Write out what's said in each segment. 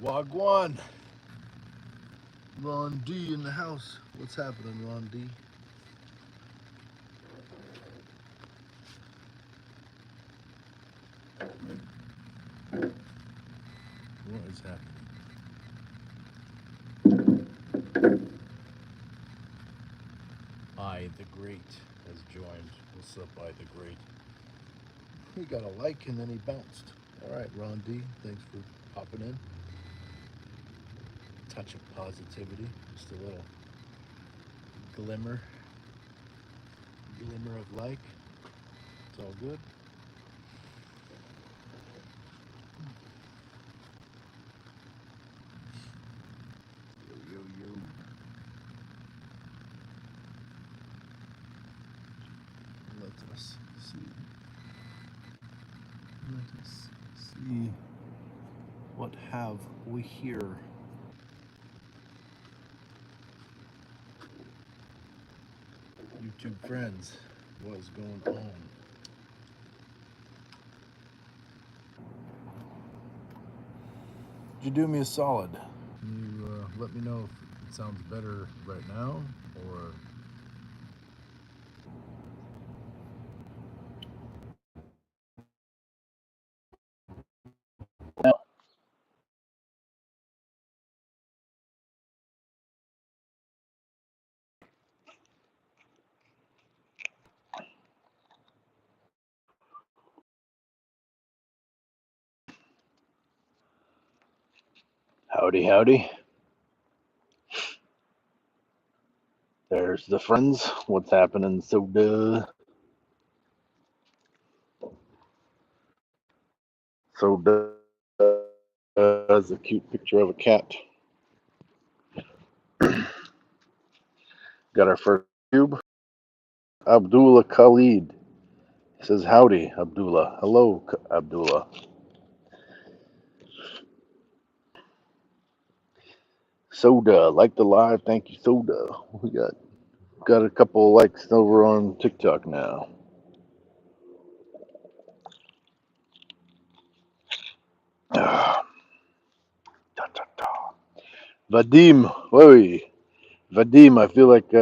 Wagwan. Ron D in the house. What's happening, Ron D? What is happening? I the Great has joined. What's up, I the Great? He got a like and then he bounced. All right, Ron D, thanks for popping in. Touch of positivity, just a little glimmer, glimmer of like. It's all good. Yo, yo, yo. Let us see. Let us see. What have we here? YouTube friends, what is going on? Could you do me a solid? Can you let me know if it sounds better right now or howdy, howdy. There's the friends. What's happening, Soda? Soda has a cute picture of a cat. Got our first cube. Abdullah Khalid says, howdy, Abdullah. Hello, Abdullah. Soda, like the live. Thank you, Soda. We got a couple of likes over on TikTok now. Ah, ta, ta, ta. Vadim, oi. Vadim, I feel like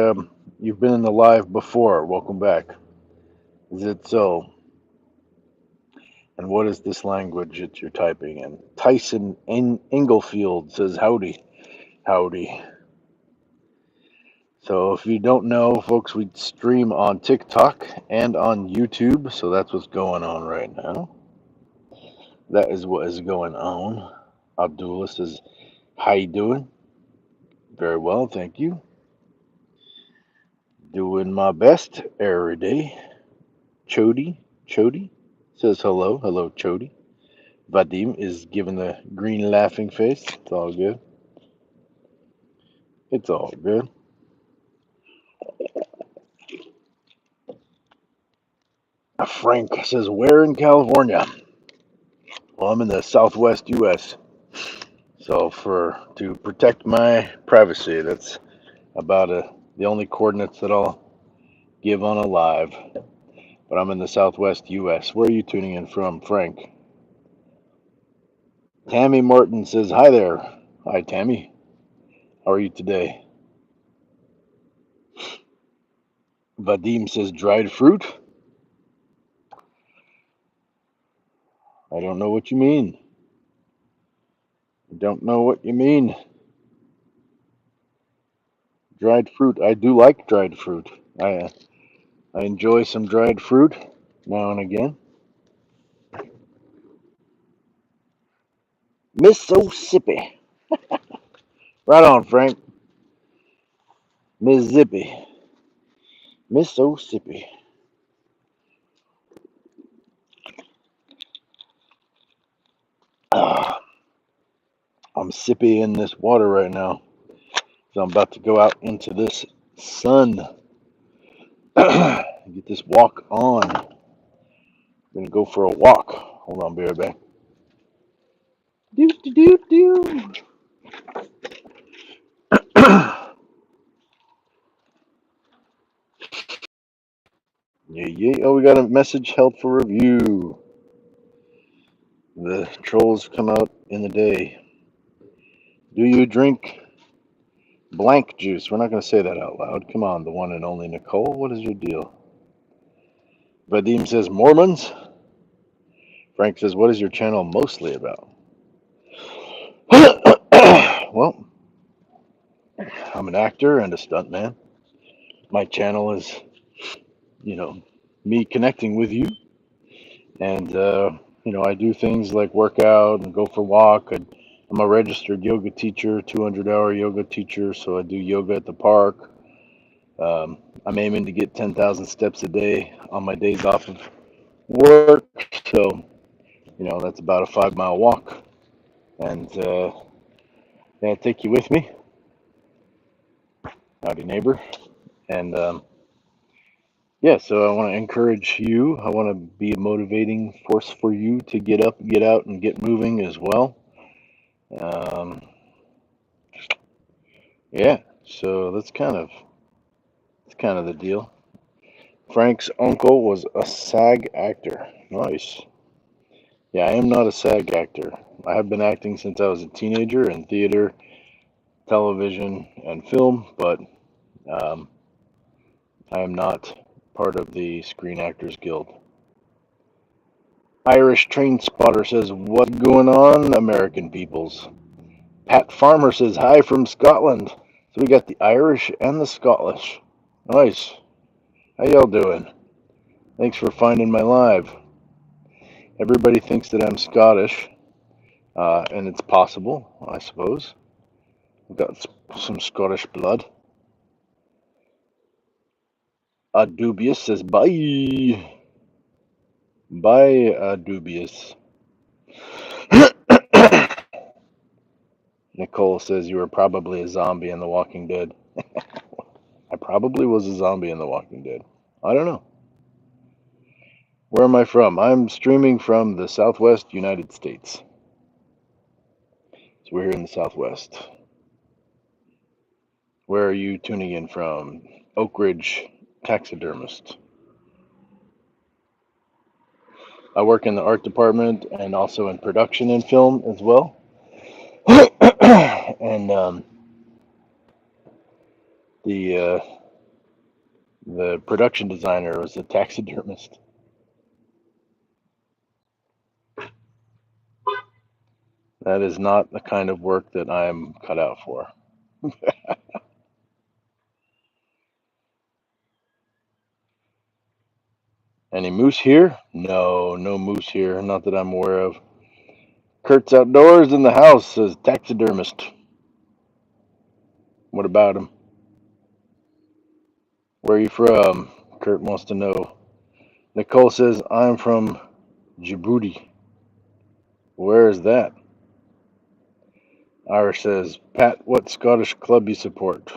you've been in the live before. Welcome back. Is it so? And what is this language that you're typing in? Tyson Englefield says, howdy, howdy. So if you don't know, folks, we stream on TikTok and on YouTube. So that's what's going on right now. That is what is going on. Abdullah says, how you doing? Very well, thank you. Doing my best every day. Chody says hello. Hello, Chody. Vadim is giving the green laughing face. It's all good. It's all good. Frank says, where in California? Well, I'm in the Southwest U.S. So to protect my privacy, that's about the only coordinates that I'll give on a live. But I'm in the Southwest U.S. Where are you tuning in from, Frank? Tammy Martin says, hi there. Hi, Tammy. How are you today? Vadim says, dried fruit? I don't know what you mean. I don't know what you mean. Dried fruit. I do like dried fruit. I enjoy some dried fruit now and again. Mississippi. Right on, Frank. Mississippi. Mississippi. Ah, I'm sippy in this water right now. So I'm about to go out into this sun. Get this walk on. I'm gonna go for a walk. Hold on, be right back. Do do do do. Yeah, yeah. Oh, we got a message held for review. The trolls come out in the day. Do you drink blank juice? We're not going to say that out loud. Come on, the one and only Nicole. What is your deal? Vadim says Mormons. Frank says, what is your channel mostly about? Well, I'm an actor and a stuntman. My channel is, you know, me connecting with you. And, I do things like work out and go for a walk. I'm a registered yoga teacher, 200-hour yoga teacher. So I do yoga at the park. I'm aiming to get 10,000 steps a day on my days off of work. So, that's about a 5-mile walk. And yeah, I take you with me. Howdy, neighbor. And yeah, so I want to encourage you. I want to be a motivating force for you to get up, get out, and get moving as well. Um, yeah, so that's kind of the deal. Frank's uncle was a SAG actor. Nice. Yeah, I am not a SAG actor. I have been acting since I was a teenager in theater, television, and film, but um, I am not part of the Screen Actors Guild. Irish Train Spotter says, what's going on, American peoples? Pat Farmer says, hi from Scotland. So we got the Irish and the Scottish. Nice. How y'all doing? Thanks for finding my live. Everybody thinks that I'm Scottish, and it's possible, I suppose. I've got some Scottish blood. Dubious says, bye. Bye, Dubious. Nicole says, you were probably a zombie in The Walking Dead. I probably was a zombie in The Walking Dead. I don't know. Where am I from? I'm streaming from the Southwest United States. So we're here in the Southwest. Where are you tuning in from? Oak Ridge Taxidermist. I work in the art department and also in production and film as well. And the production designer was a taxidermist. That is not the kind of work that I'm cut out for. Any moose here? No, no moose here. Not that I'm aware of. Kurt's outdoors in the house, says taxidermist. What about him? Where are you from? Kurt wants to know. Nicole says, I'm from Djibouti. Where is that? Irish says, Pat, what Scottish club you support?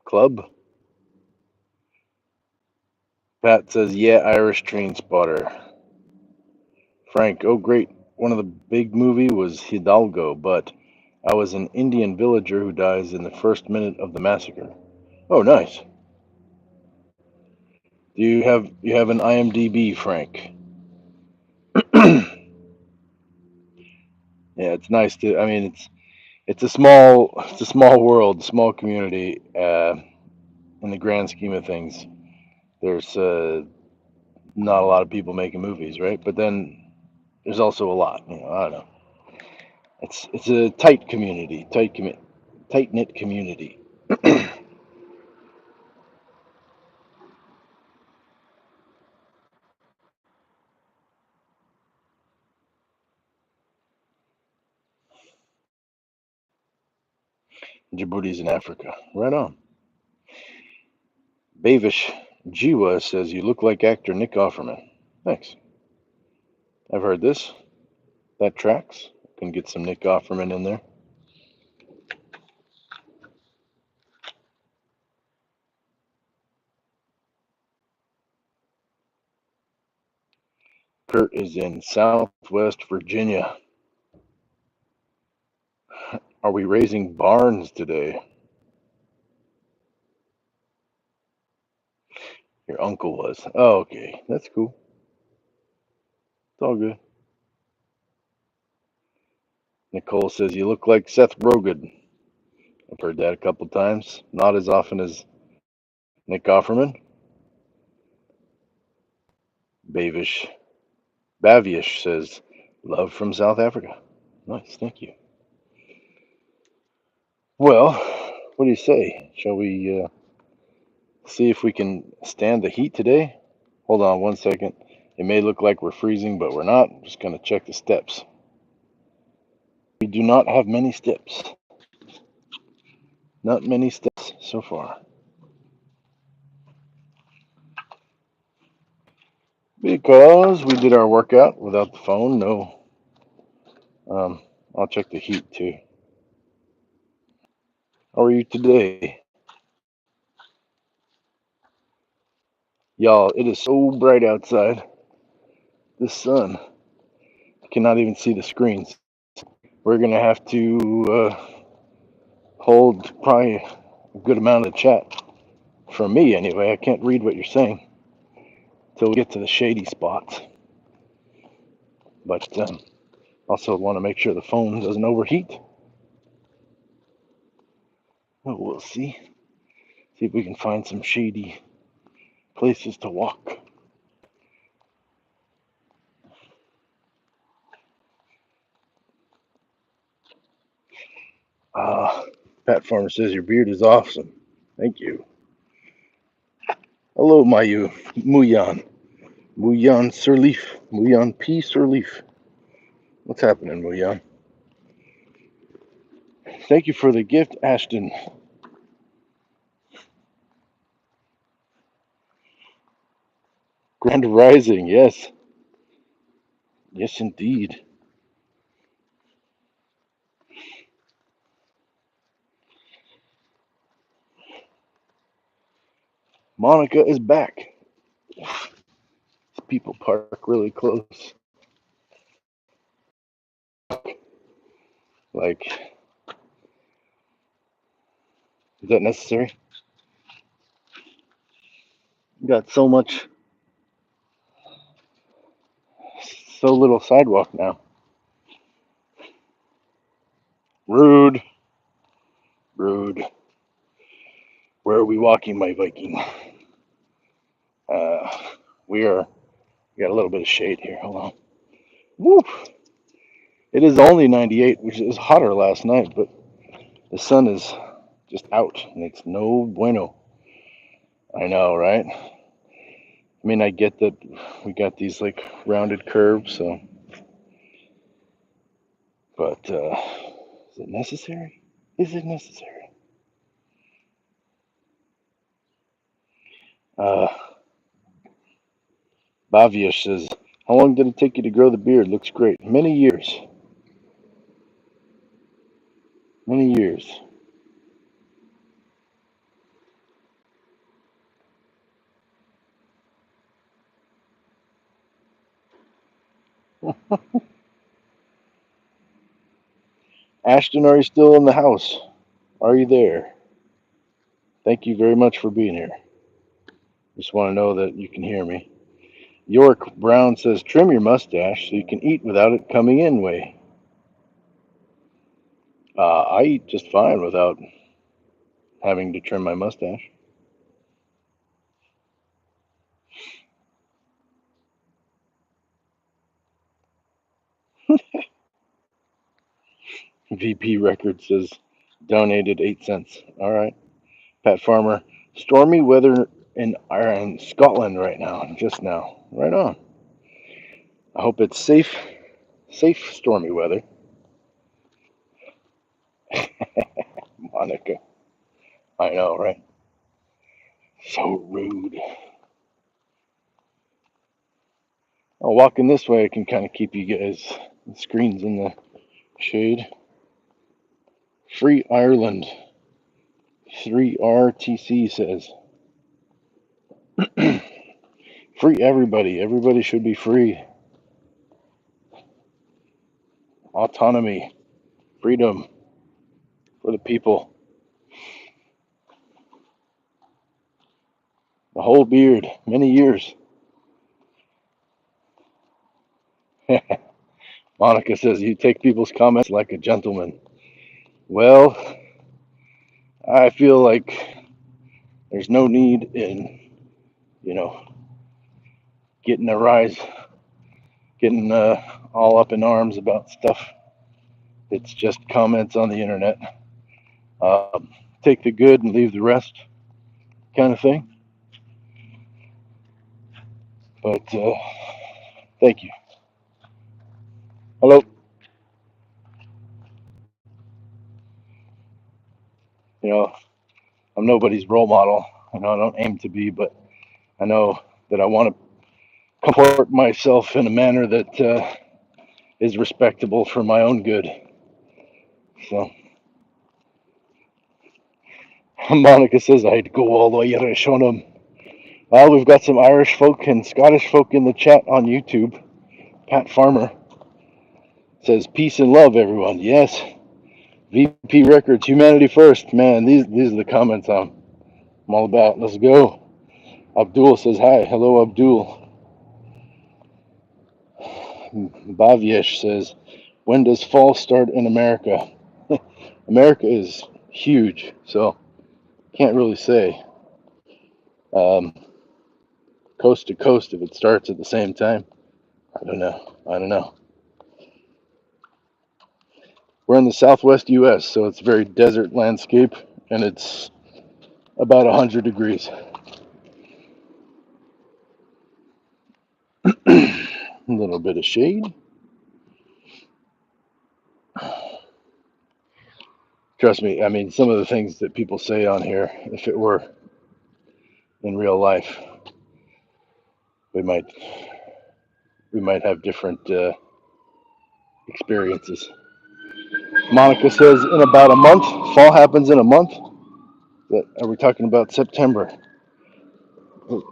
Club? Pat says, yeah, Irish Train Spotter. Frank, oh great. One of the big movie was Hidalgo, but I was an Indian villager who dies in the first minute of the massacre. Oh, nice. Do you have an IMDb, Frank? Yeah, it's nice to. I mean, it's a small world, small community. In the grand scheme of things, there's not a lot of people making movies, right? But then there's also a lot. I don't know. It's a tight community, tight knit community. Djibouti's in Africa. Right on. Bavish Jiwa says you look like actor Nick Offerman. Thanks. I've heard this. That tracks. Can get some Nick Offerman in there. Kurt is in Southwest Virginia. Are we raising barns today? Your uncle was. Oh, okay. That's cool. It's all good. Nicole says, you look like Seth Rogen. I've heard that a couple times. Not as often as Nick Offerman. Bavish Bavish says, love from South Africa. Nice, thank you. Well, what do you say? Shall we see if we can stand the heat today? Hold on 1 second. It may look like we're freezing, but we're not. I'm just going to check the steps. We do not have many steps. Not many steps so far. Because we did our workout without the phone. No. I'll check the heat too. How are you today? Y'all, it is so bright outside. The sun. I cannot even see the screens. We're going to have to hold probably a good amount of the chat. For me, anyway. I can't read what you're saying until we get to the shady spots. But also want to make sure the phone doesn't overheat. Oh, we'll see. See if we can find some shady places to walk. Pat Farmer says your beard is awesome. Thank you. Hello, Mayu. Muyan. Muyan Sirleaf. Muyan P. Sirleaf. What's happening, Muyan? Thank you for the gift, Ashton. Grand Rising, yes. Yes, indeed. Monica is back. People park really close. Like, is that necessary? You got so little sidewalk now. Rude. Rude. Where are we walking, my Viking? Uh, we got a little bit of shade here. Hold on. Woo! It is only 98, which is hotter last night, but the sun is just out, and it's no bueno. I know, right? I mean, I get that we got these like rounded curves, so, but is it necessary? Is it necessary? Uh, Bavia says, how long did it take you to grow the beard? Looks great. Many years. Many years. Ashton, are you still in the house? Are you there? Thank you very much for being here. Just want to know that you can hear me. York Brown says, trim your mustache so you can eat without it coming in way. I eat just fine without having to trim my mustache. VP Records says, donated 8 cents. All right. Pat Farmer, stormy weather in Scotland right now, just now. Right on. I hope it's safe stormy weather. Monica. I know, right? So rude. Oh, walking this way, I can kind of keep you guys the screens in the shade. Free Ireland. 3RTC says. Free everybody. Everybody should be free. Autonomy. Freedom for the people. The whole beard. Many years. Monica says, you take people's comments like a gentleman. Well, I feel like there's no need in, you know, getting a rise, getting all up in arms about stuff. It's just comments on the internet. Take the good and leave the rest, kind of thing. But thank you. Hello. You know, I'm nobody's role model. I don't aim to be, but I know that I want to comport myself in a manner that is respectable for my own good. So Monica says I'd go all the way to Shonam. Well, we've got some Irish folk and Scottish folk in the chat on YouTube. Pat Farmer says peace and love, everyone. Yes, VP Records, humanity first. Man, these are the comments I'm all about. Let's go. Abdul says hi. Hello, Abdul. Bavyesh says, when does fall start in America? America is huge, so can't really say. Um, coast to coast, if it starts at the same time, I don't know. I don't know. We're in the southwest U.S., so it's a very desert landscape, and it's about 100 degrees. A little bit of shade. Trust me, I mean, some of the things that people say on here, if it were in real life, we might have different experiences. Monica says in about a month. Fall happens in a month. Are we talking about September?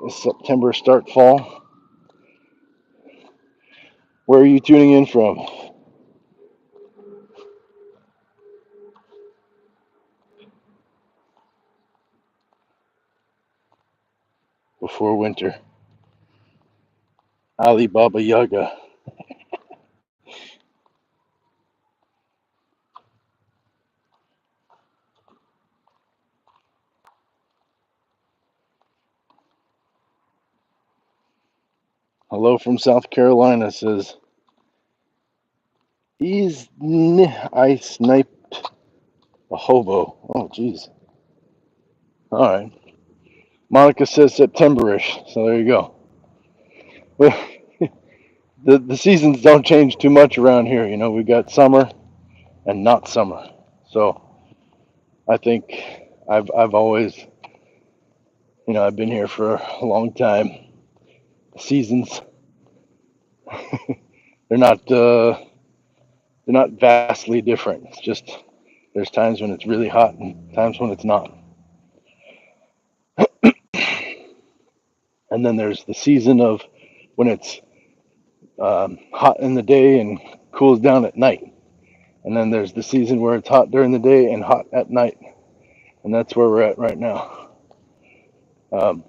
Is September start fall? Where are you tuning in from? Before winter. Ali Baba Yaga. Hello from South Carolina says, I sniped a hobo. Oh, jeez. All right. Monica says September-ish. So there you go. Well, the seasons don't change too much around here. You know, we got summer and not summer. So I think I've always, I've been here for a long time. Seasons, they're not vastly different. It's just there's times when it's really hot and times when it's not. And then there's the season of when it's hot in the day and cools down at night. And then there's the season where it's hot during the day and hot at night. And that's where we're at right now. Um,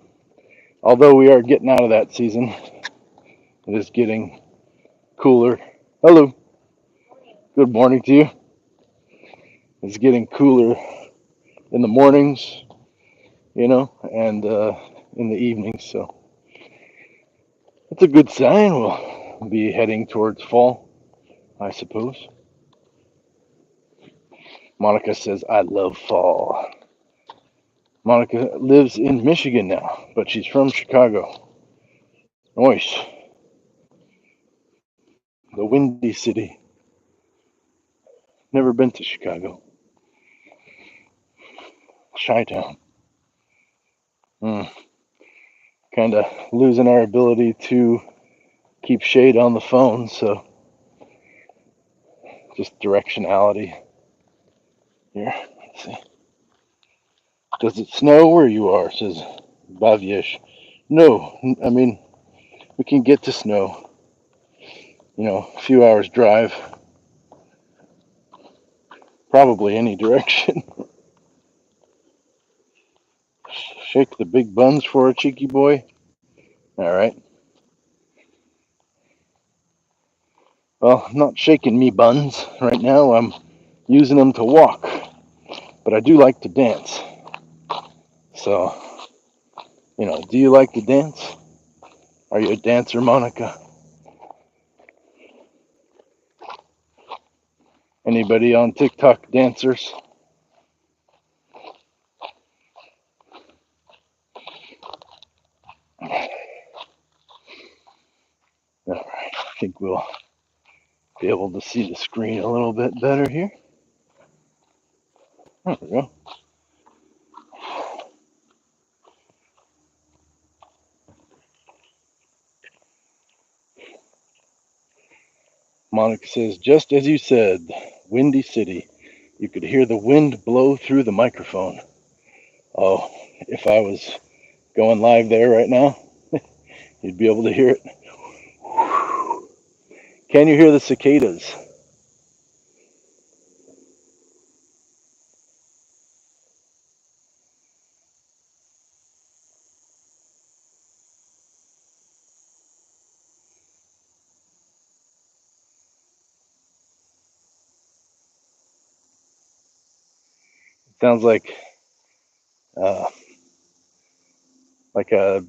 although we are getting out of that season, it is getting cooler. Hello. Good morning to you. It's getting cooler in the mornings, and in the evenings. So it's a good sign. We'll be heading towards fall, I suppose. Monica says, I love fall. Monica lives in Michigan now, but she's from Chicago. Nice. The Windy City. Never been to Chicago. Chi-town. Kind of losing our ability to keep shade on the phone, so just directionality. Here, let's see. Does it snow where you are? Says Bavyesh. No, I mean, we can get to snow. A few hours drive. Probably any direction. Shake the big buns for a cheeky boy. All right. Well, I'm not shaking me buns right now. I'm using them to walk, but I do like to dance. So, do you like to dance? Are you a dancer, Monica? Anybody on TikTok dancers? All right, I think we'll be able to see the screen a little bit better here. There we go. Monica says, just as you said, Windy City. You could hear the wind blow through the microphone. Oh, if I was going live there right now, you'd be able to hear it. Can you hear the cicadas? It sounds uh, like a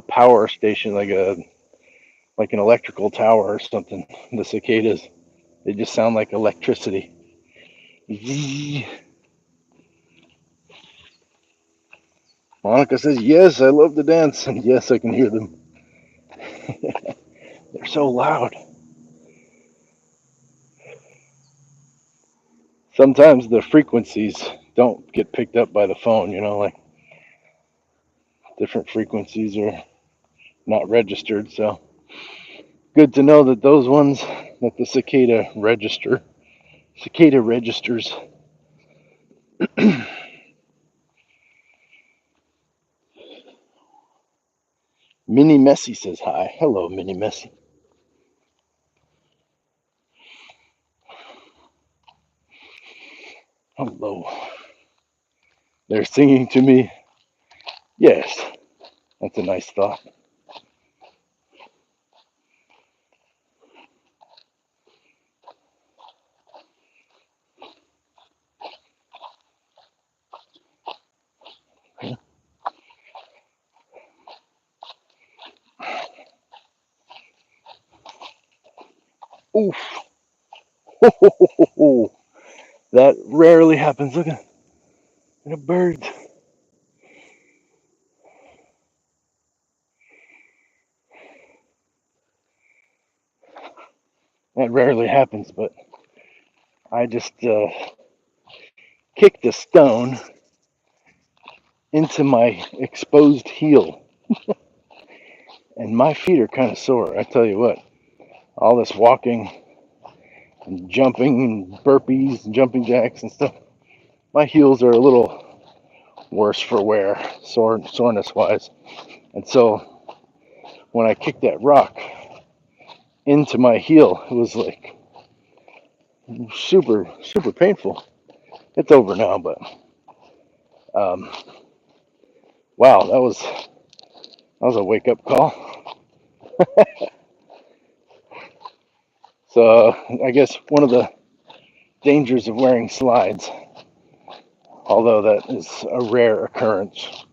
power station, like an electrical tower or something. The cicadas, they just sound like electricity. Monica says, yes, I love to dance, and yes, I can hear them. They're so loud. Sometimes the frequencies don't get picked up by the phone, like different frequencies are not registered. So good to know that those ones that the cicada registers. Minnie Messy says hi. Hello, Minnie Messy. Hello. They're singing to me. Yes, that's a nice thought. Oof. That rarely happens. Look at a bird. That rarely happens, but I just kicked a stone into my exposed heel, and my feet are kind of sore. I tell you what, all this walking and jumping and burpees and jumping jacks and stuff, my heels are a little worse for wear, soreness wise. And so when I kicked that rock into my heel, it was like super, super painful. It's over now, but um, wow, that was a wake up call. So I guess one of the dangers of wearing slides, although that is a rare occurrence.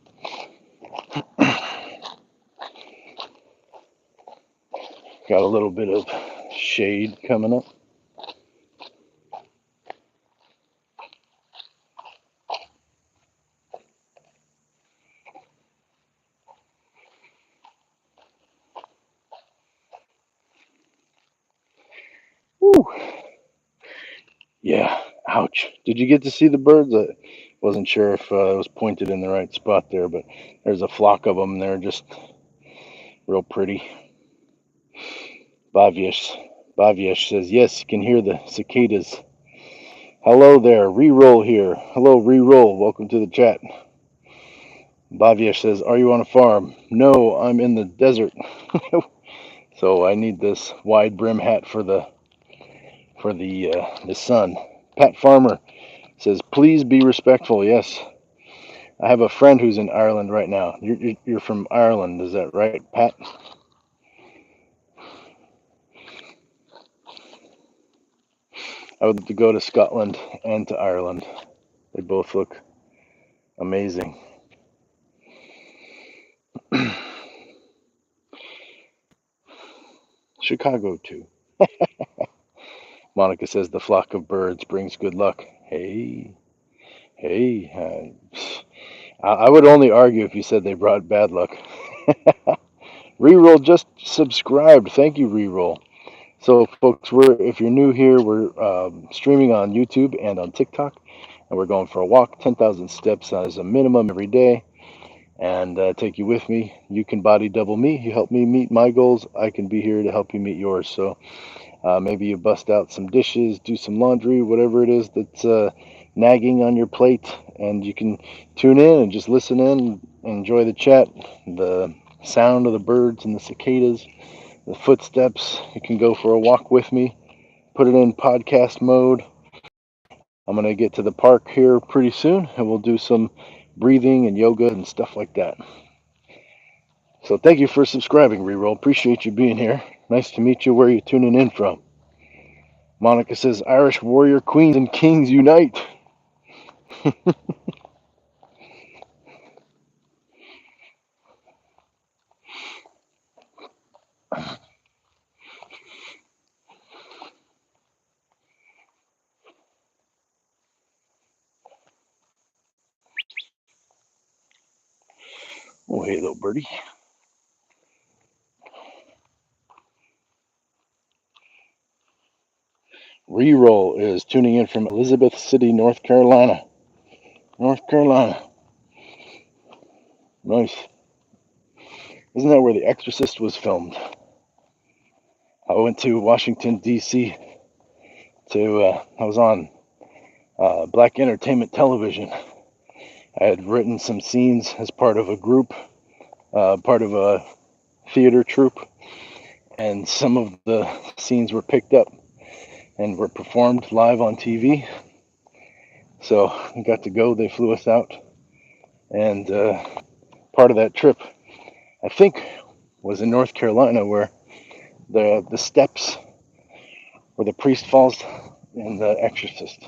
Got a little bit of shade coming up. Woo. Yeah, ouch. Did you get to see the birds? I wasn't sure if it was pointed in the right spot there, but there's a flock of them. They're just real pretty. Baviesh says, yes, you can hear the cicadas. Hello there, Reroll here. Hello, Reroll. Welcome to the chat. Baviesh says, are you on a farm? No, I'm in the desert. So I need this wide brim hat for the sun. Pat Farmer says, please be respectful. Yes, I have a friend who's in Ireland right now. You're from Ireland, is that right, Pat? I would love to go to Scotland and to Ireland. They both look amazing. Chicago too. Monica says the flock of birds brings good luck. Hey, hey. I would only argue if you said they brought bad luck. Reroll just subscribed. Thank you, Reroll. So, folks, if you're new here, we're streaming on YouTube and on TikTok, and we're going for a walk, 10,000 steps as a minimum every day, and take you with me. You can body double me. You help me meet my goals. I can be here to help you meet yours. So maybe you bust out some dishes, do some laundry, whatever it is that's nagging on your plate, and you can tune in and just listen in, enjoy the chat, the sound of the birds and the cicadas, the footsteps. You can go for a walk with me, put it in podcast mode. I'm going to get to the park here pretty soon, and we'll do some breathing and yoga and stuff like that. So thank you for subscribing, Reroll. Appreciate you being here. Nice to meet you where you're tuning in from. Monica says, Irish warrior queens and kings unite. Oh, hey, little birdie. Reroll is tuning in from Elizabeth City, North Carolina. North Carolina. Nice. Isn't that where The Exorcist was filmed? I went to Washington, D.C. I was on Black Entertainment Television. I had written some scenes as part of a group, part of a theater troupe, and some of the scenes were picked up and were performed live on TV. So we got to go. They flew us out, and part of that trip, I think, was in North Carolina, where the steps where the priest falls in The Exorcist.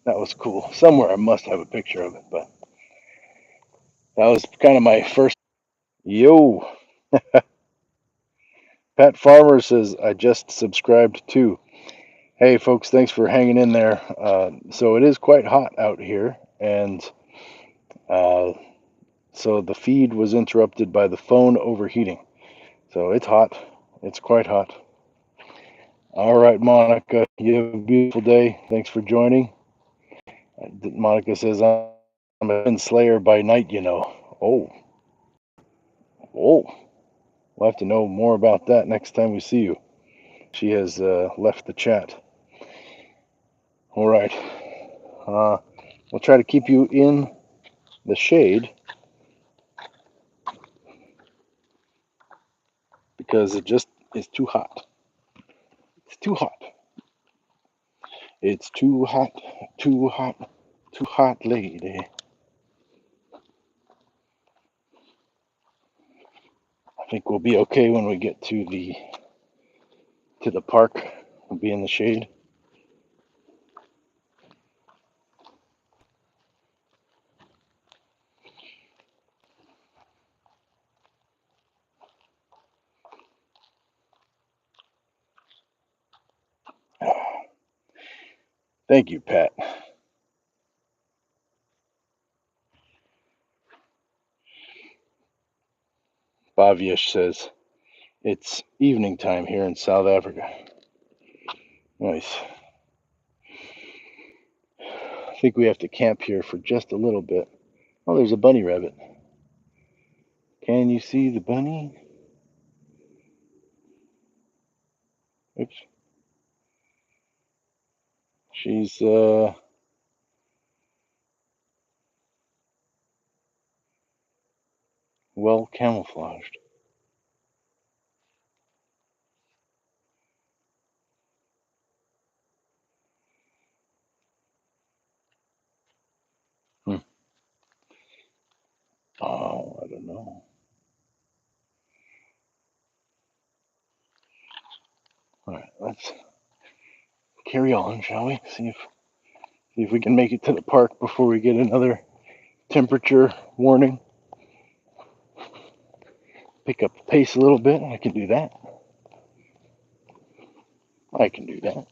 That was cool. Somewhere I must have a picture of it, but that was kind of my first. Yo, Pat Farmer says I just subscribed too. Hey, folks, thanks for hanging in there. So it is quite hot out here, and uh, so the feed was interrupted by the phone overheating. So it's hot. It's quite hot. All right, Monica, you have a beautiful day. Thanks for joining. Monica says, I'm a slayer by night, you know. Oh, oh. We'll have to know more about that next time we see you. She has left the chat. All right. We'll try to keep you in the shade because it just is too hot. It's too hot. It's too hot, too hot, too hot, lady. I think we'll be okay when we get to the park. We'll be in the shade. Thank you, Pat. Bhavyesh says it's evening time here in South Africa. Nice. I think we have to camp here for just a little bit. Oh, there's a bunny rabbit. Can you see the bunny? Oops. She's well camouflaged. Hmm. Oh, I don't know. All right, let's carry on, shall we? See if we can make it to the park before we get another temperature warning. Pick up the pace a little bit. I can do that. I can do that.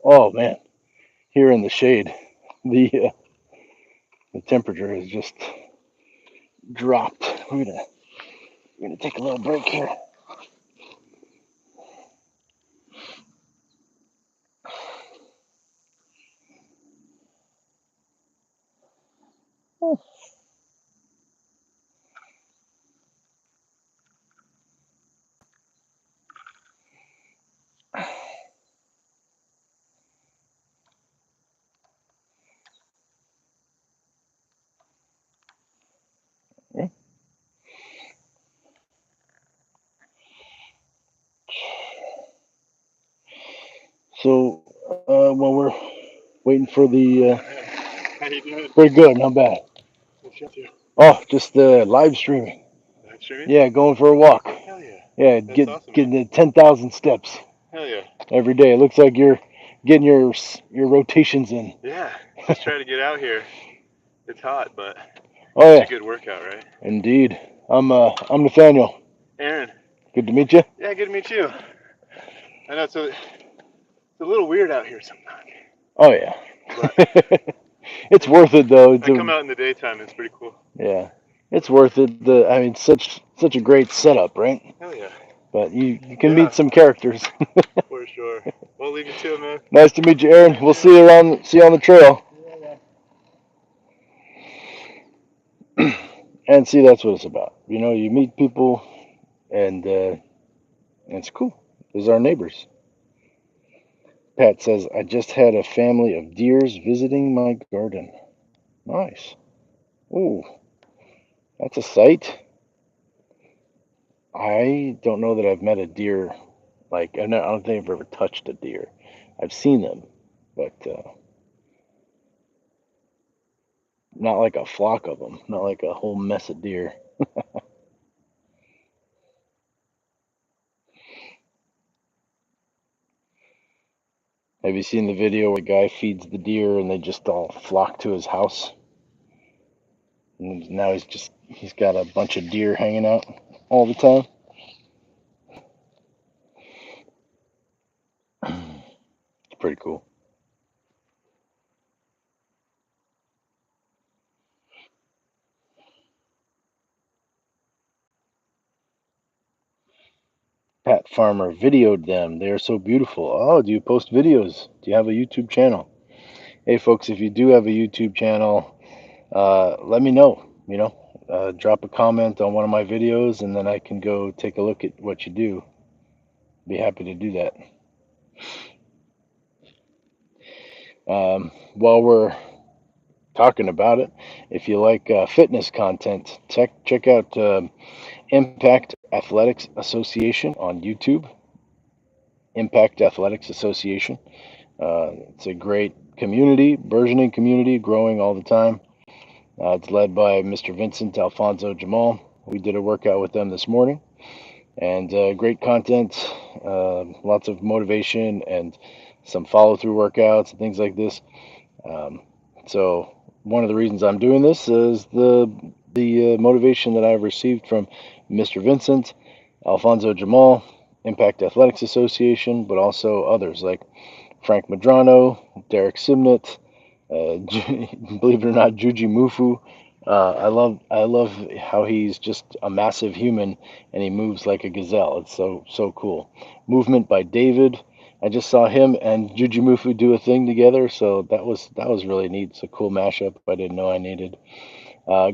Oh man, here in the shade, the temperature has just dropped. We're gonna take a little break here. So while we're waiting for the How you doing? pretty good, not bad. What's up to? Oh, just live streaming. Live streaming? Yeah, going for a walk. Hell yeah. Yeah, That's awesome, getting man. the 10,000 steps Hell yeah. every day. It looks like you're getting your rotations in. Yeah. Just trying to get out here. It's hot, but Oh such yeah, a good workout, right? indeed. I'm Nathaniel. Aaron. Good to meet you. Yeah, good to meet you. I know it's a little weird out here sometimes. Oh yeah. But It's worth it though. I come out in the daytime, it's pretty cool. Yeah, it's worth it. I mean, such a great setup, right? Hell yeah. But you can Yeah. meet some characters. For sure. We'll leave you to it, man. Nice to meet you, Aaron. We'll see you on the trail. And see, that's what it's about. You know, you meet people, and it's cool. Those are our neighbors. Pat says, I just had a family of deers visiting my garden. Nice. Ooh, that's a sight. I don't know that I've met a deer. Like, I don't think I've ever touched a deer. I've seen them, but not like a flock of them, not like a whole mess of deer. Have you seen the video where the guy feeds the deer and they just all flock to his house? And now he's got a bunch of deer hanging out all the time. It's pretty cool. Pat Farmer videoed them. They are so beautiful. Oh, do you post videos? Do you have a YouTube channel? Hey, folks, if you do have a YouTube channel, let me know. You know, drop a comment on one of my videos, and then I can go take a look at what you do. Be happy to do that. While we're talking about it, if you like fitness content, check out Impact Athletics Association on YouTube. Impact Athletics Association. It's a great community, burgeoning community, growing all the time. It's led by Mr. Vincent Alfonso Jamal. We did a workout with them this morning, and great content, lots of motivation, and some follow through workouts and things like this. So one of the reasons I'm doing this is the motivation that I've received from Mr. Vincent, Alfonso Jamal, Impact Athletics Association, but also others like Frank Madrano, Derek Simnett, believe it or not, Juji Mufu. I love how he's just a massive human and he moves like a gazelle. It's so cool. Movement by David. I just saw him and Juji Mufu do a thing together, so that was really neat. It's a cool mashup I didn't know I needed.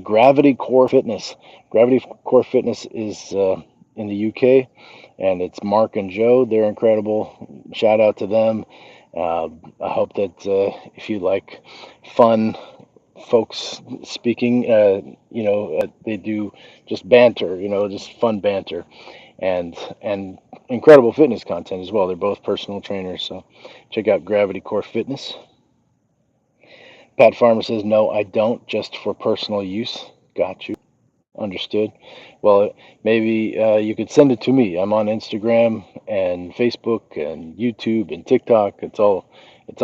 Gravity Core Fitness. Gravity Core Fitness is in the UK, and it's Mark and Joe. They're incredible. Shout out to them. I hope that if you like fun folks speaking, they do just banter, just fun banter. and incredible fitness content as well. They're both personal trainers, so check out Gravity Core Fitness. Pat Farmer says, no, I don't, just for personal use. Got you. Understood. Well, maybe you could send it to me. I'm on Instagram and Facebook and YouTube and TikTok. It's all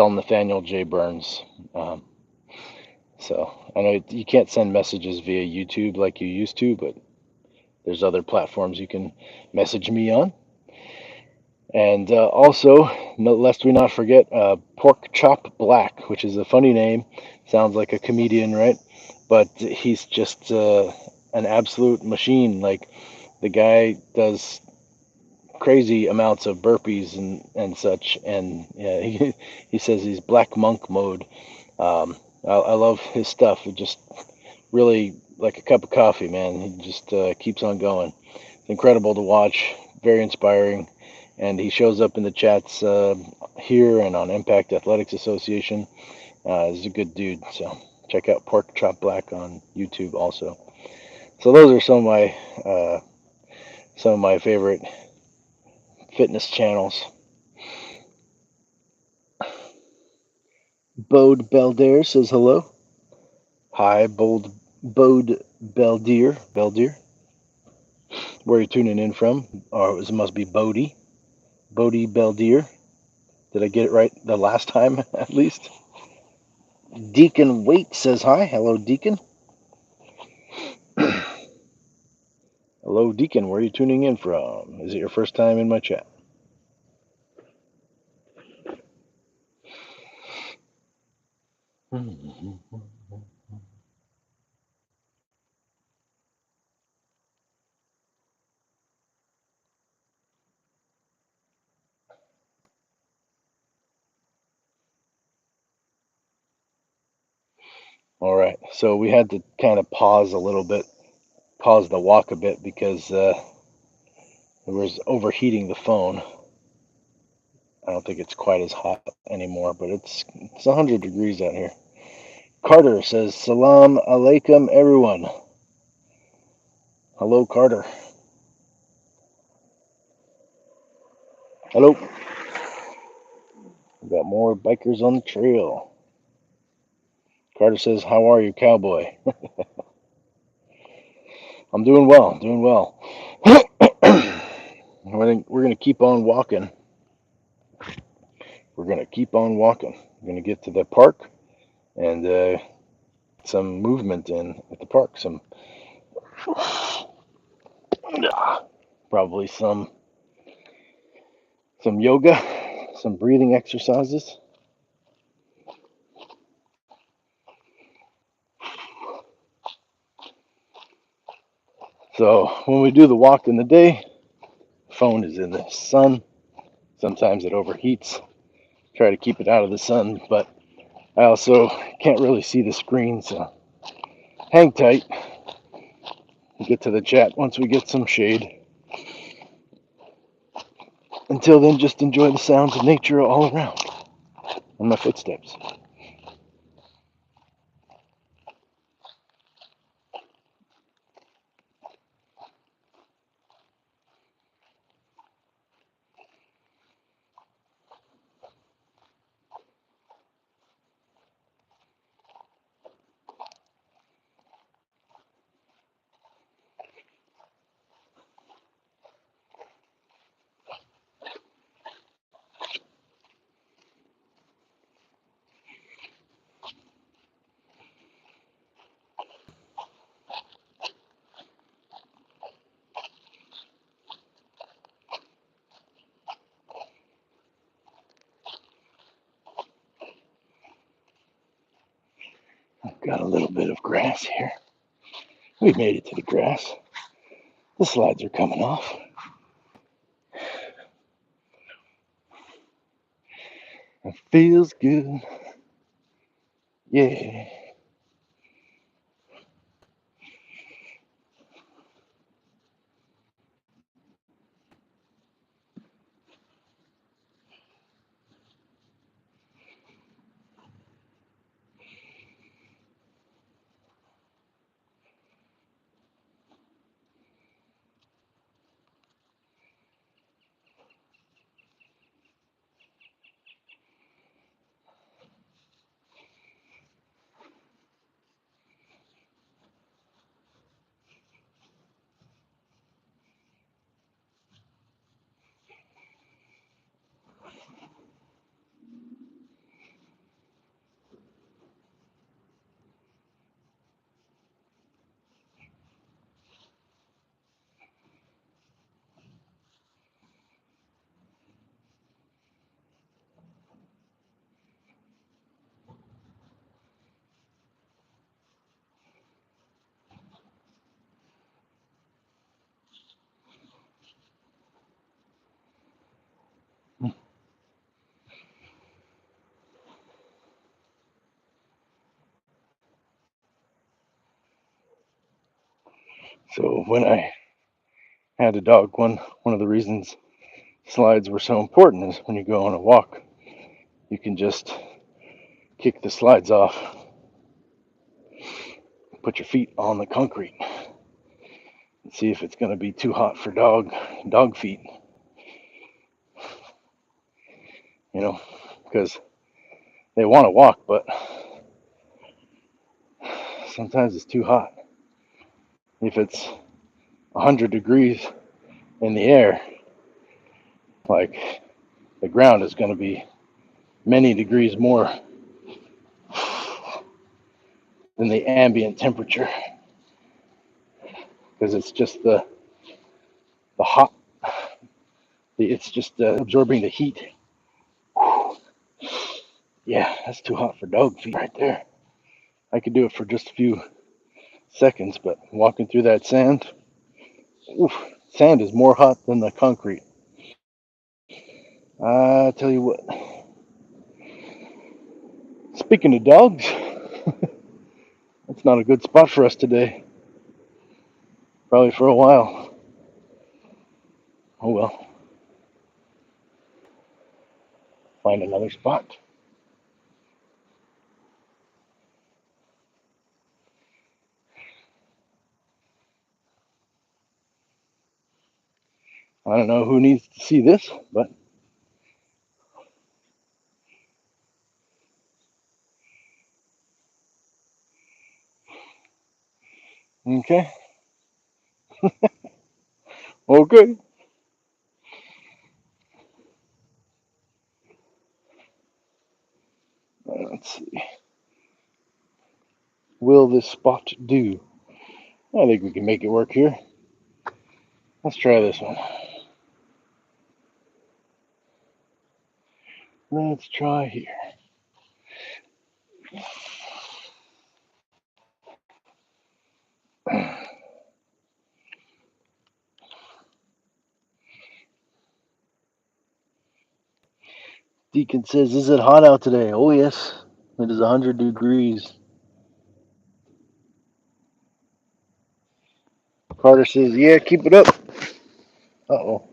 Nathaniel J Burns. Um, so I know you can't send messages via YouTube like you used to, but there's other platforms you can message me on. And also, no, lest we not forget, Pork Chop Black, which is a funny name. Sounds like a comedian, right? But he's just an absolute machine. Like the guy does crazy amounts of burpees and such. And yeah, he says he's black monk mode. I love his stuff. It just really like a cup of coffee, man. He just keeps on going. It's incredible to watch, very inspiring, and he shows up in the chats here and on Impact Athletics Association. He's a good dude, so check out Pork Chop Black on YouTube also. So those are some of my favorite fitness channels. Bode Belder says hello. Hi, Bode Beldeer. Beldeer. Where are you tuning in from? Or it must be Bodie. Bodie Beldeer. Did I get it right the last time at least? Deacon Waite says hi. Hello, Deacon. Hello, Deacon. Where are you tuning in from? Is it your first time in my chat? All right. So we had to kind of pause a little bit, pause the walk a bit because it was overheating the phone. I don't think it's quite as hot anymore, but it's 100 degrees out here. Carter says, Salam alaikum, everyone. Hello, Carter. Hello. We got more bikers on the trail. Carter says, how are you, cowboy? I'm doing well, doing well. We're gonna keep on walking. We're gonna keep on walking. We're gonna get to the park and some movement in at the park. Probably some yoga, some breathing exercises. So when we do the walk in the day, phone is in the sun. Sometimes it overheats. Try to keep it out of the sun, but I also can't really see the screen, so hang tight. We'll get to the chat once we get some shade. Until then, just enjoy the sounds of nature all around and my footsteps. I've got a little bit of grass here. We made it to the grass. The slides are coming off. It feels good. Yeah. So when I had a dog, one of the reasons slides were so important is when you go on a walk, you can just kick the slides off, put your feet on the concrete, and see if it's going to be too hot for dog feet. You know, because they want to walk, but sometimes it's too hot. If it's 100 degrees in the air, like the ground is going to be many degrees more than the ambient temperature, because it's just the hot, it's just absorbing the heat. Yeah, that's too hot for dog feet right there. I could do it for just a few seconds, but walking through that sand, oof, sand is more hot than the concrete. I tell you what. Speaking of dogs, that's not a good spot for us today. Probably for a while. Oh well, find another spot. I don't know who needs to see this, but okay. Okay. Let's see. Will this spot do? I think we can make it work here. Let's try this one. Let's try here. Deacon says, "Is it hot out today?" Oh yes, it is 100 degrees. Carter says, "Yeah, keep it up." Uh-oh,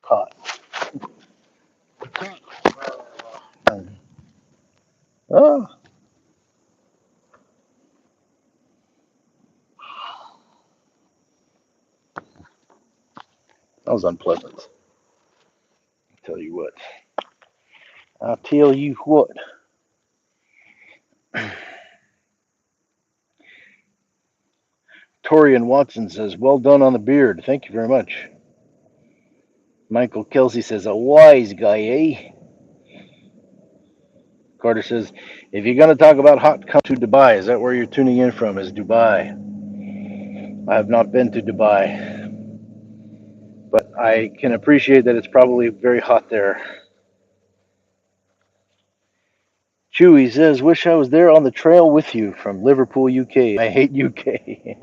hot. Oh, that was unpleasant. I'll tell you what. I'll tell you what. Torian Watson says, "Well done on the beard. Thank you very much." Michael Kelsey says, "A wise guy, eh?" Carter says, "If you're going to talk about hot, come to Dubai. Is that where you're tuning in from? Is Dubai? I have not been to Dubai, but I can appreciate that it's probably very hot there." Chewy says, "Wish I was there on the trail with you from Liverpool, UK. I hate UK."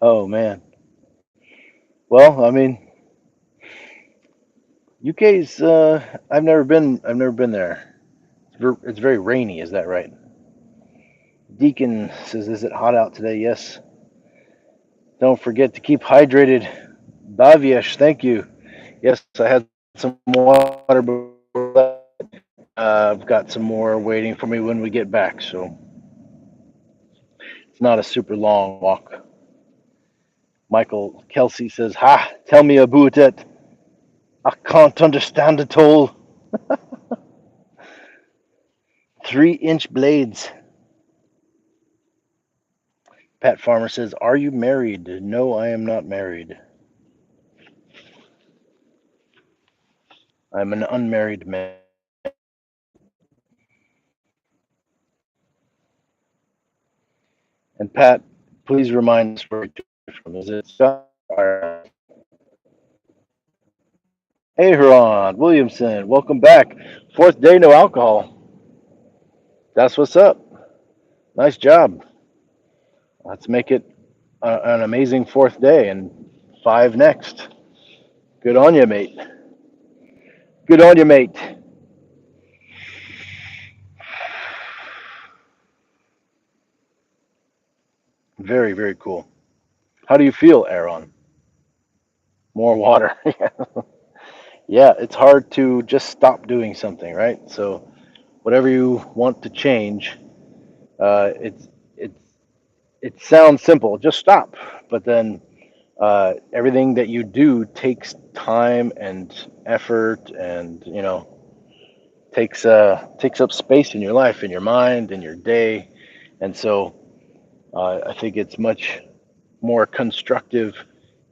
Oh man. Well, I mean, UK's. I've never been. I've never been there. It's very rainy. Is that right? Deacon says, "Is it hot out today?" Yes. Don't forget to keep hydrated. Daviesh, thank you. Yes, I had some water before that. I've got some more waiting for me when we get back, so it's not a super long walk. Michael Kelsey says, "Ha, tell me about it. I can't understand it all. 3-inch blades." Pat Farmer says, "Are you married?" No, I am not married. I'm an unmarried man. And Pat, please remind us where you're from. Is it Scott? Hey, Huron Williamson, welcome back. Fourth day, no alcohol. That's what's up. Nice job. Let's make it an amazing fourth day and 5 next. Good on you, mate. Good on you, mate. Very, very cool. How do you feel, Aaron? More water. Yeah, it's hard to just stop doing something, right? So whatever you want to change, it's it sounds simple, just stop. But then everything that you do takes time and effort, and takes up space in your life, in your mind, in your day, and so I think it's much more constructive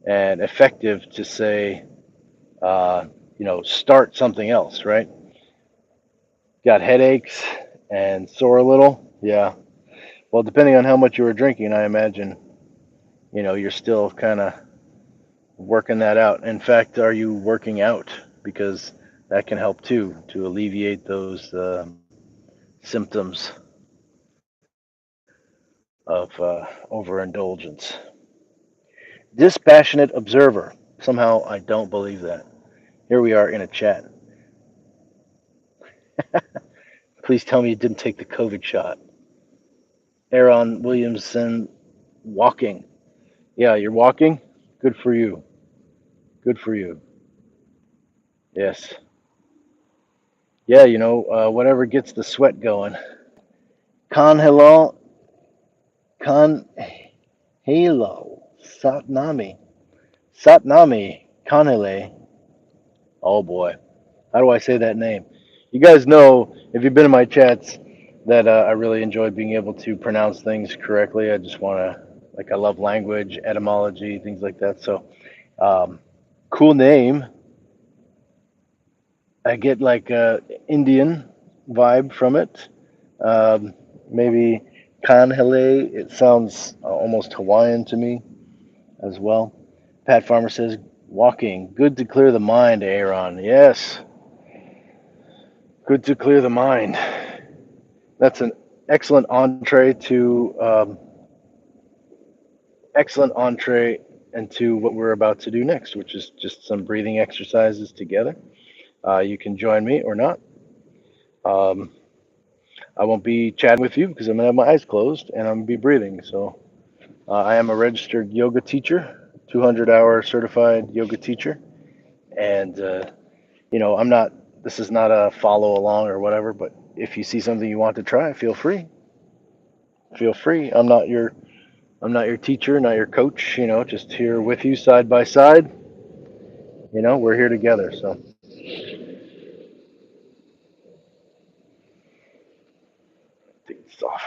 and effective to say, uh, start something else, right? Got headaches and sore a little? Yeah. Well, depending on how much you were drinking, I imagine, you're still kind of working that out. In fact, are you working out? Because that can help too to alleviate those symptoms of overindulgence. Dispassionate observer. Somehow I don't believe that. Here we are in a chat. Please tell me you didn't take the COVID shot. Aaron Williamson, walking. Yeah, you're walking? Good for you. Good for you. Yes. Yeah, whatever gets the sweat going. Con hello, con halo, satnami, satnami, kanele. Oh boy, how do I say that name? You guys know, if you've been in my chats, that I really enjoy being able to pronounce things correctly. I just want to, like, I love language, etymology, things like that. So, um, cool name. I get like a Indian vibe from it. Um, Maybe Kanhele. It sounds almost Hawaiian to me as well. Pat Farmer says, walking. Good to clear the mind, Aaron. Yes, good to clear the mind. That's an excellent entree to excellent entree into what we're about to do next, which is just some breathing exercises together. You can join me or not. Um, I won't be chatting with you because I'm gonna have my eyes closed and I'm gonna be breathing. So I am a registered yoga teacher, 200-hour certified yoga teacher, and I'm not. This is not a follow along or whatever. But if you see something you want to try, feel free. Feel free. I'm not your teacher, not your coach. Just here with you side by side. We're here together. So take this off.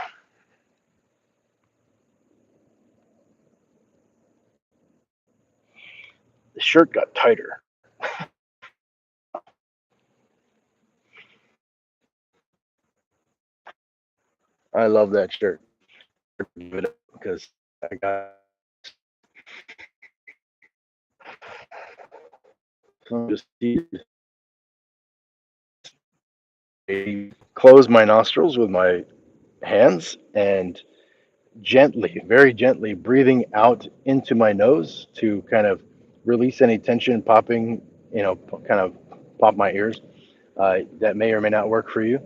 The shirt got tighter. I love that shirt. Give it up because I got some just close my nostrils with my hands and gently, very gently breathing out into my nose to kind of release any tension popping, kind of pop my ears. That may or may not work for you,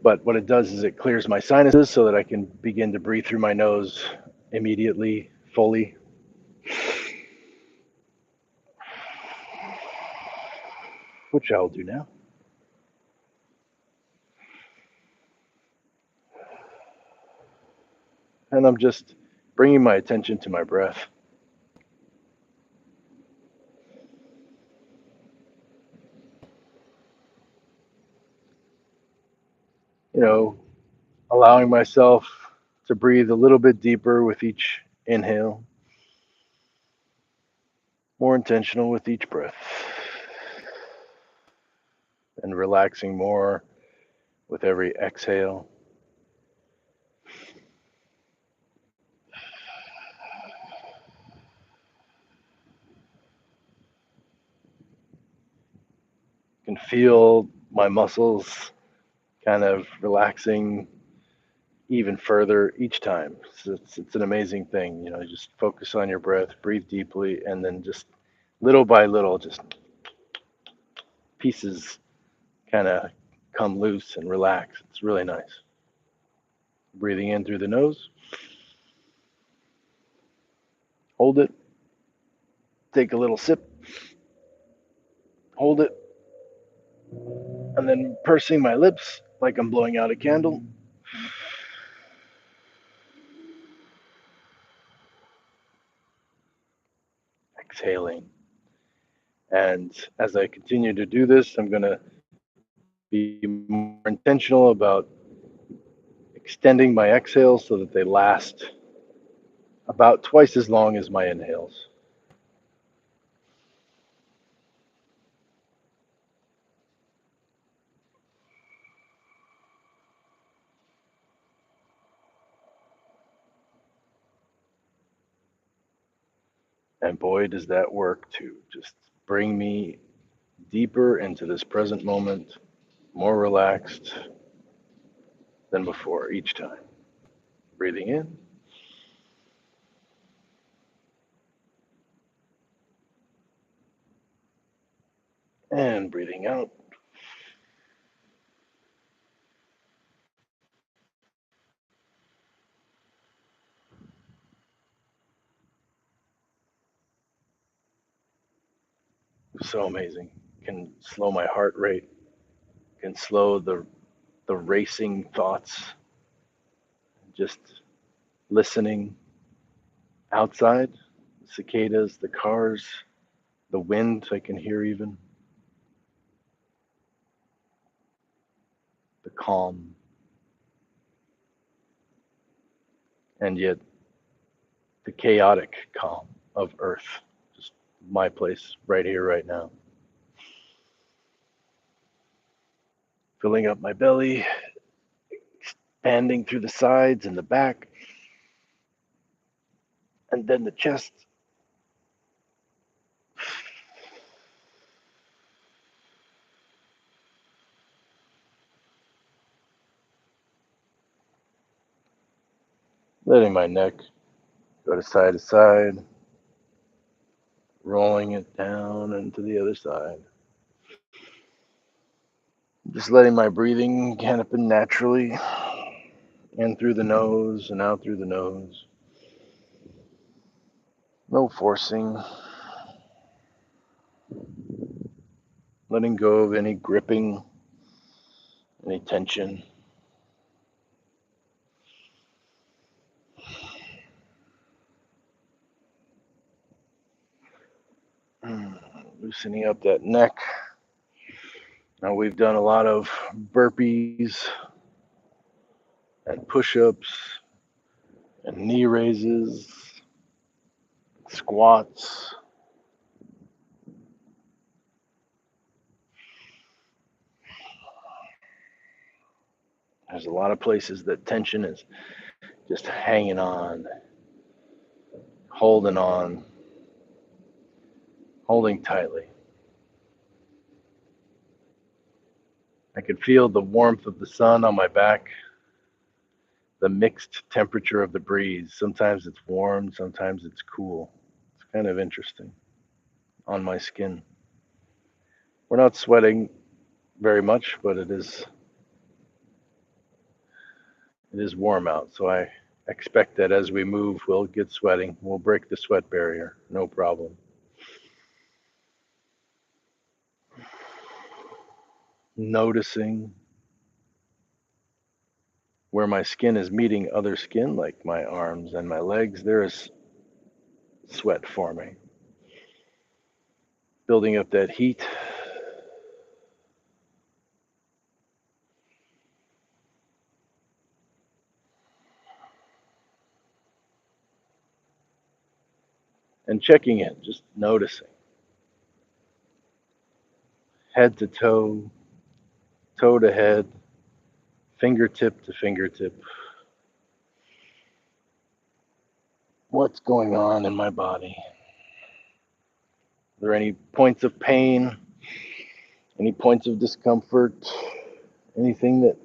but what it does is it clears my sinuses so that I can begin to breathe through my nose immediately, fully, which I'll do now. And I'm just bringing my attention to my breath. You know, Allowing myself to breathe a little bit deeper with each inhale, more intentional with each breath, and relaxing more with every exhale. I can feel my muscles kind of relaxing even further each time. So it's an amazing thing. Just focus on your breath, breathe deeply, and then just little by little, just pieces kind of come loose and relax. It's really nice. Breathing in through the nose hold it, take a little sip, hold it, and then pursing my lips like I'm blowing out a candle. Exhaling. And as I continue to do this, I'm going to be more intentional about extending my exhales so that they last about twice as long as my inhales. And boy, does that work to just bring me deeper into this present moment, more relaxed than before each time. Breathing in and breathing out. So amazing. Can slow my heart rate, can slow the racing thoughts, just listening outside, the cicadas, the cars, the wind I can hear even, the calm, and yet the chaotic calm of Earth. Just my place right here, right now. Filling up my belly, expanding through the sides and the back, and then the chest. Letting my neck go to side, rolling it down and to the other side. Just letting my breathing happen naturally, in through the nose and out through the nose. No forcing. Letting go of any gripping, any tension. Loosening up that neck. Now we've done a lot of burpees and push-ups and knee raises, squats. There's a lot of places that tension is just hanging on, holding tightly. I can feel the warmth of the sun on my back, the mixed temperature of the breeze. Sometimes it's warm, sometimes it's cool. It's kind of interesting on my skin. We're not sweating very much, but it is warm out. So I expect that as we move, we'll get sweating. We'll break the sweat barrier, no problem. Noticing where my skin is meeting other skin, like my arms and my legs, there is sweat forming, building up that heat. And checking in, just noticing head to toe, toe to head, fingertip to fingertip. What's going on in my body? Are there any points of pain? Any points of discomfort? Anything that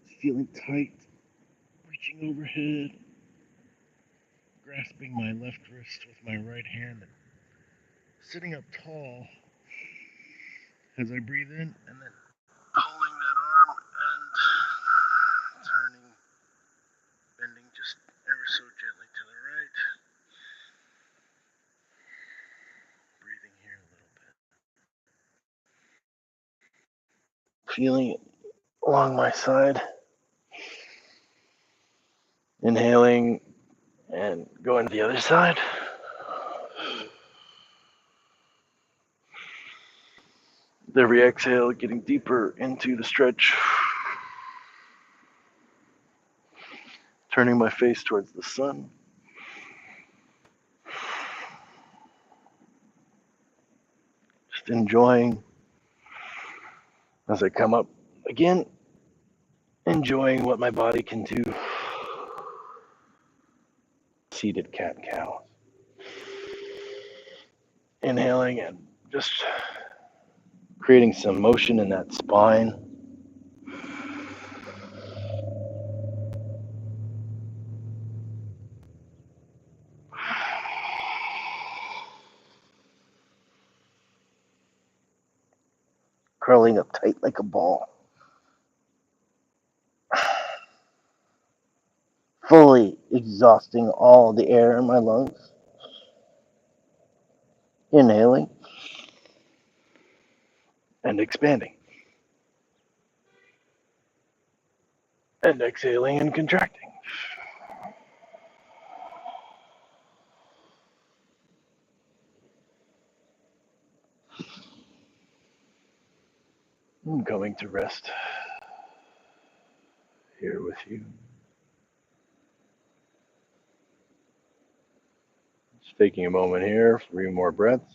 is feeling tight? Reaching overhead, grasping my left wrist with my right hand, and sitting up tall as I breathe in, and then pulling that arm and turning, bending just ever so gently to the right. feeling it along my side. Inhaling and going to the other side. With every exhale, getting deeper into the stretch. Turning my face towards the sun. Just enjoying as I come up again, enjoying what my body can do. Seated cat cow. Inhaling and just creating some motion in that spine. Curling up tight like a ball. Fully exhausting all the air in my lungs. Inhaling and expanding. And exhaling and contracting. I'm going to rest here with you. Just taking a moment here, 3 more breaths.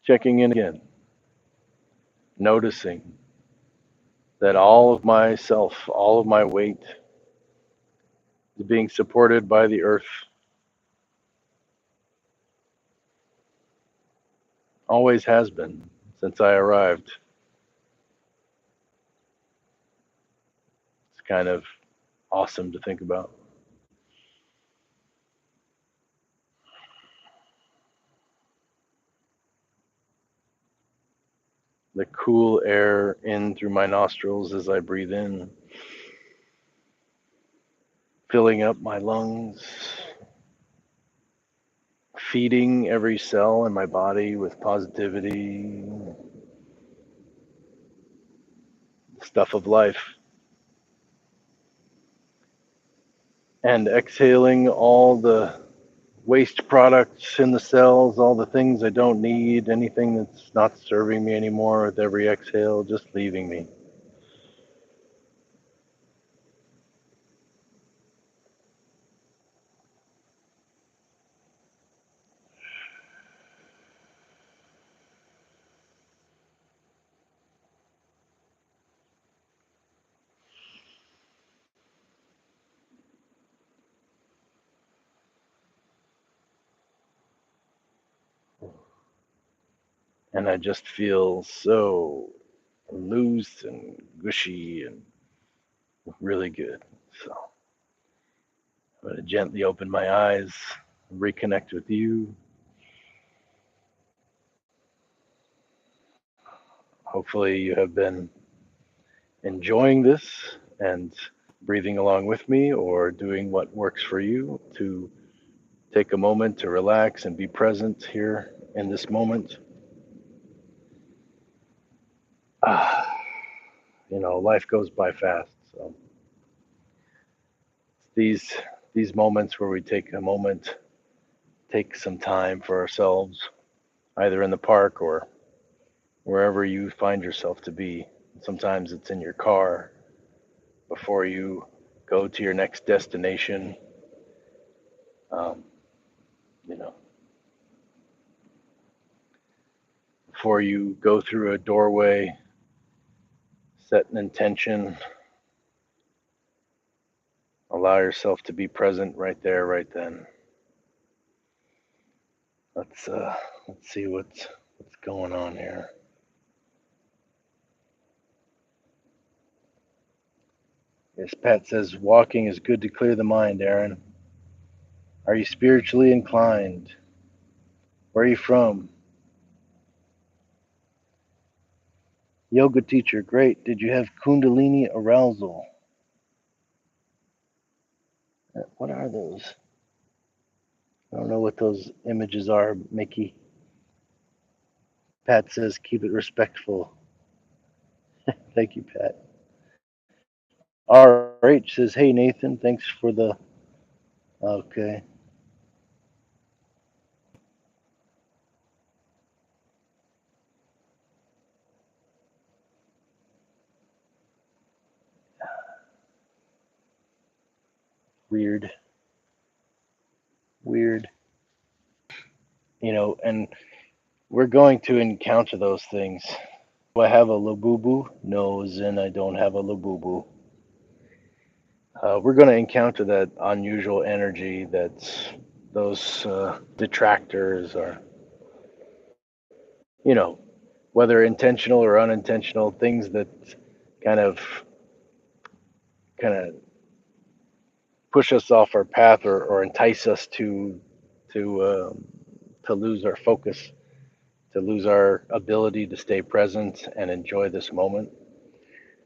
Checking in again. Noticing that all of myself, all of my weight is being supported by the earth. Always has been since I arrived. It's kind of awesome to think about. The cool air in through my nostrils as I breathe in, filling up my lungs, feeding every cell in my body with positivity, stuff of life, and exhaling all the waste products in the cells, all the things I don't need, anything that's not serving me anymore with every exhale, just leaving me. And I just feel so loose and gushy and really good. So I'm going to gently open my eyes, reconnect with you. Hopefully, you have been enjoying this and breathing along with me, or doing what works for you to take a moment to relax and be present here in this moment. Ah, life goes by fast. So these moments where we take a moment, take some time for ourselves, either in the park or wherever you find yourself to be. Sometimes it's in your car before you go to your next destination. Um, you know, before you go through a doorway, set an intention, allow yourself to be present right there, right then. Let's see what's going on here. Yes, Pat says walking is good to clear the mind, Aaron. Are you spiritually inclined? Where are you from? Yoga teacher, great. Did you have Kundalini arousal? What are those? I don't know what those images are, Mickey. Pat says, keep it respectful. Thank you, Pat. RH says, hey, Nathan, thanks for the. Okay. Weird. Weird. And we're going to encounter those things. Do I have a labubu? No, Zen, I don't have a labubu. We're going to encounter that unusual energy that's those detractors are, whether intentional or unintentional, things that kind of kind of push us off our path or entice us to to lose our focus, to lose our ability to stay present and enjoy this moment.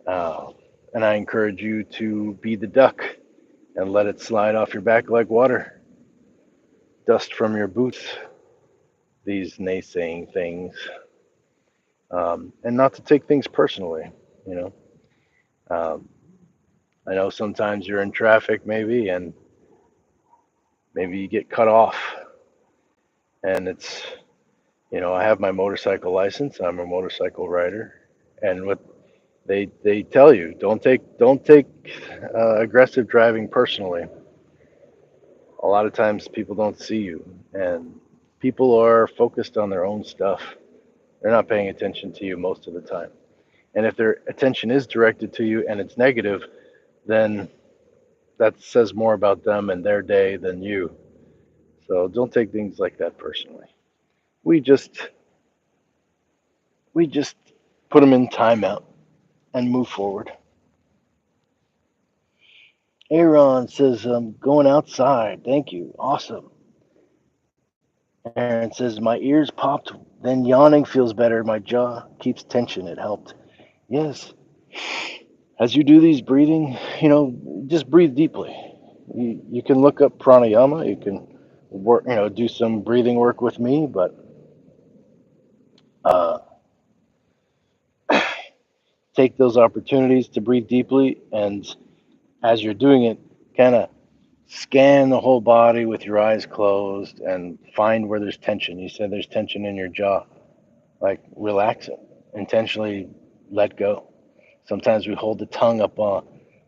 Uh, and I encourage you to be the duck and let it slide off your back like water, dust from your boots, these naysaying things, and not to take things personally. You know, um, I know sometimes you're in traffic, maybe, and maybe you get cut off, and I have my motorcycle license. I'm a motorcycle rider, and what they tell you, don't take aggressive driving personally. A lot of times people don't see you, and people are focused on their own stuff. They're not paying attention to you most of the time. And if their attention is directed to you and it's negative, then that says more about them and their day than you. So don't take things like that personally. We just we just put them in timeout and move forward. Aaron says, going outside. Thank you. Awesome. Aaron says, my ears popped, then yawning feels better. My jaw keeps tension. It helped. Yes. As you do these breathing, just breathe deeply. You can look up pranayama. You can work, do some breathing work with me, but uh, take those opportunities to breathe deeply. And as you're doing it, kind of scan the whole body with your eyes closed and find where there's tension. You said there's tension in your jaw. Like, relax it. Intentionally let go. Sometimes we hold the tongue up on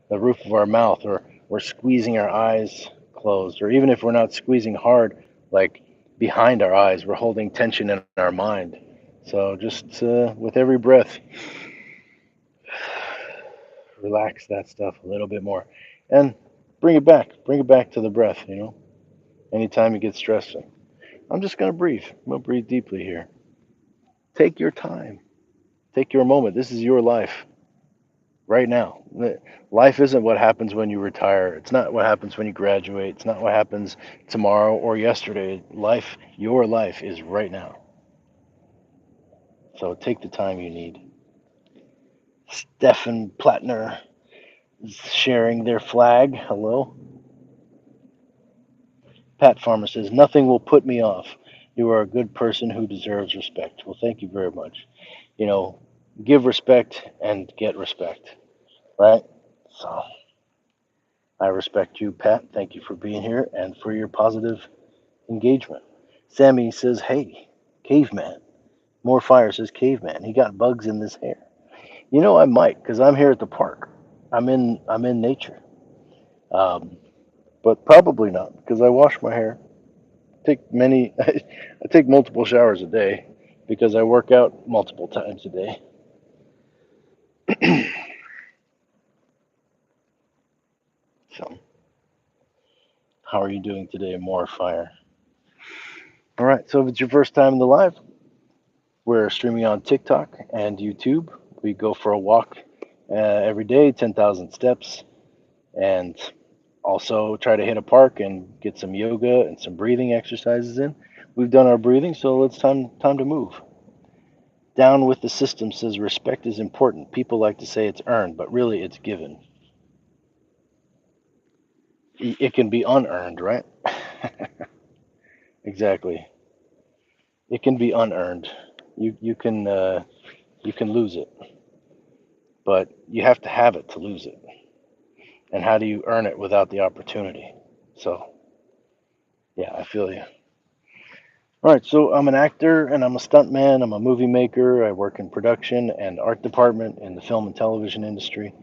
the roof of our mouth, or we're squeezing our eyes closed, or even if we're not squeezing hard, like behind our eyes, we're holding tension in our mind. So just with every breath, relax that stuff a little bit more, and bring it back to the breath. Anytime you get stressed, I'm just gonna breathe. I'm gonna breathe deeply here. Take your time. Take your moment. This is your life right now. Life isn't what happens when you retire. It's not what happens when you graduate. It's not what happens tomorrow or yesterday. Your life is right now. So take the time you need. Stefan Plattner is sharing their flag. Hello. Pat Farmer says, nothing will put me off. You are a good person who deserves respect. Well, thank you very much. You know, give respect and get respect, right? So I respect you, Pat. Thank you for being here and for your positive engagement. Sammy says, hey, caveman. More fire says, caveman. He got bugs in his hair. I might, because I'm here at the park. I'm in nature. Um, but probably not, because I wash my hair. I take multiple showers a day because I work out multiple times a day. So, how are you doing today? More fire. All right. So, if it's your first time in the live, we're streaming on TikTok and YouTube. We go for a walk every day, 10,000 steps, and also try to hit a park and get some yoga and some breathing exercises in. We've done our breathing, so it's time to move. Down with the system says respect is important. People like to say it's earned, but really it's given. It can be unearned, right? Exactly. It can be unearned. you can lose it, but you have to have it to lose it. And how do you earn it without the opportunity? So yeah, I feel you. All right, so I'm an actor and I'm a stuntman. I'm a movie maker. I work in production and art department in the film and television industry,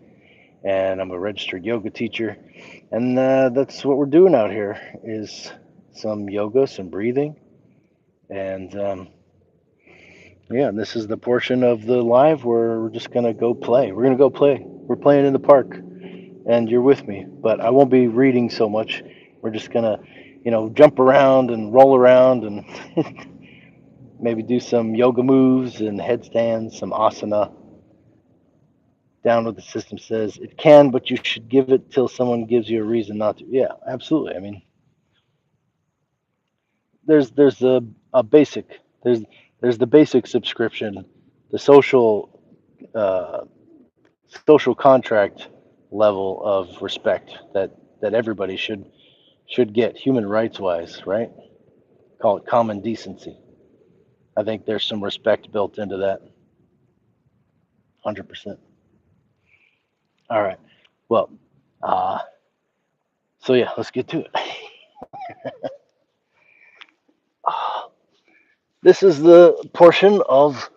and I'm a registered yoga teacher. And that's what we're doing out here is some yoga, some breathing, and yeah, this is the portion of the live where we're just gonna go play. We're gonna go play. We're playing in the park, and you're with me, but I won't be reading so much. We're just gonna, jump around and roll around and maybe do some yoga moves and headstands, some asana. Down what the system says it can, but you should give it till someone gives you a reason not to. Yeah, absolutely. I mean, there's a basic there's the basic subscription, the uh, social contract level of respect that everybody should get human rights wise, right? Call it common decency. I think there's some respect built into that. 100%. All right. Well, uh, so yeah, let's get to it. This is the portion of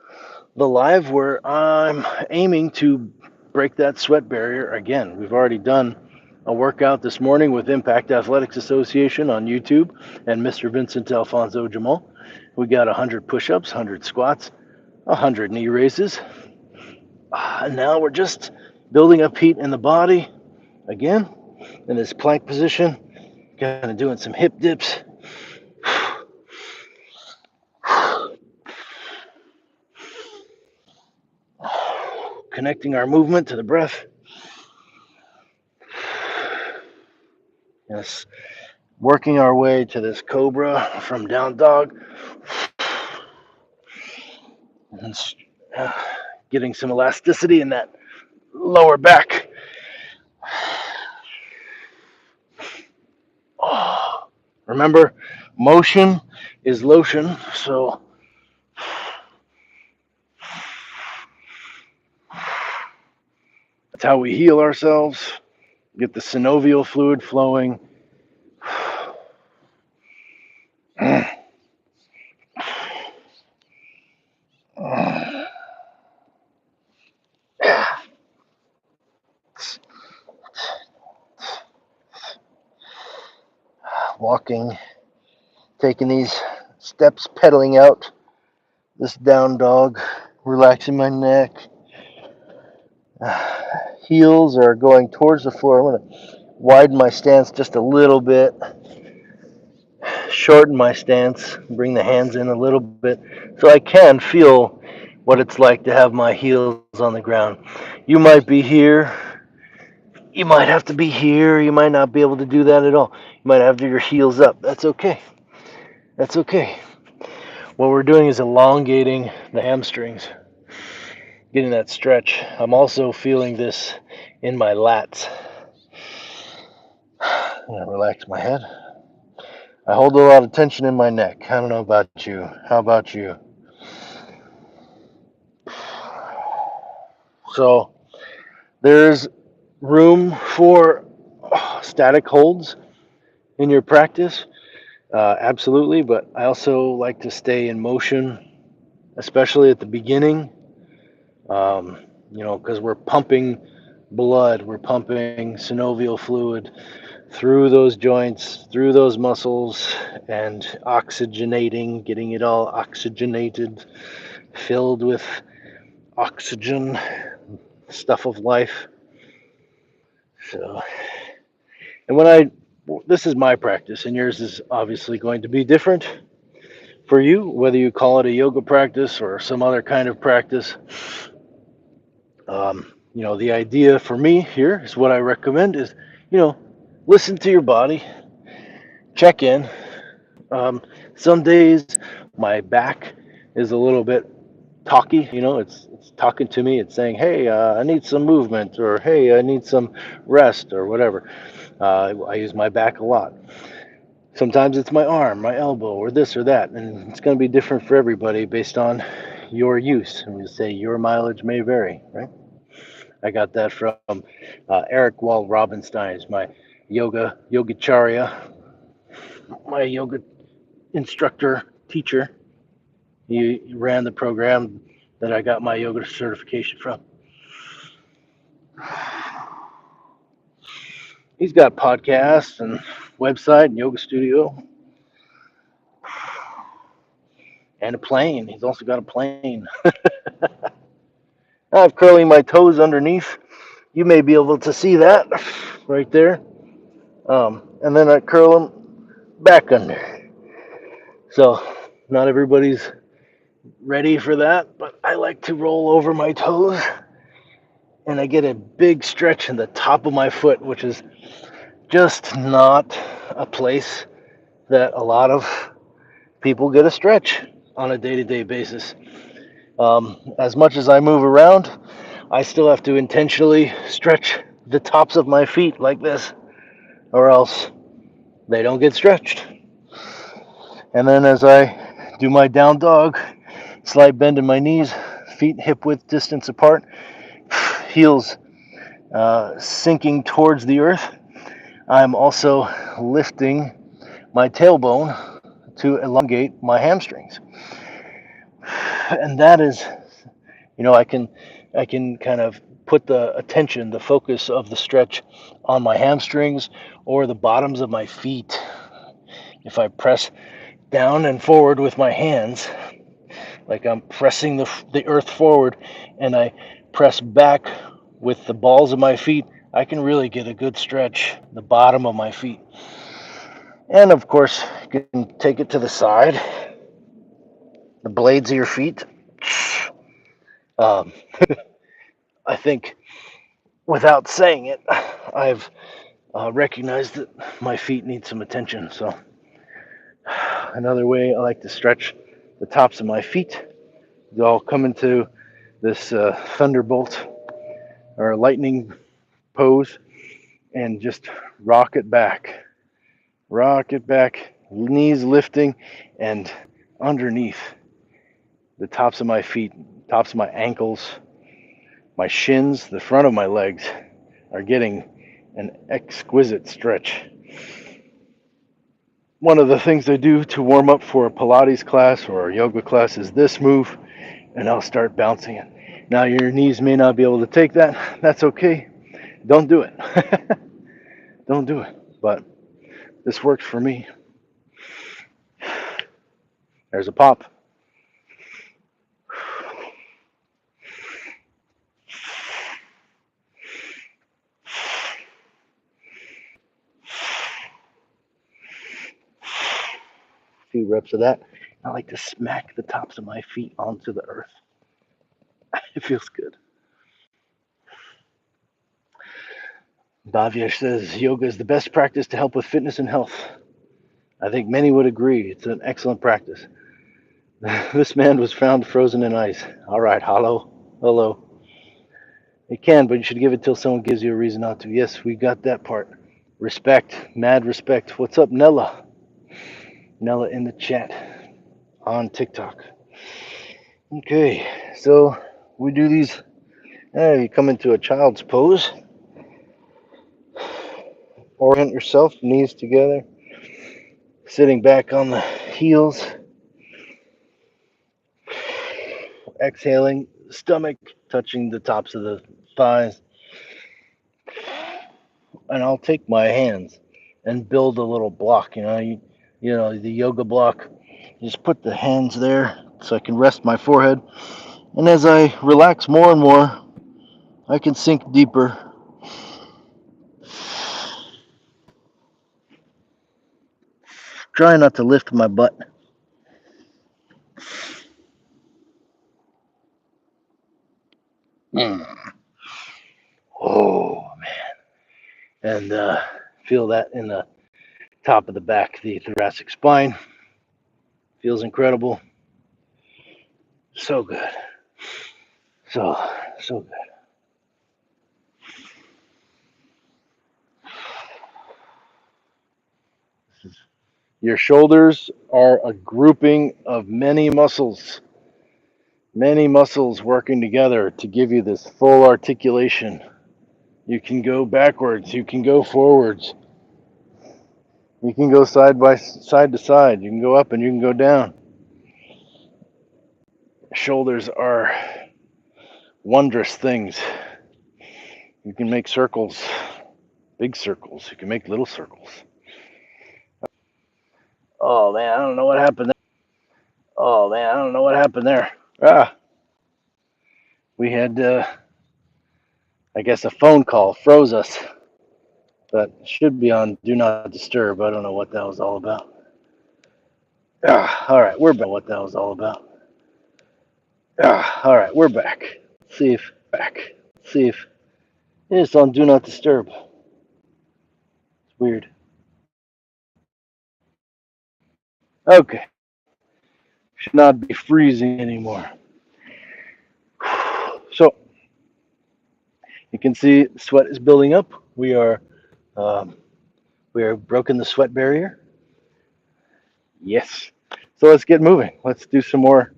the live where I'm aiming to break that sweat barrier again. We've already done a workout this morning with Impact Athletics Association on YouTube and Mr. Vincent Alfonso Jamal. We got 100 push ups, 100 squats, 100 knee raises. And now we're just building up heat in the body again in this plank position, kind of doing some hip dips. Connecting our movement to the breath. Yes, working our way to this cobra from down dog, and getting some elasticity in that lower back. Oh, remember, motion is lotion, so that's how we heal ourselves, get the synovial fluid flowing. Walking, taking these steps, pedaling out this down dog, relaxing my neck. Heels are going towards the floor. I'm going to widen my stance just a little bit, shorten my stance, bring the hands in a little bit so I can feel what it's like to have my heels on the ground. You might be here, you might have to be here, you might not be able to do that at all. You might have your heels up. That's okay. That's okay. What we're doing is elongating the hamstrings, getting that stretch. I'm also feeling this in my lats. I'm going to relax my head. I hold a lot of tension in my neck. I don't know about you. How about you? So there's room for static holds in your practice, absolutely. But I also like to stay in motion, especially at the beginning. Because we're pumping blood, we're pumping synovial fluid through those joints, through those muscles, and oxygenating, getting it all oxygenated, filled with oxygen, stuff of life. So, and this is my practice, and yours is obviously going to be different for you, whether you call it a yoga practice or some other kind of practice. The idea for me here is what I recommend is, listen to your body, check in. Some days my back is a little bit talky, it's talking to me. It's saying, hey, I need some movement, or hey, I need some rest, or whatever. I use my back a lot. Sometimes it's my arm, my elbow, or this or that, and it's going to be different for everybody based on your use. And we say your mileage may vary, right? I got that from Eric Wall Robinstein, is my yogacharya, my yoga instructor, teacher. He ran the program that I got my yoga certification from. He's got podcasts and website and yoga studio and a plane. He's also got a plane. I have curling my toes underneath. You may be able to see that right there. And then I curl them back under. So not everybody's ready for that, but I like to roll over my toes and I get a big stretch in the top of my foot, which is just not a place that a lot of people get a stretch on a day-to-day basis. As much as I move around, I still have to intentionally stretch the tops of my feet like this, or else they don't get stretched. And then as I do my down dog, slight bend in my knees, feet hip width distance apart, heels sinking towards the earth. I'm also lifting my tailbone to elongate my hamstrings. And that is, I can kind of put the attention, the focus of the stretch on my hamstrings or the bottoms of my feet. If I press down and forward with my hands, like I'm pressing the earth forward, and I press back with the balls of my feet, I can really get a good stretch the bottom of my feet. And of course, you can take it to the side, the blades of your feet. Um, I think without saying it, I've recognized that my feet need some attention. So another way I like to stretch the tops of my feet, I'll come into this thunderbolt or lightning pose and just rock it back, knees lifting, and underneath the tops of my feet, tops of my ankles, my shins, the front of my legs are getting an exquisite stretch. One of the things I do to warm up for a Pilates class or a yoga class is this move, and I'll start bouncing it. Now, your knees may not be able to take that. That's okay. Don't do it. Don't do it. But this works for me. There's a pop. A few reps of that. I like to smack the tops of my feet onto the earth. It feels good. Bhavya says yoga is the best practice to help with fitness and health. I think many would agree. It's an excellent practice. This man was found frozen in ice. All right, hello. It can, but you should give it till someone gives you a reason not to. Yes, we got that part. Respect, mad respect. What's up, Nella? Nella in the chat on TikTok. Okay, so we do these. You come into a child's pose. Orient yourself, knees together, sitting back on the heels, exhaling, stomach touching the tops of the thighs. And I'll take my hands and build a little block. The yoga block. Just put the hands there so I can rest my forehead. And as I relax more and more, I can sink deeper. Try not to lift my butt. Mm. Oh man! And feel that in the top of the back, the thoracic spine. Feels incredible. So good. So good. Your shoulders are a grouping of many muscles. Many muscles working together to give you this full articulation. You can go backwards, you can go forwards, you can go side to side, you can go up and you can go down. Shoulders are wondrous things. You can make circles, big circles, you can make little circles. Oh man, I don't know what happened there. Oh man, I don't know what happened there. We had, I guess, a phone call froze us. But should be on Do Not Disturb. I don't know what that was all about. All right, we're back. What that was all about. All right, we're back. See if it's on Do Not Disturb. It's weird. Okay, should not be freezing anymore. So you can see sweat is building up. Um, we are broken the sweat barrier. Yes. So let's get moving. Let's do some more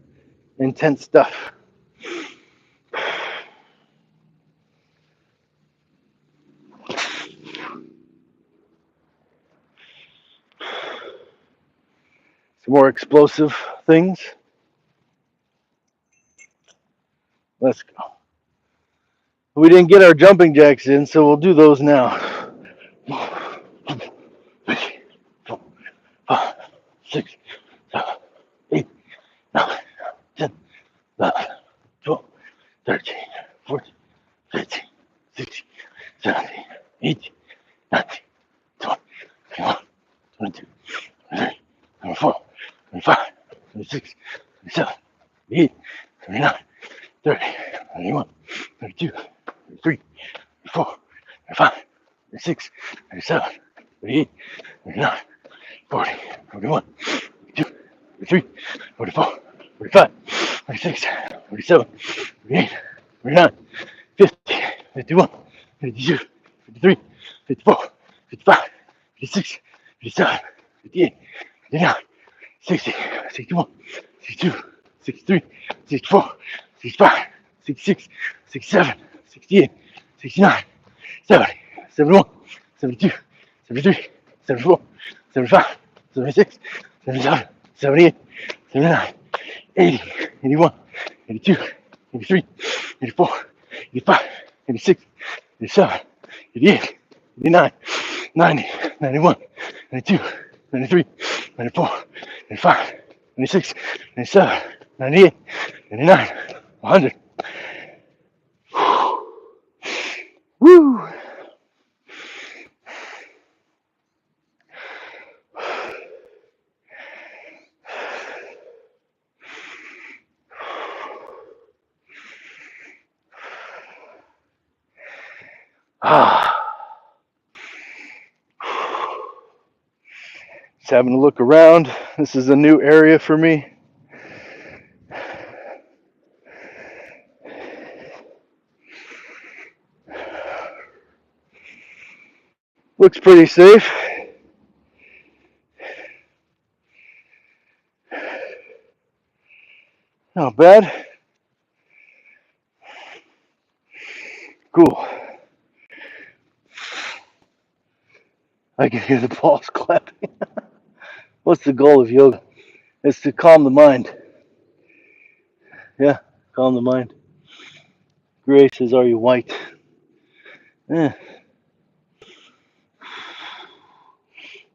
intense stuff. Some more explosive things. Let's go. We didn't get our jumping jacks in, so we'll do those now. 6, 7, 8, 9, 10, 11, 12, 13, 14, 15, 16, 17, 18, 19, 20, 21, 22, 23, 24, 25, 26, 27, 28, 29, 30, 31, 32, 33, 34, 35, 36, 37, 38, 39, 40, 41, 42, 43, 44, 45, 46, 47, 48, 49, 50, 51, 52, 53, 54, 55, 56, 57, 58, 59, 60, 61, 62, 63, 64, 65, 66, 67, 68, 69, 70, 71, 72, 73, 74, 75, 76, 77, 78, 79, 80, 81, 82, 83, 84, 85, 86, 87, 88, 89, 90, 91, 92, 93, 94, 95, 96, 97, 98, 99, 100. Woo! Just having to look around. This is a new area for me. Looks pretty safe. Not bad. Cool. I can hear the balls clapping. What's the goal of yoga? It's to calm the mind. Yeah, calm the mind. Gray says, "Are you white?" Eh.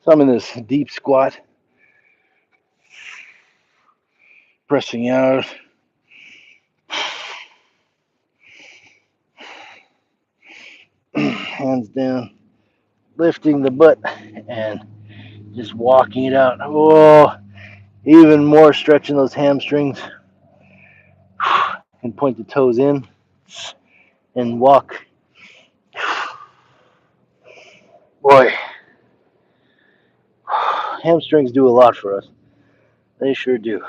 So I'm in this deep squat, pressing out. Hands down, lifting the butt and just walking it out. Oh, even more stretching those hamstrings. And point the toes in and walk. Boy, hamstrings do a lot for us. They sure do.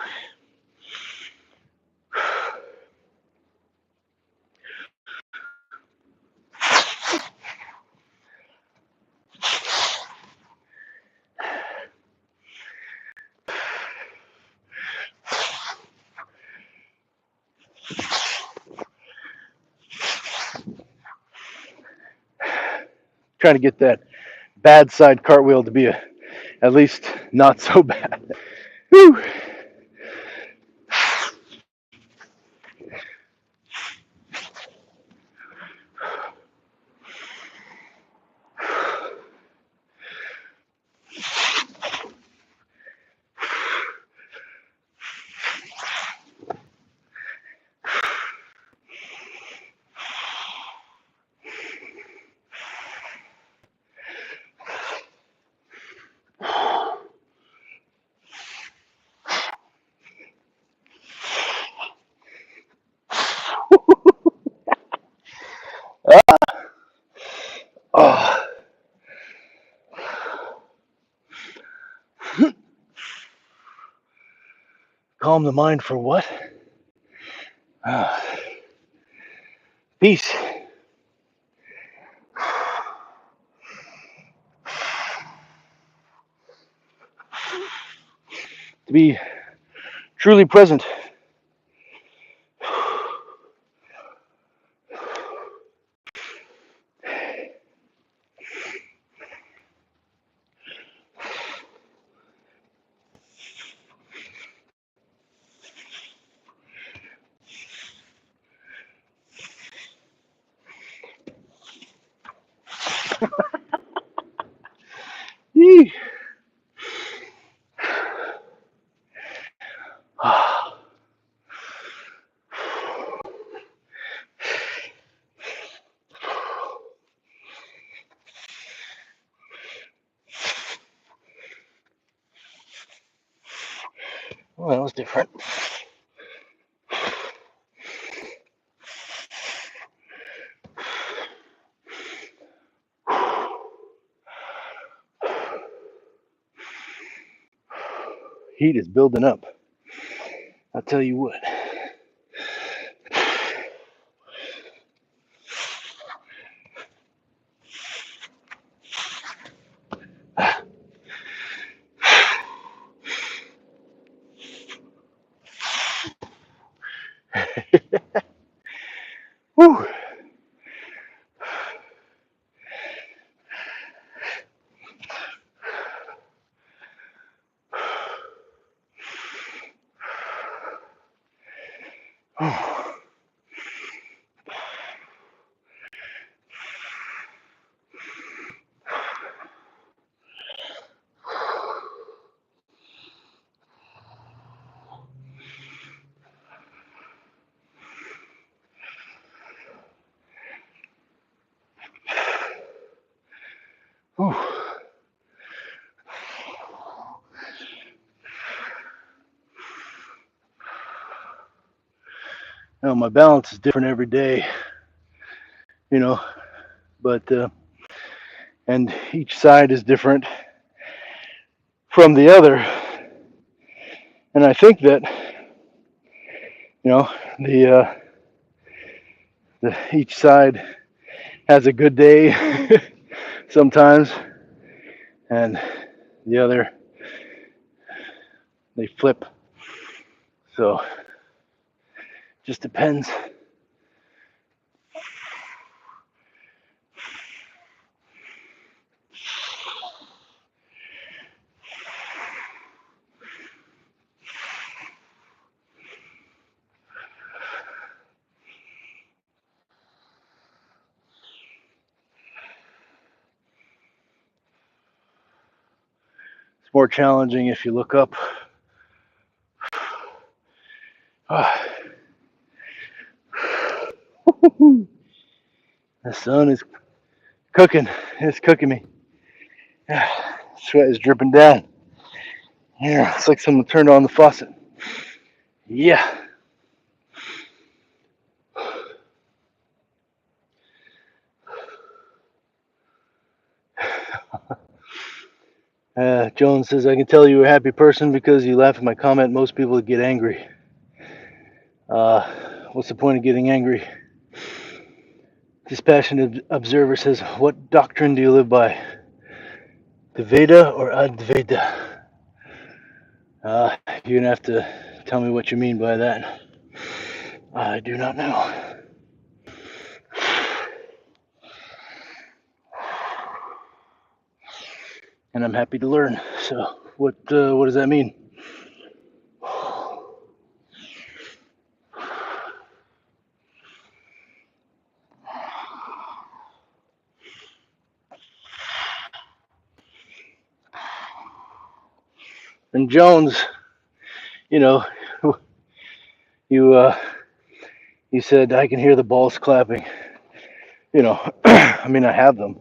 trying to get that bad side cartwheel to be at least not so bad. Whew. Oh. Calm the mind for what? Peace. To be truly present. Well, that was different. Heat is building up. I'll tell you what. Whew. Whew. Now, my balance is different every day, but and each side is different from the other. And I think that the each side has a good day sometimes, and the other they flip. So just depends. It's more challenging if you look up. The sun is cooking. It's cooking me. Sweat is dripping down. Yeah, it's like someone turned on the faucet. Yeah. Jones says, I can tell you're a happy person because you laugh at my comment. Most people get angry. What's the point of getting angry? Dispassionate observer says, what doctrine do you live by? Dvaita or Advaita? You're going to have to tell me what you mean by that. I do not know. and I'm happy to learn. So, what does that mean? And Jones, you know, you you said I can hear the balls clapping. I mean, I have them,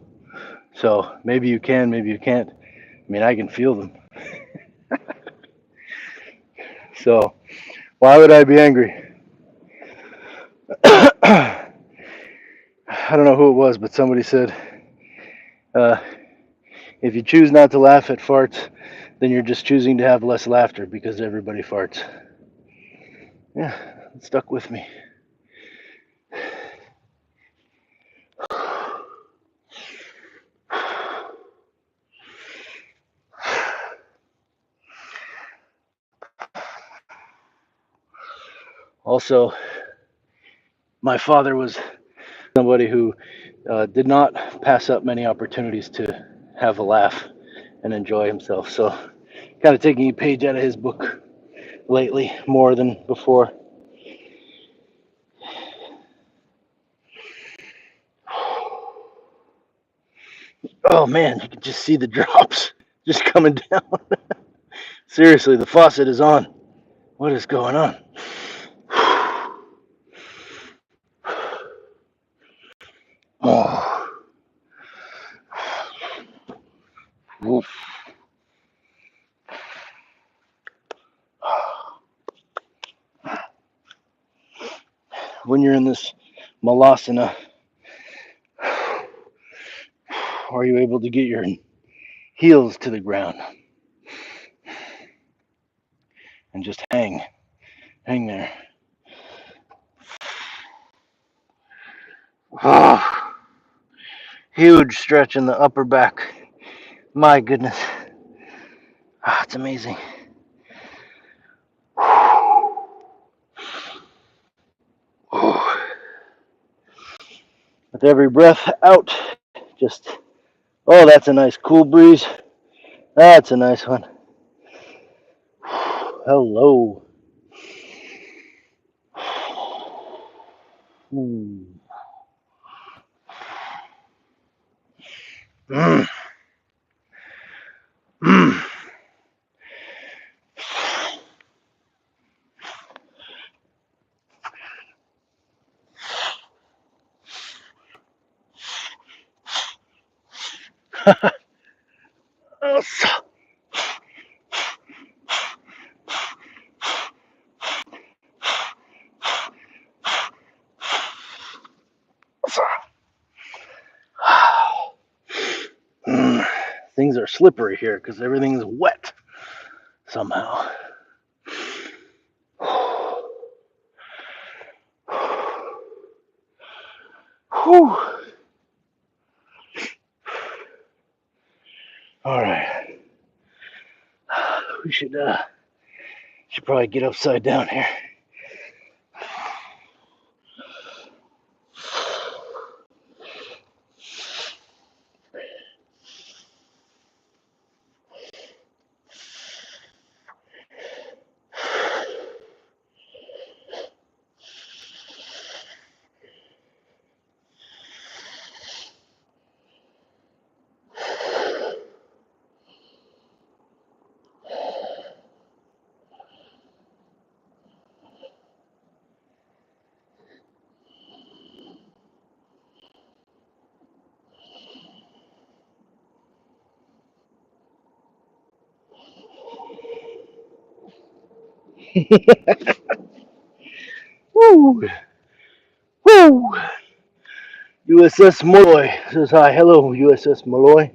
so maybe you can, maybe you can't. I mean, I can feel them. So why would I be angry? I don't know who it was, but somebody said, uh, if you choose not to laugh at farts, then you're just choosing to have less laughter because everybody farts. Yeah, it stuck with me. Also, my father was somebody who did not pass up many opportunities to have a laugh and enjoy himself. So, kind of taking a page out of his book lately more than before. Oh man, you can just see the drops just coming down. Seriously, the faucet is on. What is going on? Oh, woof. When you're in this malasana, are you able to get your heels to the ground and just hang there? Oh, huge stretch in the upper back. My goodness. It's amazing. With every breath out, just, oh, that's a nice cool breeze. That's a nice one. Hello. Mm. Mm. Mm. Mm. Things are slippery here because everything's wet somehow. Whew. All right. We should probably get upside down here. Woo! Woo! USS Malloy says hi. Hello, USS Malloy.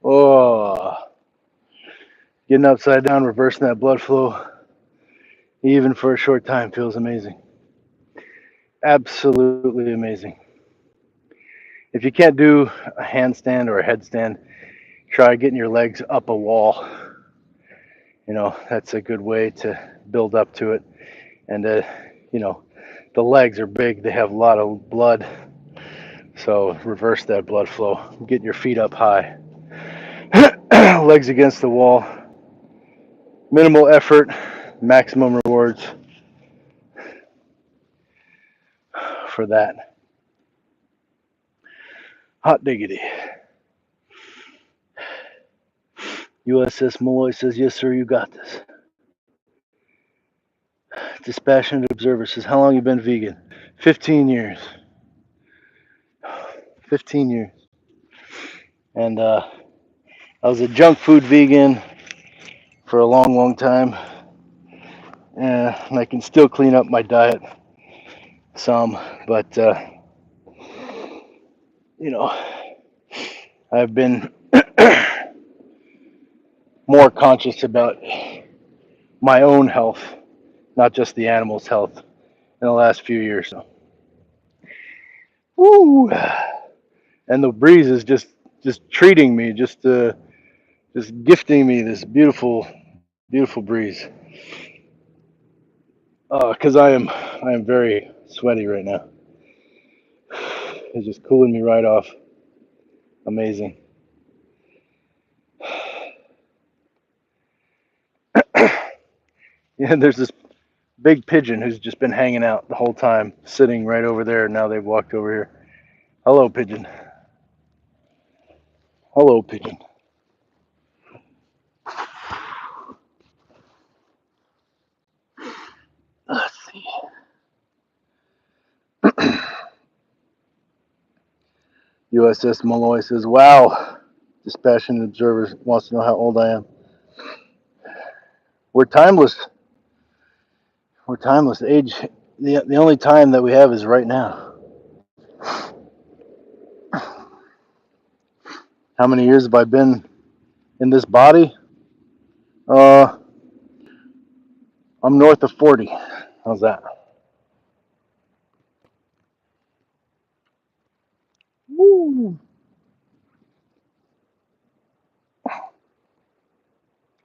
Oh, getting upside down, reversing that blood flow, even for a short time, feels amazing. Absolutely amazing. If you can't do a handstand or a headstand, try getting your legs up a wall. That's a good way to build up to it. And, you know, the legs are big, they have a lot of blood. So reverse that blood flow. Get your feet up high. Legs against the wall. Minimal effort, maximum rewards for that. Hot diggity. USS Malloy says, yes, sir, you got this. Dispassionate Observer says, how long you been vegan? 15 years. 15 years. And I was a junk food vegan for a long, long time. And I can still clean up my diet some, but, you know, I've been more conscious about my own health, not just the animal's health, in the last few years. So. Woo! And the breeze is just treating me, just gifting me this beautiful, beautiful breeze. Because I am very sweaty right now. It's just cooling me right off. Amazing. Yeah, there's this big pigeon who's just been hanging out the whole time, sitting right over there. Now they've walked over here. Hello, pigeon. Hello, pigeon. Let's see. USS Malloy says, wow. Dispassionate Observer wants to know how old I am. We're timeless. We're timeless. Age, the only time that we have is right now. How many years have I been in this body? I'm north of 40. How's that? Woo.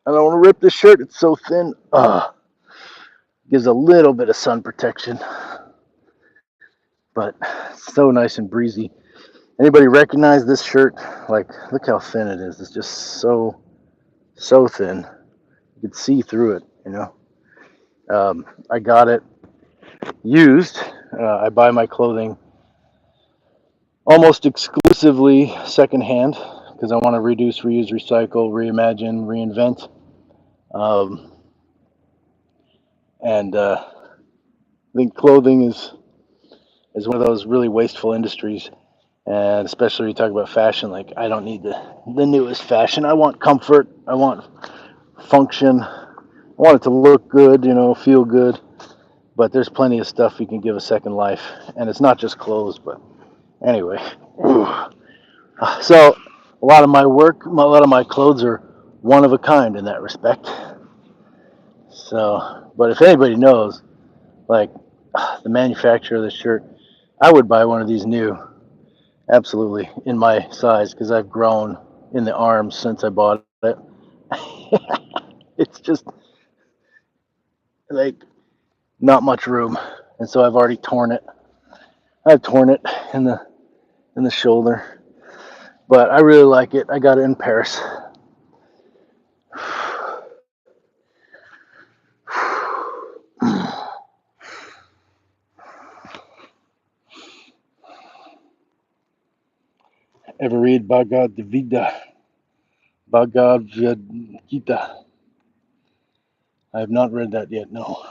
I don't want to rip this shirt. It's so thin. Gives a little bit of sun protection, but so nice and breezy. Anybody recognize this shirt? Like, look how thin it is. It's just so thin. You can see through it, you know. I got it used. I buy my clothing almost exclusively secondhand because I want to reduce, reuse, recycle, reimagine, reinvent. And I think clothing is one of those really wasteful industries. And especially when you talk about fashion, like I don't need the newest fashion. I want comfort. I want function. I want it to look good, you know, feel good. But there's plenty of stuff you can give a second life, and it's not just clothes. But anyway, so a lot of my work, a lot of my clothes are one of a kind in that respect. So, but if anybody knows, like the manufacturer of this shirt, I would buy one of these new, absolutely, in my size, because I've grown in the arms since I bought it. It's just like not much room, and so I've already torn it. I've torn it in the shoulder, but I really like it. I got it in Paris. Ever read Bhagavad Gita? Bhagavad Gita. I have not read that yet. No.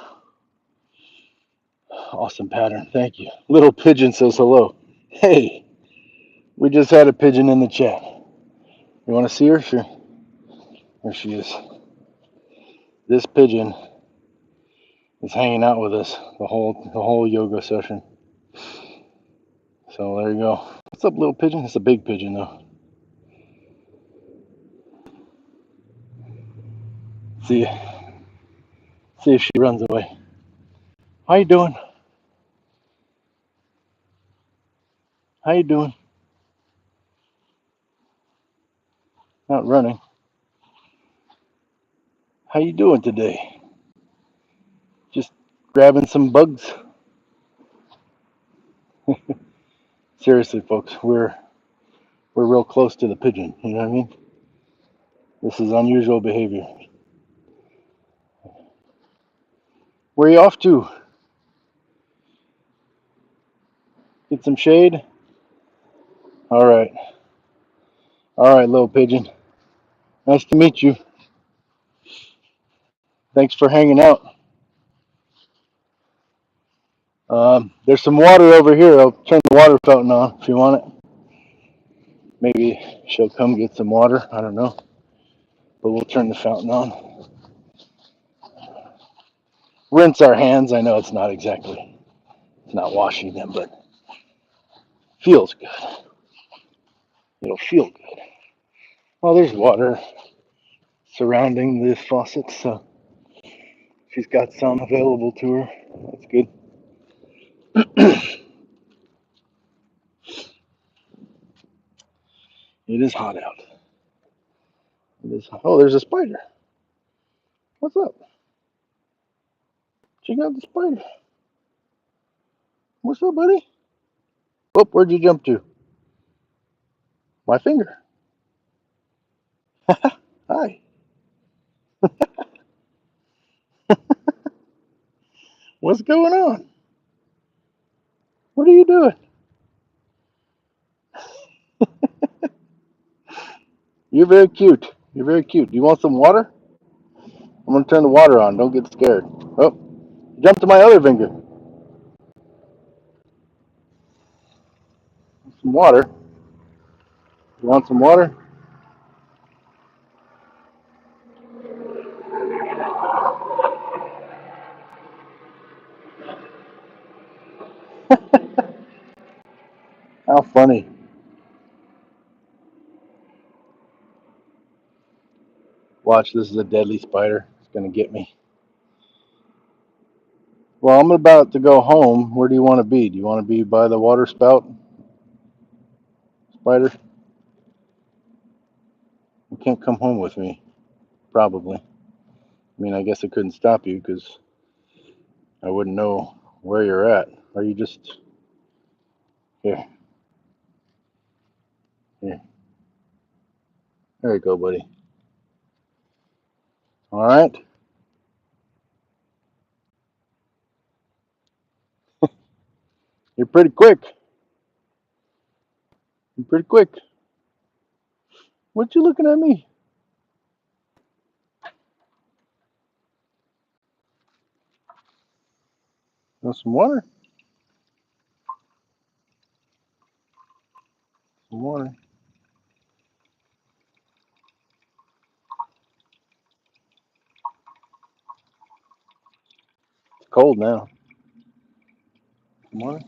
Awesome pattern. Thank you. Little pigeon says hello. Hey, we just had a pigeon in the chat. You want to see her? Sure. There she is. This pigeon is hanging out with us the whole yoga session. So there you go. What's up, little pigeon? It's a big pigeon though. See if she runs away. How you doing? How you doing? Not running. How you doing today? Just grabbing some bugs. Seriously, folks, we're real close to the pigeon. You know what I mean? This is unusual behavior. Where are you off to? Get some shade? All right. All right, little pigeon. Nice to meet you. Thanks for hanging out. There's some water over here. I'll turn the water fountain on if you want it. Maybe she'll come get some water. I don't know. But we'll turn the fountain on. Rinse our hands. I know it's not washing them, but feels good. It'll feel good. Well, there's water surrounding the faucet, so she's got some available to her. That's good. It is hot out. It is hot. Oh, there's a spider. What's up? Check out the spider. What's up, buddy? Oh, where'd you jump to? My finger. Hi. What's going on? What are you doing? You're very cute. You're very cute. Do you want some water? I'm gonna turn the water on. Don't get scared. Oh, jump to my other finger. Some water. You want some water? How funny. Watch, this is a deadly spider. It's gonna get me. Well, I'm about to go home. Where do you want to be? Do you want to be by the water spout, spider? You can't come home with me, probably. I mean, I guess I couldn't stop you because I wouldn't know where you're at. Are you just here? Here. There you go, buddy. All right. You're pretty quick. You're pretty quick. What you looking at me? Want some water? Some water. It's cold now. Some water.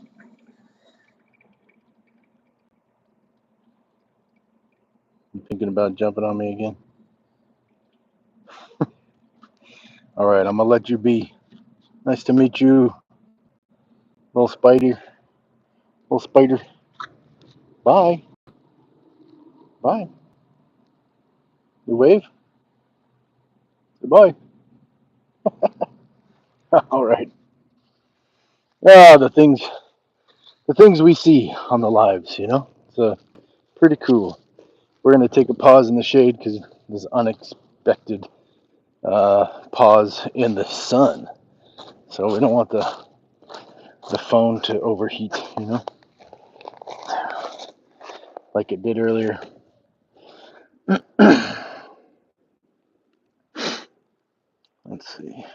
You thinking about jumping on me again? All right, I'm gonna let you be. Nice to meet you, little spider. Little spider. Bye. Bye. You wave. Goodbye. All right. Ah, the things we see on the lives. It's pretty cool. We're gonna take a pause in the shade because this unexpected pause in the sun. So we don't want the phone to overheat. Like it did earlier. Let's see.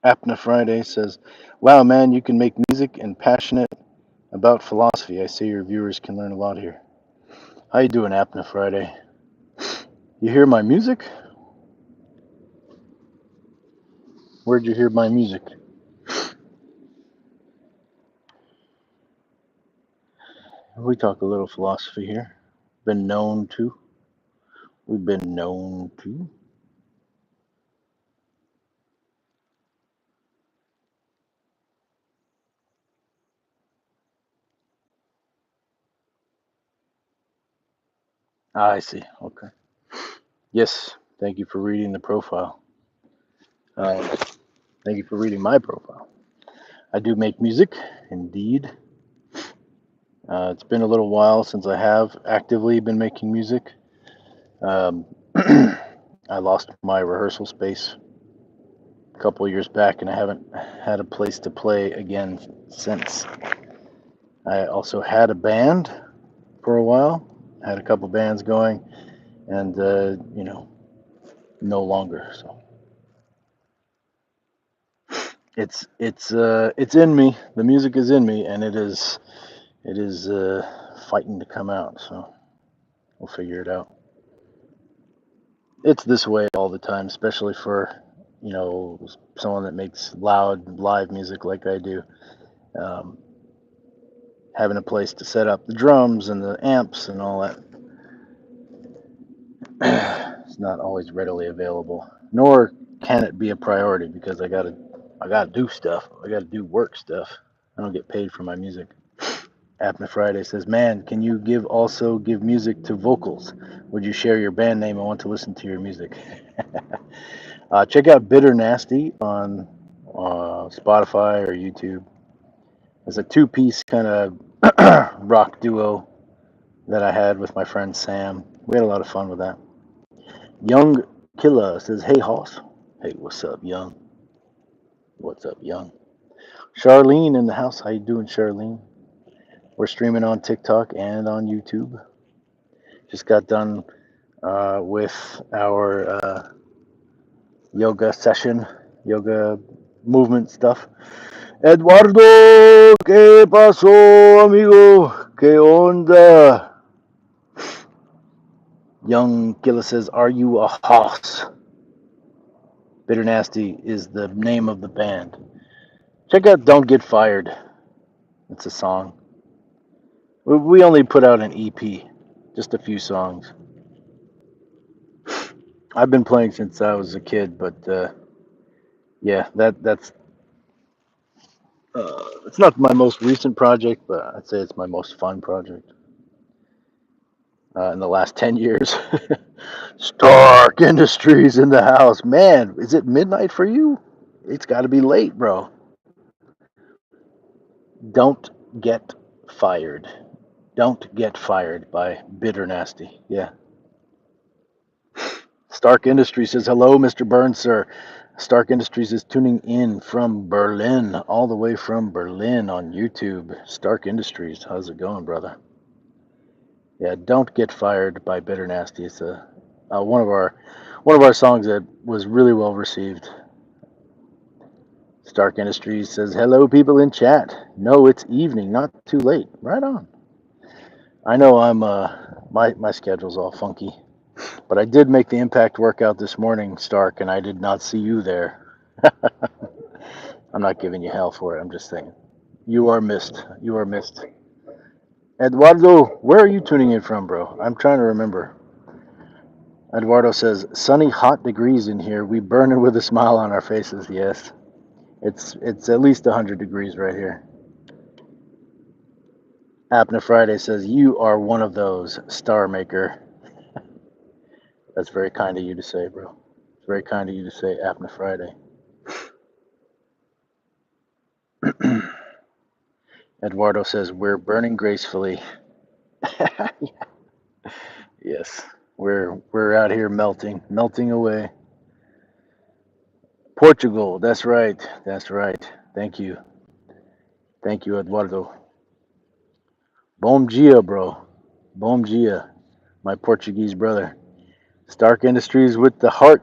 Apna Friday says, "Wow, man, you can make music and passionate about philosophy. I say your viewers can learn a lot here." How you doing, Apna Friday? You hear my music? Where'd you hear my music? We talk a little philosophy here. Been known to. We've been known to. Ah, I see. Okay. Yes. Thank you for reading the profile. Thank you for reading my profile. I do make music, indeed. It's been a little while since I have actively been making music. Um, I lost my rehearsal space a couple of years back, and I haven't had a place to play again since. I also had a band for a while, had a couple bands going, and no longer. So it's in me. The music is in me, and it is fighting to come out. So we'll figure it out. It's this way all the time, especially for someone that makes loud live music like I do. Um, Having a place to set up the drums and the amps and all that it's not always readily available. Nor can it be a priority because I gotta do stuff. I gotta do work stuff. I don't get paid for my music. Apna Friday says, "Man, can you give music to vocals? Would you share your band name? I want to listen to your music." Check out Bitter Nasty on Spotify or YouTube. It's a two-piece kind of rock duo that I had with my friend Sam. We had a lot of fun with that. Young Killa says, "Hey Hoss." Hey, what's up, Young? What's up, Young? Charlene in the house. How you doing, Charlene? We're streaming on TikTok and on YouTube. Just got done with our yoga session, yoga movement stuff. Eduardo, ¿qué pasó, amigo? ¿Qué onda? Young Killa says, "Are you a hoss?" Bitter Nasty is the name of the band. Check out Don't Get Fired. It's a song. We only put out an EP, just a few songs. I've been playing since I was a kid, but yeah, that's it's not my most recent project, but I'd say it's my most fun project in the last 10 years. Stark Industries in the house, man. Is it midnight for you? It's got to be late, bro. Don't get fired. Don't get fired by Bitter Nasty. Yeah. Stark Industries says, "Hello, Mr. Burns, sir." Stark Industries is tuning in from Berlin, all the way from Berlin on YouTube. Stark Industries, how's it going, brother? Yeah, "Don't Get Fired" by Bitter Nasty. It's one of our songs that was really well received. Stark Industries says, "Hello, people in chat. No, it's evening, not too late. Right on." I know my schedule's all funky. But I did make the impact workout this morning, Stark, and I did not see you there. I'm not giving you hell for it. I'm just saying. You are missed. You are missed. Eduardo, where are you tuning in from, bro? I'm trying to remember. Eduardo says, "Sunny, hot degrees in here. We burning with a smile on our faces." Yes. It's at least 100 degrees right here. Apna Friday says, "You are one of those, Star Maker." That's very kind of you to say, bro. It's very kind of you to say, Apna Friday. Eduardo says, "We're burning gracefully." Yes, we're out here melting away. Portugal, that's right, that's right. Thank you, Eduardo. Bom dia, bro. Bom dia, my Portuguese brother. Stark Industries with the heart.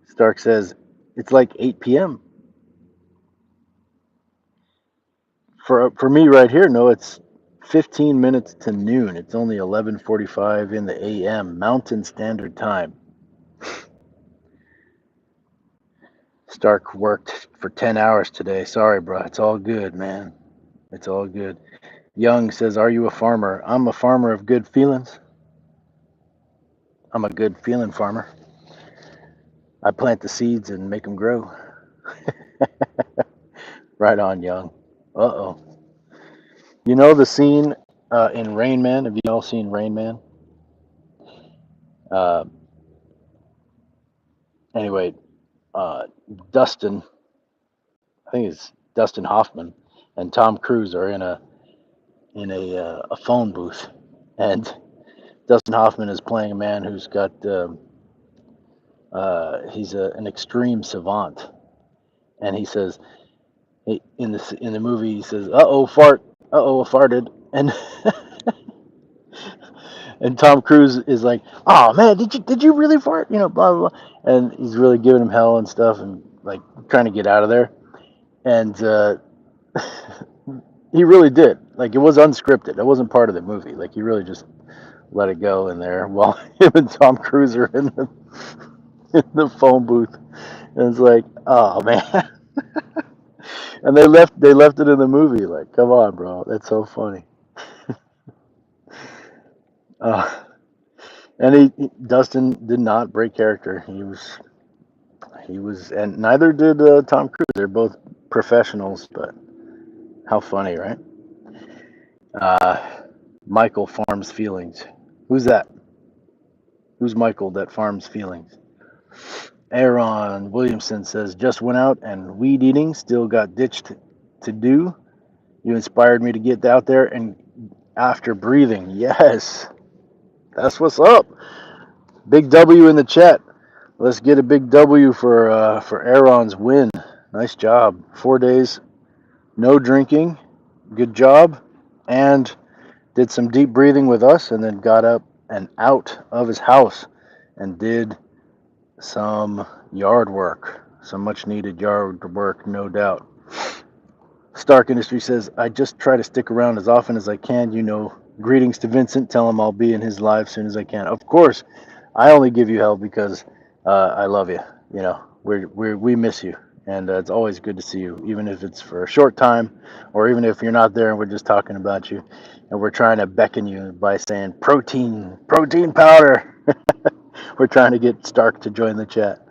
Stark says, "It's like 8 p.m. For me right here. No, it's 15 minutes to noon. It's only 11:45 in the a.m. Mountain Standard Time." Stark worked for 10 hours today. Sorry, bro. It's all good, man. It's all good. Young says, "Are you a farmer?" I'm a farmer of good feelings. I'm a good feeling farmer. I plant the seeds and make them grow. Right on, Young. Uh oh. You know the scene in Rain Man? Have you all seen Rain Man? Uh, anyway, uh, Dustin, I think it's Dustin Hoffman, and Tom Cruise are in a phone booth, and Dustin Hoffman is playing a man who's got he's an extreme savant, and he says in the movie he says, "Uh oh, fart! Uh oh, I farted," and and Tom Cruise is like, "Oh man, did you really fart?" Blah blah blah, and he's really giving him hell and stuff, and like trying to get out of there, and he really did. Like it was unscripted. It wasn't part of the movie. Like he really just let it go in there while him and Tom Cruise are in the phone booth, and it's like, oh man, and they left it in the movie. Like, come on, bro, that's so funny. Uh, and Dustin did not break character. He was, and neither did Tom Cruise. They're both professionals, but how funny, right? Uh, Michael farms feelings. Who's that? Who's Michael that farms feelings? Aaron Williamson says, just went out and weed eating, still got ditched to do. You inspired me to get out there and after breathing. Yes, that's what's up. Big W in the chat. Let's get a big W for Aaron's win. Nice job. 4 days, no drinking. Good job. And did some deep breathing with us and then got up and out of his house and did some yard work. Some much needed yard work, no doubt. Stark Industry says, I just try to stick around as often as I can. Greetings to Vincent. Tell him I'll be in his live as soon as I can. Of course, I only give you hell because I love you. We miss you. And it's always good to see you, even if it's for a short time or even if you're not there and we're just talking about you. And we're trying to beckon you by saying protein powder. We're trying to get Stark to join the chat.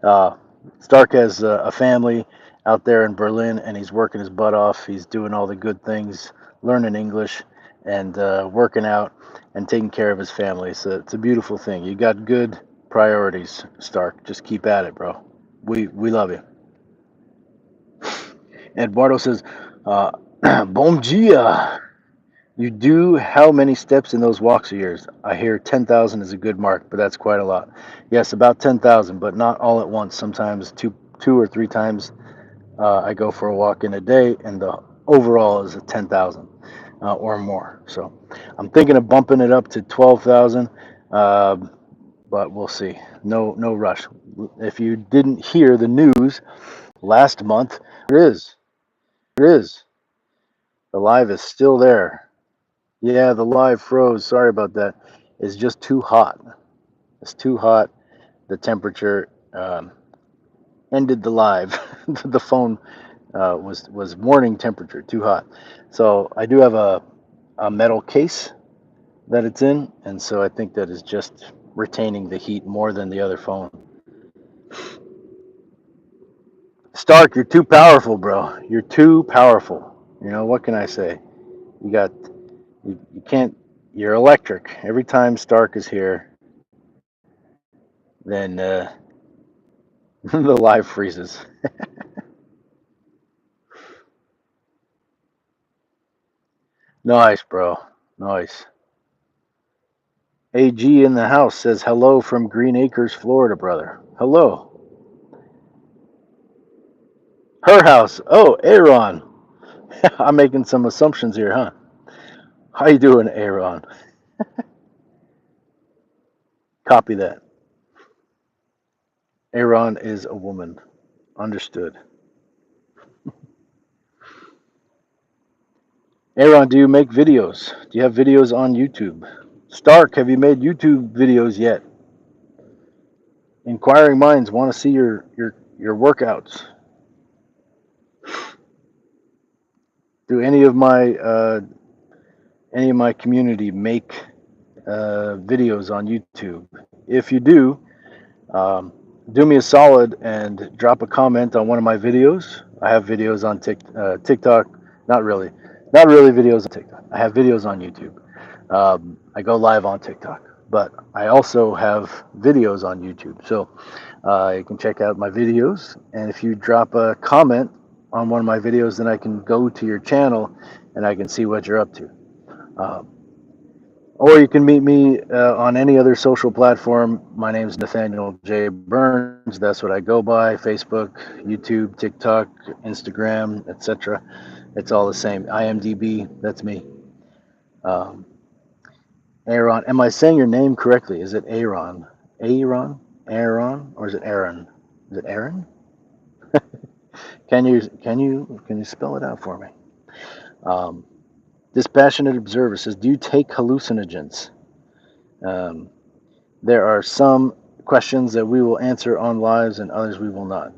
Uh, Stark has a family out there in Berlin, and he's working his butt off. He's doing all the good things, learning English, and working out, and taking care of his family. So it's a beautiful thing. You got good priorities, Stark. Just keep at it, bro. We love you. Eduardo says, "Bom dia. You do how many steps in those walks of yours? I hear 10,000 is a good mark, but that's quite a lot. Yes, about 10,000, but not all at once. Sometimes two or three times I go for a walk in a day, and the overall is a 10,000 or more. So I'm thinking of bumping it up to 12,000, uh, but we'll see. No rush. If you didn't hear the news last month, it is. It is. The live is still there. Yeah, the live froze. Sorry about that. It's just too hot. It's too hot. The temperature ended the live. The phone was warning temperature too hot. So I do have a metal case that it's in, and so I think that is just retaining the heat more than the other phone. Stark, you're too powerful, bro. You're too powerful. What can I say? You can't. You're electric. Every time Stark is here, then the live freezes. Nice, bro. Nice. AG in the house says hello from Green Acres, Florida, brother. Hello. Her house. Oh, Aaron. I'm making some assumptions here, huh? How you doing, Aaron? Copy that. Aaron is a woman. Understood. Aaron, do you make videos? Do you have videos on YouTube? Stark, have you made YouTube videos yet? Inquiring minds want to see your workouts. Do any of my community make videos on YouTube? If you do me a solid and drop a comment on one of my videos. I have videos on TikTok. Not really, not really videos on TikTok. I have videos on YouTube. I go live on TikTok, but I also have videos on YouTube. So you can check out my videos, and if you drop a comment on one of my videos, then I can go to your channel and I can see what you're up to. Uh, or you can meet me on any other social platform. My name's Nathaniel J. Burns. That's what I go by: Facebook, YouTube, TikTok, Instagram, etc. It's all the same. IMDb, that's me. Um, Aaron, am I saying your name correctly? Is it Aaron? Aaron? Aaron? Or is it Aaron? Is it Aaron? Can you spell it out for me? Um, Dispassionate Observer says, do you take hallucinogens? Um, there are some questions that we will answer on lives and others we will not.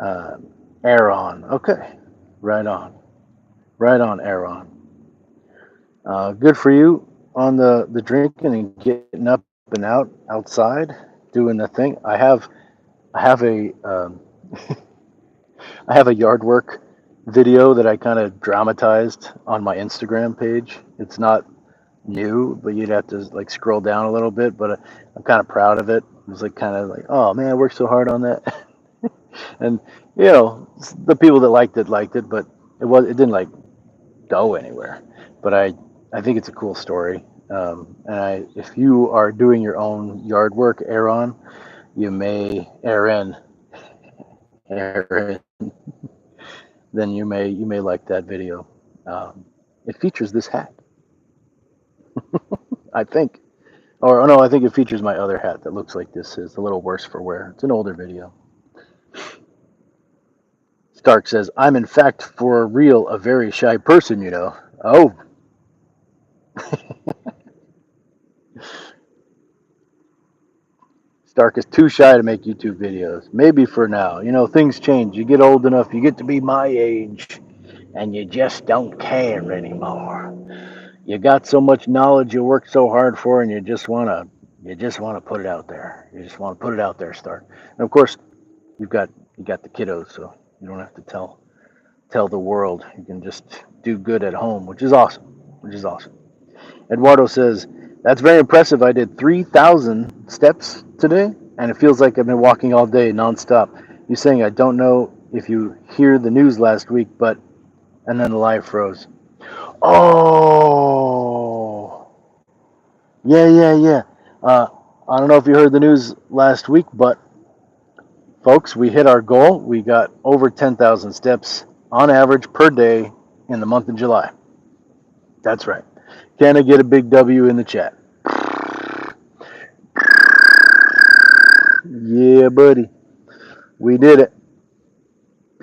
Uh, Aaron. Okay. Right on. Right on, Aaron. Good for you on the drinking and getting up and out outside doing the thing. I have a I have a yard work video that I kind of dramatized on my Instagram page. It's not new, but you'd have to like scroll down a little bit. But I'm kind of proud of it. It was like kind of like, oh man, I worked so hard on that. And you know, the people that liked it, but it didn't like go anywhere. But I think it's a cool story. If you are doing your own yard work, Aaron, Aaron, then you may like that video. It features this hat, I think. Or oh, no, I think it features my other hat that looks like this. Is a little worse for wear. It's an older video. Stark says, I'm in fact for real a very shy person, you know. Oh, Stark is too shy to make YouTube videos. Maybe for now. You know, things change. You get old enough, you get to be my age, and you just don't care anymore. You got so much knowledge you worked so hard for, and you just wanna put it out there. You just want to put it out there, Stark. And of course, you got the kiddos, so you don't have to tell the world. You can just do good at home, which is awesome. Which is awesome. Eduardo says, that's very impressive. I did 3,000 steps today, and it feels like I've been walking all day nonstop. You saying, I don't know if you hear the news last week, but, and then the live froze. Oh, yeah. Uh, I don't know if you heard the news last week, but folks, we hit our goal. We got over 10,000 steps on average per day in the month of July. That's right. Can I get a big W in the chat? Yeah, buddy. We did it.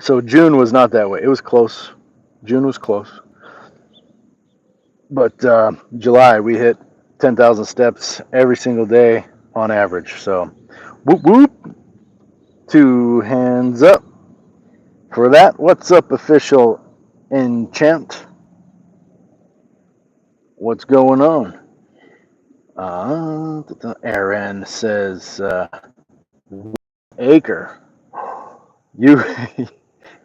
So June was not that way. It was close. June was close. But July, we hit 10,000 steps every single day on average. So whoop whoop. Two hands up for that. What's up, official enchant? What's going on? Aaron says, acre. You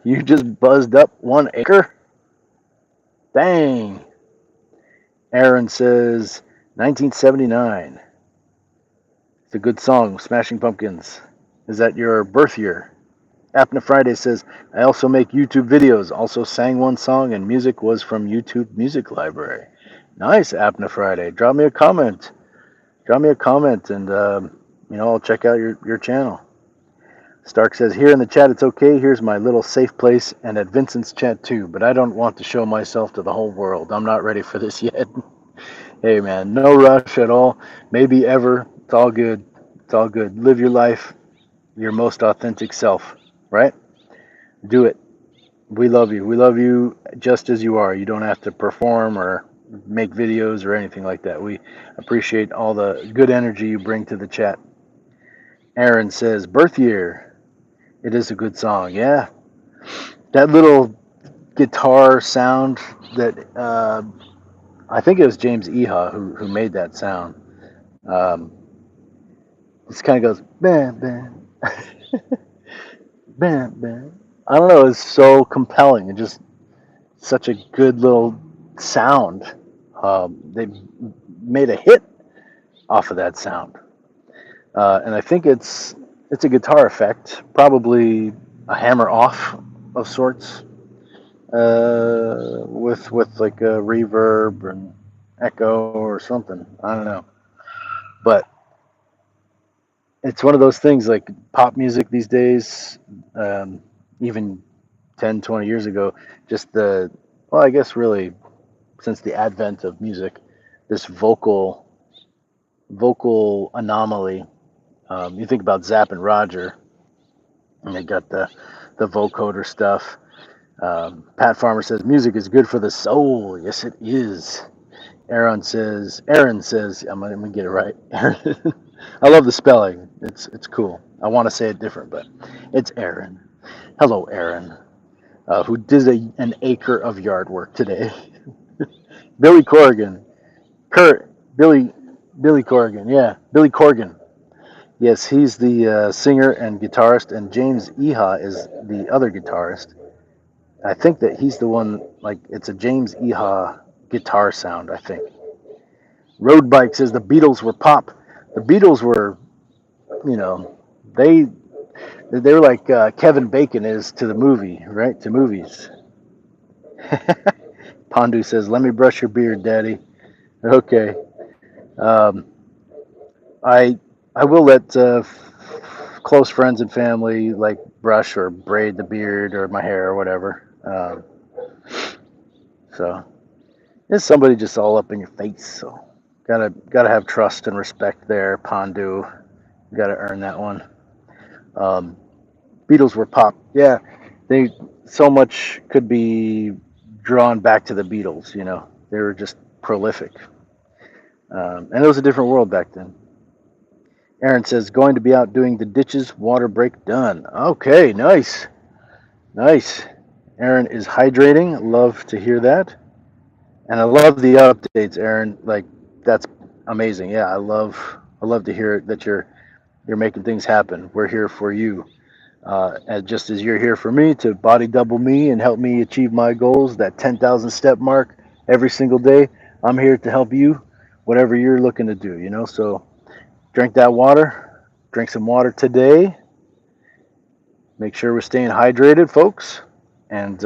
you just buzzed up 1 acre? Dang. Aaron says 1979. It's a good song, Smashing Pumpkins. Is that your birth year? Apna Friday says, I also make YouTube videos. Also sang one song and music was from YouTube Music Library. Nice, Apna Friday. Drop me a comment. And I'll check out your channel. Stark says, here in the chat it's okay. Here's my little safe place, and at Vincent's chat too, but I don't want to show myself to the whole world. I'm not ready for this yet. Hey man, no rush at all. Maybe ever. It's all good. It's all good. Live your life, your most authentic self, right? Do it. We love you. We love you just as you are. You don't have to perform or make videos or anything like that. We appreciate all the good energy you bring to the chat. Aaron says, birth year. It is a good song. Yeah. That little guitar sound that I think it was James Iha who made that sound. Um, this kind of goes, bam, bam, bam, bam. I don't know. It's so compelling. It just such a good little sound. They made a hit off of that sound, and I think it's a guitar effect, probably a hammer off of sorts, with like a reverb and echo or something. I don't know, but it's one of those things like pop music these days, um, even 10, 20 years ago, just well, I guess really since the advent of music, this vocal anomaly. You think about Zapp and Roger, and they got the vocoder stuff. Pat Farmer says music is good for the soul. Yes, it is. Aaron says, I'm gonna get it right. I love the spelling. It's cool. I want to say it different, but it's Aaron. Hello, Aaron, who did an acre of yard work today. Billy Corrigan, Kurt, Billy Corrigan, yeah, Billy Corgan. Yes, he's the singer and guitarist, and James Eha is the other guitarist. I think that he's the one. Like it's a James Eha guitar sound. I think. Road Bike says the Beatles were pop. The Beatles were, you know, they they were like Kevin Bacon is to the movie, right? To movies. Pondu says, "Let me brush your beard, Daddy." Okay. Um, I I will let close friends and family like brush or braid the beard or my hair or whatever. So it's somebody just all up in your face. So gotta have trust and respect there, Pondu. Gotta earn that one. Um, Beatles were pop. Yeah, they so much could be drawn back to the Beatles. They were just prolific, and it was a different world back then. Aaron says going to be out doing the ditches, water break done. Okay, nice, nice. Aaron is hydrating. Love to hear that, and I love the updates, Aaron. Like that's amazing. Yeah, I love to hear that you're making things happen. We're here for you. And just as you're here for me to body double me and help me achieve my goals, that 10,000 step mark every single day, I'm here to help you, whatever you're looking to do. So drink that water, drink some water today. Make sure we're staying hydrated, folks, and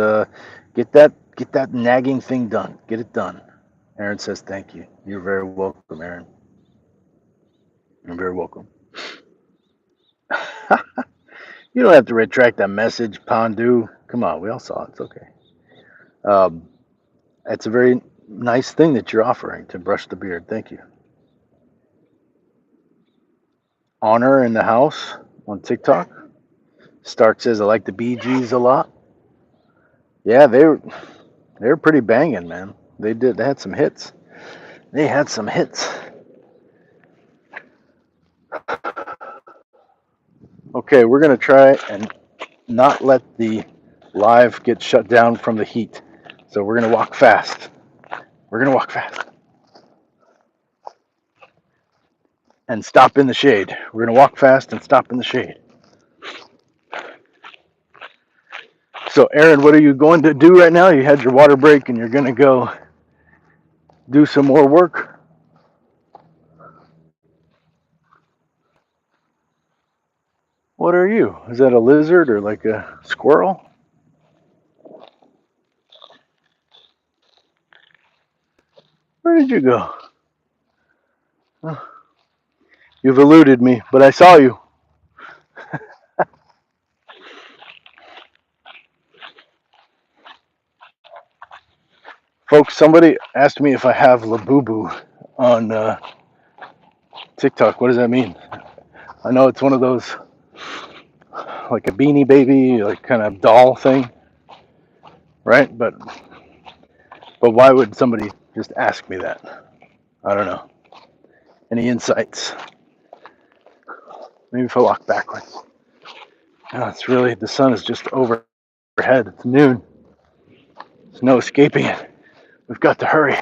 get that nagging thing done. Get it done. Aaron says thank you. You're very welcome, Aaron. You're very welcome. You don't have to retract that message, Pondu. Come on, we all saw it. It's okay. Um, It's a very nice thing that you're offering to brush the beard. Thank you. Honor in the house on TikTok. Stark says I like the Bee Gees a lot. Yeah, they were pretty banging, man. They did. They had some hits. They had some hits. Okay, we're gonna try and not let the live get shut down from the heat. So we're gonna walk fast. We're gonna walk fast and stop in the shade. We're gonna walk fast and stop in the shade. So, Aaron, what are you going to do right now? You had your water break and you're going to go do some more work. What are you? Is that a lizard or like a squirrel? Where did you go? Oh, you've eluded me, but I saw you. Folks, somebody asked me if I have Labubu on TikTok. What does that mean? I know it's one of those, like a beanie baby, like kind of doll thing, right? But why would somebody just ask me that? I don't know. Any insights? Maybe if I walk backwards. No, it's really, the sun is just overhead. It's noon. There's no escaping it. We've got to hurry.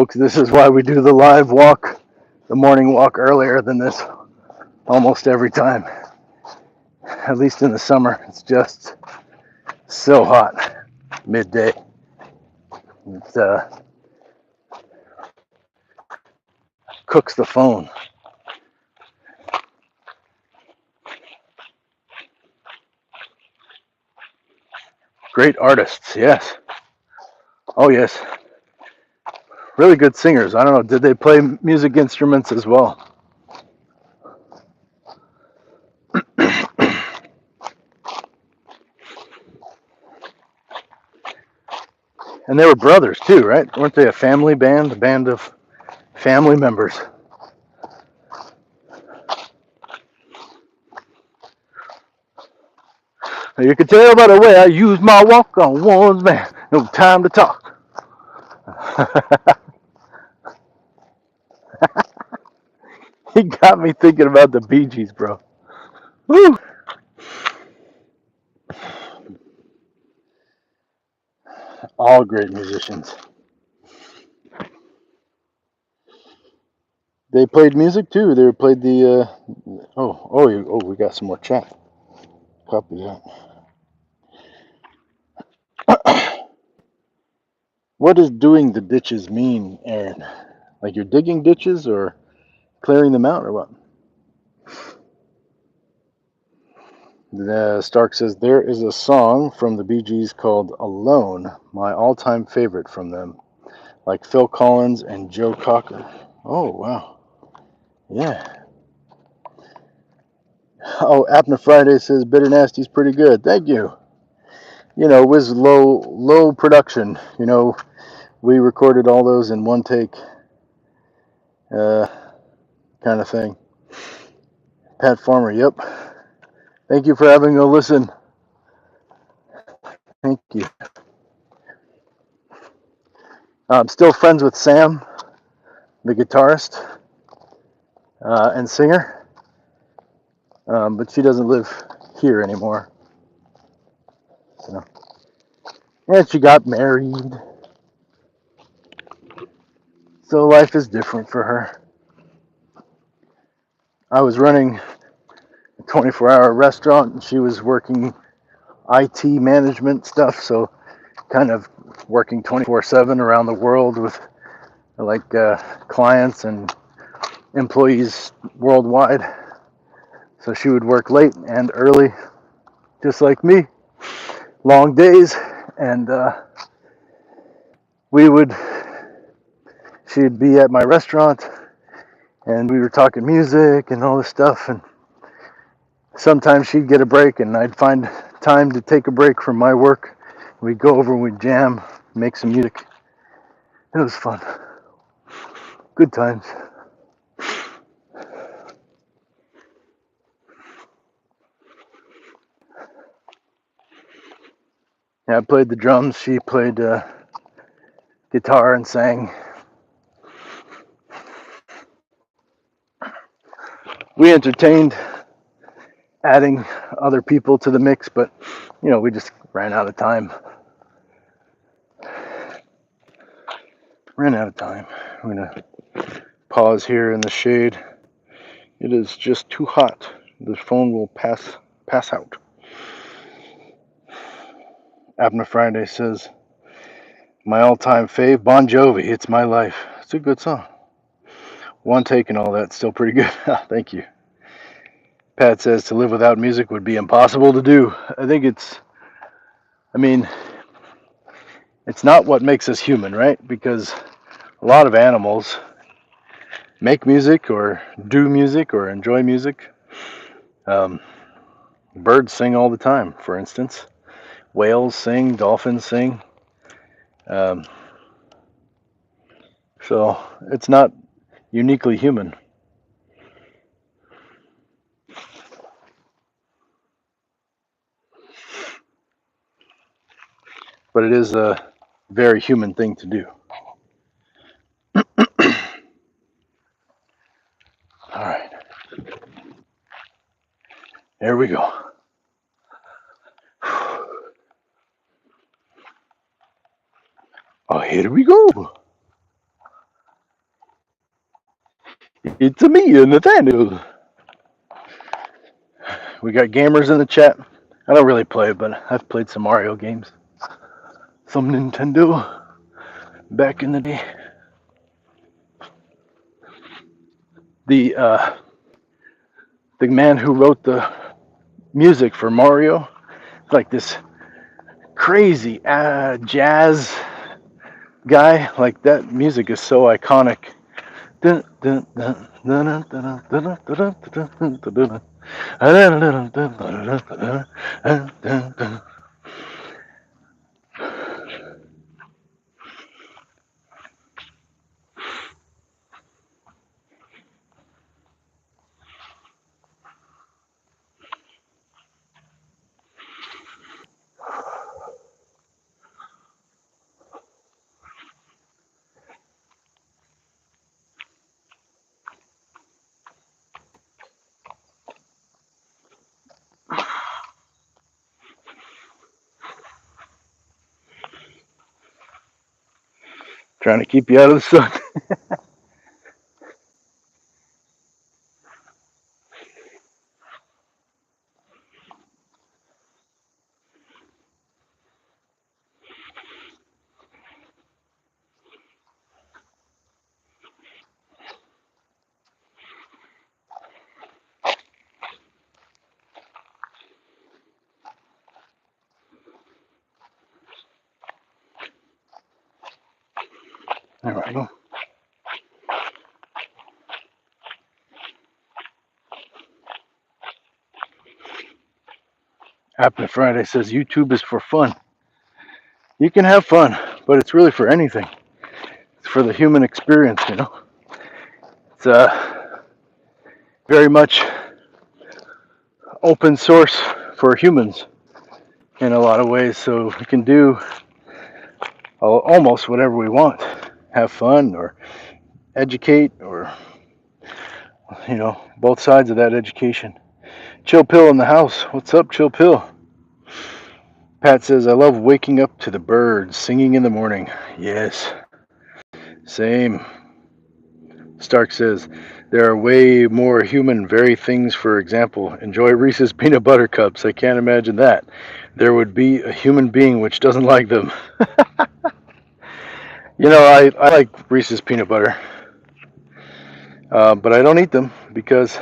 folks, this is why we do the live walk, the morning walk earlier than this almost every time. At least in the summer, it's just so hot midday. It cooks the phone. Great artists, yes. Oh, yes. Really good singers. I don't know, did they play music instruments as well? And they were brothers too, right? Weren't they a family band? A band of family members. You can tell by the way I use my walk on one's man. No time to talk. He got me thinking about the Bee Gees, bro. Woo! All great musicians. They played music too. They played the. We got some more chat. Copy that. What does doing the ditches mean, Aaron? Like you're digging ditches or clearing them out or what? Stark says there is a song from the Bee Gees called "Alone," my all-time favorite from them, like Phil Collins and Joe Cocker. Oh wow, yeah. Oh, Abner Friday says Bitter Nasty's pretty good. Thank you. You know, it was low production. You know, we recorded all those in one take, uh, kind of thing. Pat Farmer, yep. Thank you for having a listen. Thank you. I'm still friends with Sam, the guitarist and singer, but she doesn't live here anymore. So. And she got married, so life is different for her. I was running a 24-hour restaurant, and she was working IT management stuff, so kind of working 24/7 around the world with like clients and employees worldwide. So she would work late and early, just like me, long days, and she'd be at my restaurant, and we were talking music and all this stuff, and sometimes she'd get a break, and I'd find time to take a break from my work. We'd go over and we'd jam, make some music. It was fun. Good times. Yeah, I played the drums. She played guitar and sang. We entertained, adding other people to the mix, but you know, we just ran out of time. I'm gonna pause here in the shade. It is just too hot. The phone will pass out. Abner Friday says, my all-time fave, Bon Jovi, It's My Life. It's a good song. One take and all that, still pretty good. Thank you. Pat says to live without music would be impossible to do. I think it's not what makes us human, right? Because a lot of animals make music or do music or enjoy music. Birds sing all the time, for instance. Whales sing, dolphins sing. So it's not uniquely human. But it is a very human thing to do. All right. There we go. Oh, here we go. It's me, Nathaniel. We got gamers in the chat. I don't really play, but I've played some Mario games, some Nintendo back in the day. The the man who wrote the music for Mario, like this crazy jazz guy. Like that music is so iconic. Trying to keep you out of the sun. There we go. Happy Friday says YouTube is for fun. You can have fun, but it's really for anything. It's for the human experience, you know. It's very much open source for humans in a lot of ways, so we can do almost whatever we want. Have fun or educate or, you know, both sides of that education. Chill Pill in the house. What's up, Chill Pill? Pat says, I love waking up to the birds singing in the morning. Yes, same. Stark says, there are way more human very things. For example, enjoy Reese's peanut butter cups. I can't imagine that. There would be a human being which doesn't like them. You know, I like Reese's peanut butter, but I don't eat them because,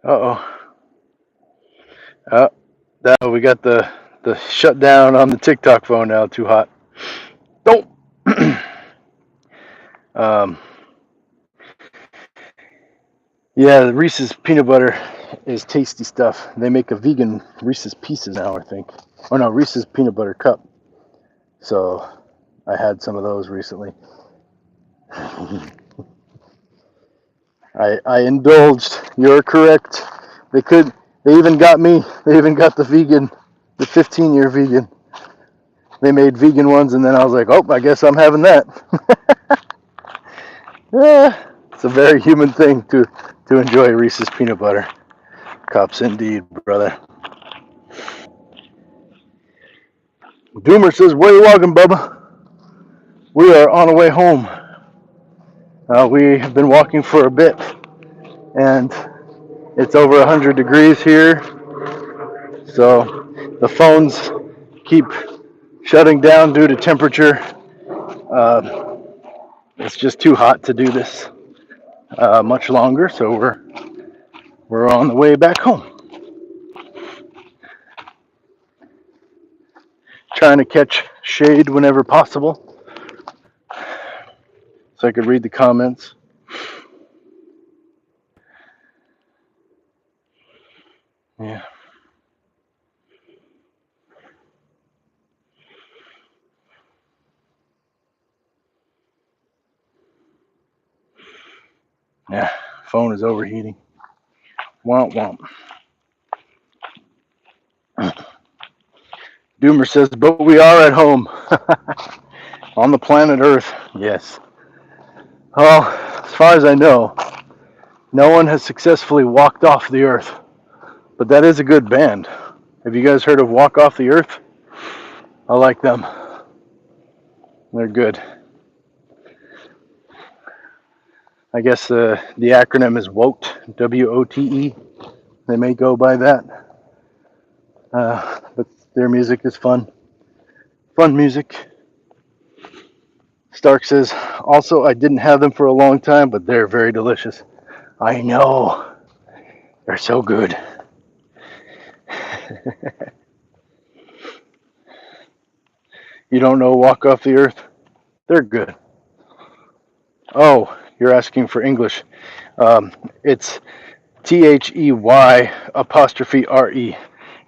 uh-oh, uh, we got the shutdown on the TikTok phone now, too hot. Don't. um, yeah, the Reese's peanut butter is tasty stuff. They make a vegan Reese's Pieces now, I think. Oh no, Reese's peanut butter cup. So I had some of those recently. I indulged. You're correct. They could. They even got me. They even got the vegan, the 15-year vegan. They made vegan ones, and then I was like, oh, I guess I'm having that. Yeah, it's a very human thing to enjoy Reese's peanut butter cups, indeed, brother. Doomer says, where you walking, Bubba? We are on our way home. We have been walking for a bit, and it's over 100 degrees here, so the phones keep shutting down due to temperature. It's just too hot to do this much longer, so we're on the way back home. Trying to catch shade whenever possible, so I could read the comments. Yeah. Yeah, phone is overheating. Womp womp. Doomer says, but we are at home. On the planet Earth, yes. Well, as far as I know, no one has successfully walked off the Earth. But that is a good band. Have you guys heard of Walk Off the Earth? I like them. They're good. I guess the acronym is WOTE, WOTE. They may go by that. But their music is fun. Fun music. Stark says, also, I didn't have them for a long time, but they're very delicious. I know. They're so good. You don't know Walk Off the Earth? They're good. Oh, you're asking for English. It's THEY apostrophe RE,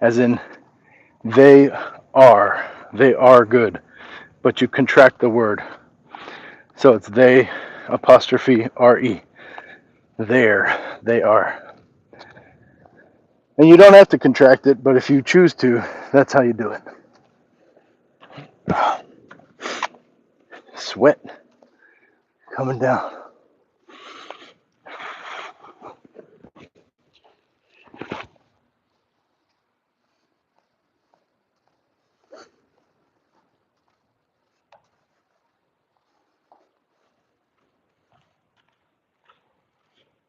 as in they are. They are good. But you contract the word. So it's they apostrophe RE. There. They are. And you don't have to contract it, but if you choose to, that's how you do it. Sweat coming down.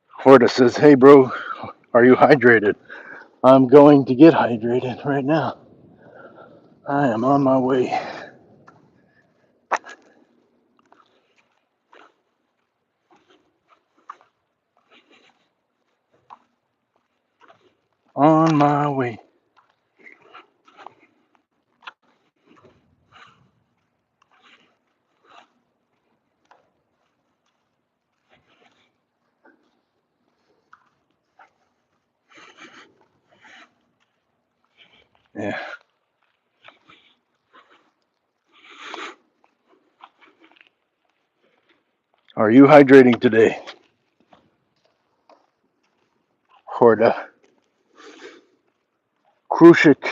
Horta says, hey bro, are you hydrated? I'm going to get hydrated right now. I am on my way. On my way. Yeah. Are you hydrating today? Horta. Krushik.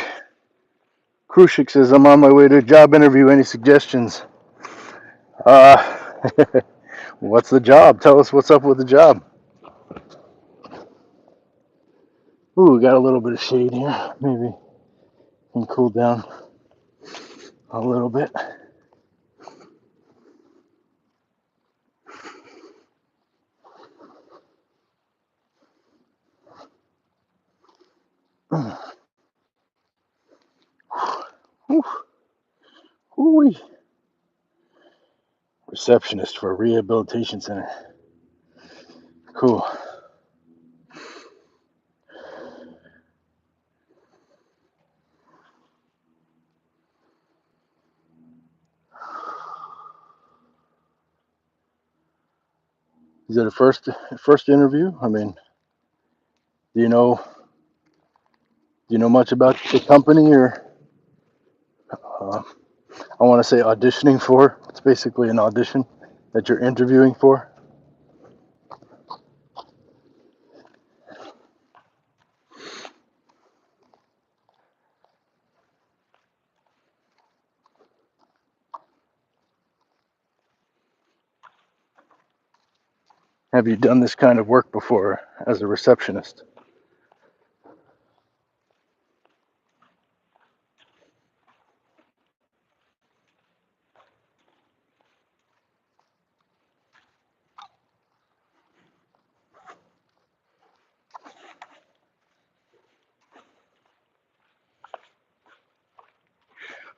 Krushik says, I'm on my way to a job interview. Any suggestions? Uh, what's the job? Tell us what's up with the job. Ooh, we got a little bit of shade here. Maybe can cool down a little bit. Ooh, receptionist for a rehabilitation center. Cool. Is it a first interview? I mean, do you know much about the company or uh, I want to say auditioning for? It's basically an audition that you're interviewing for. Have you done this kind of work before as a receptionist?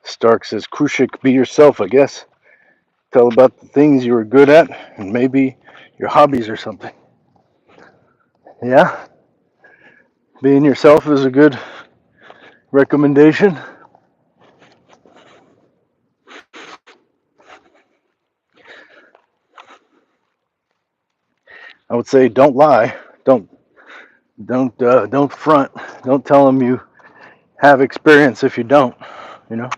Stark says, Krushik, be yourself, I guess. Tell about the things you were good at and maybe your hobbies or something. Yeah? Being yourself is a good recommendation. I would say don't lie. Don't front. Don't tell them you have experience if you don't, you know?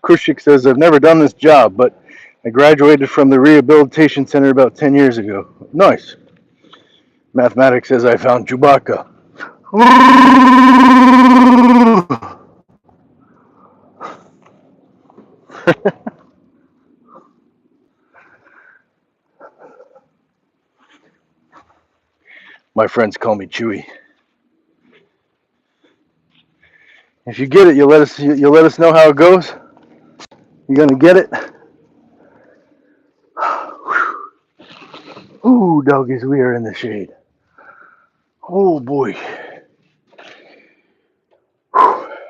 Kushik says, I've never done this job, but I graduated from the rehabilitation center about 10 years ago. Nice. Mathematics says, I found Chewbacca. My friends call me Chewy. If you get it, you'll let us know how it goes. You gonna get it? Ooh, doggies, we are in the shade. Oh boy.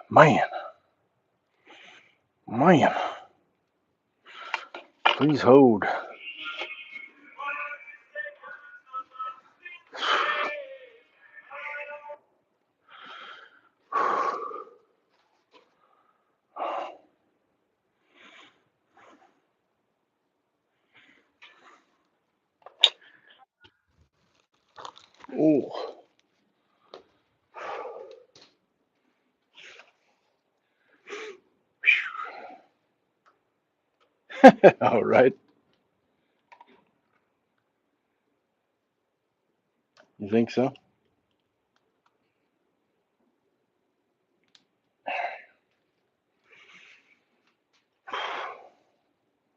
Man. Man. Please hold. Oh. All right. You think so?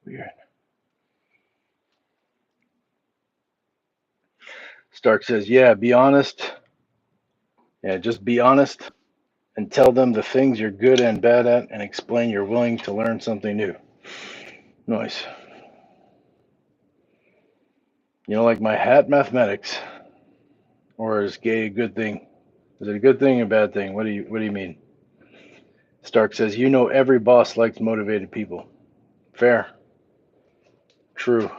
Weird. Stark says, yeah, be honest. Yeah, just be honest and tell them the things you're good and bad at and explain you're willing to learn something new. Nice. You know, like my hat mathematics, or is gay a good thing? Is it a good thing or a bad thing? What do you mean? Stark says, you know every boss likes motivated people. Fair. True.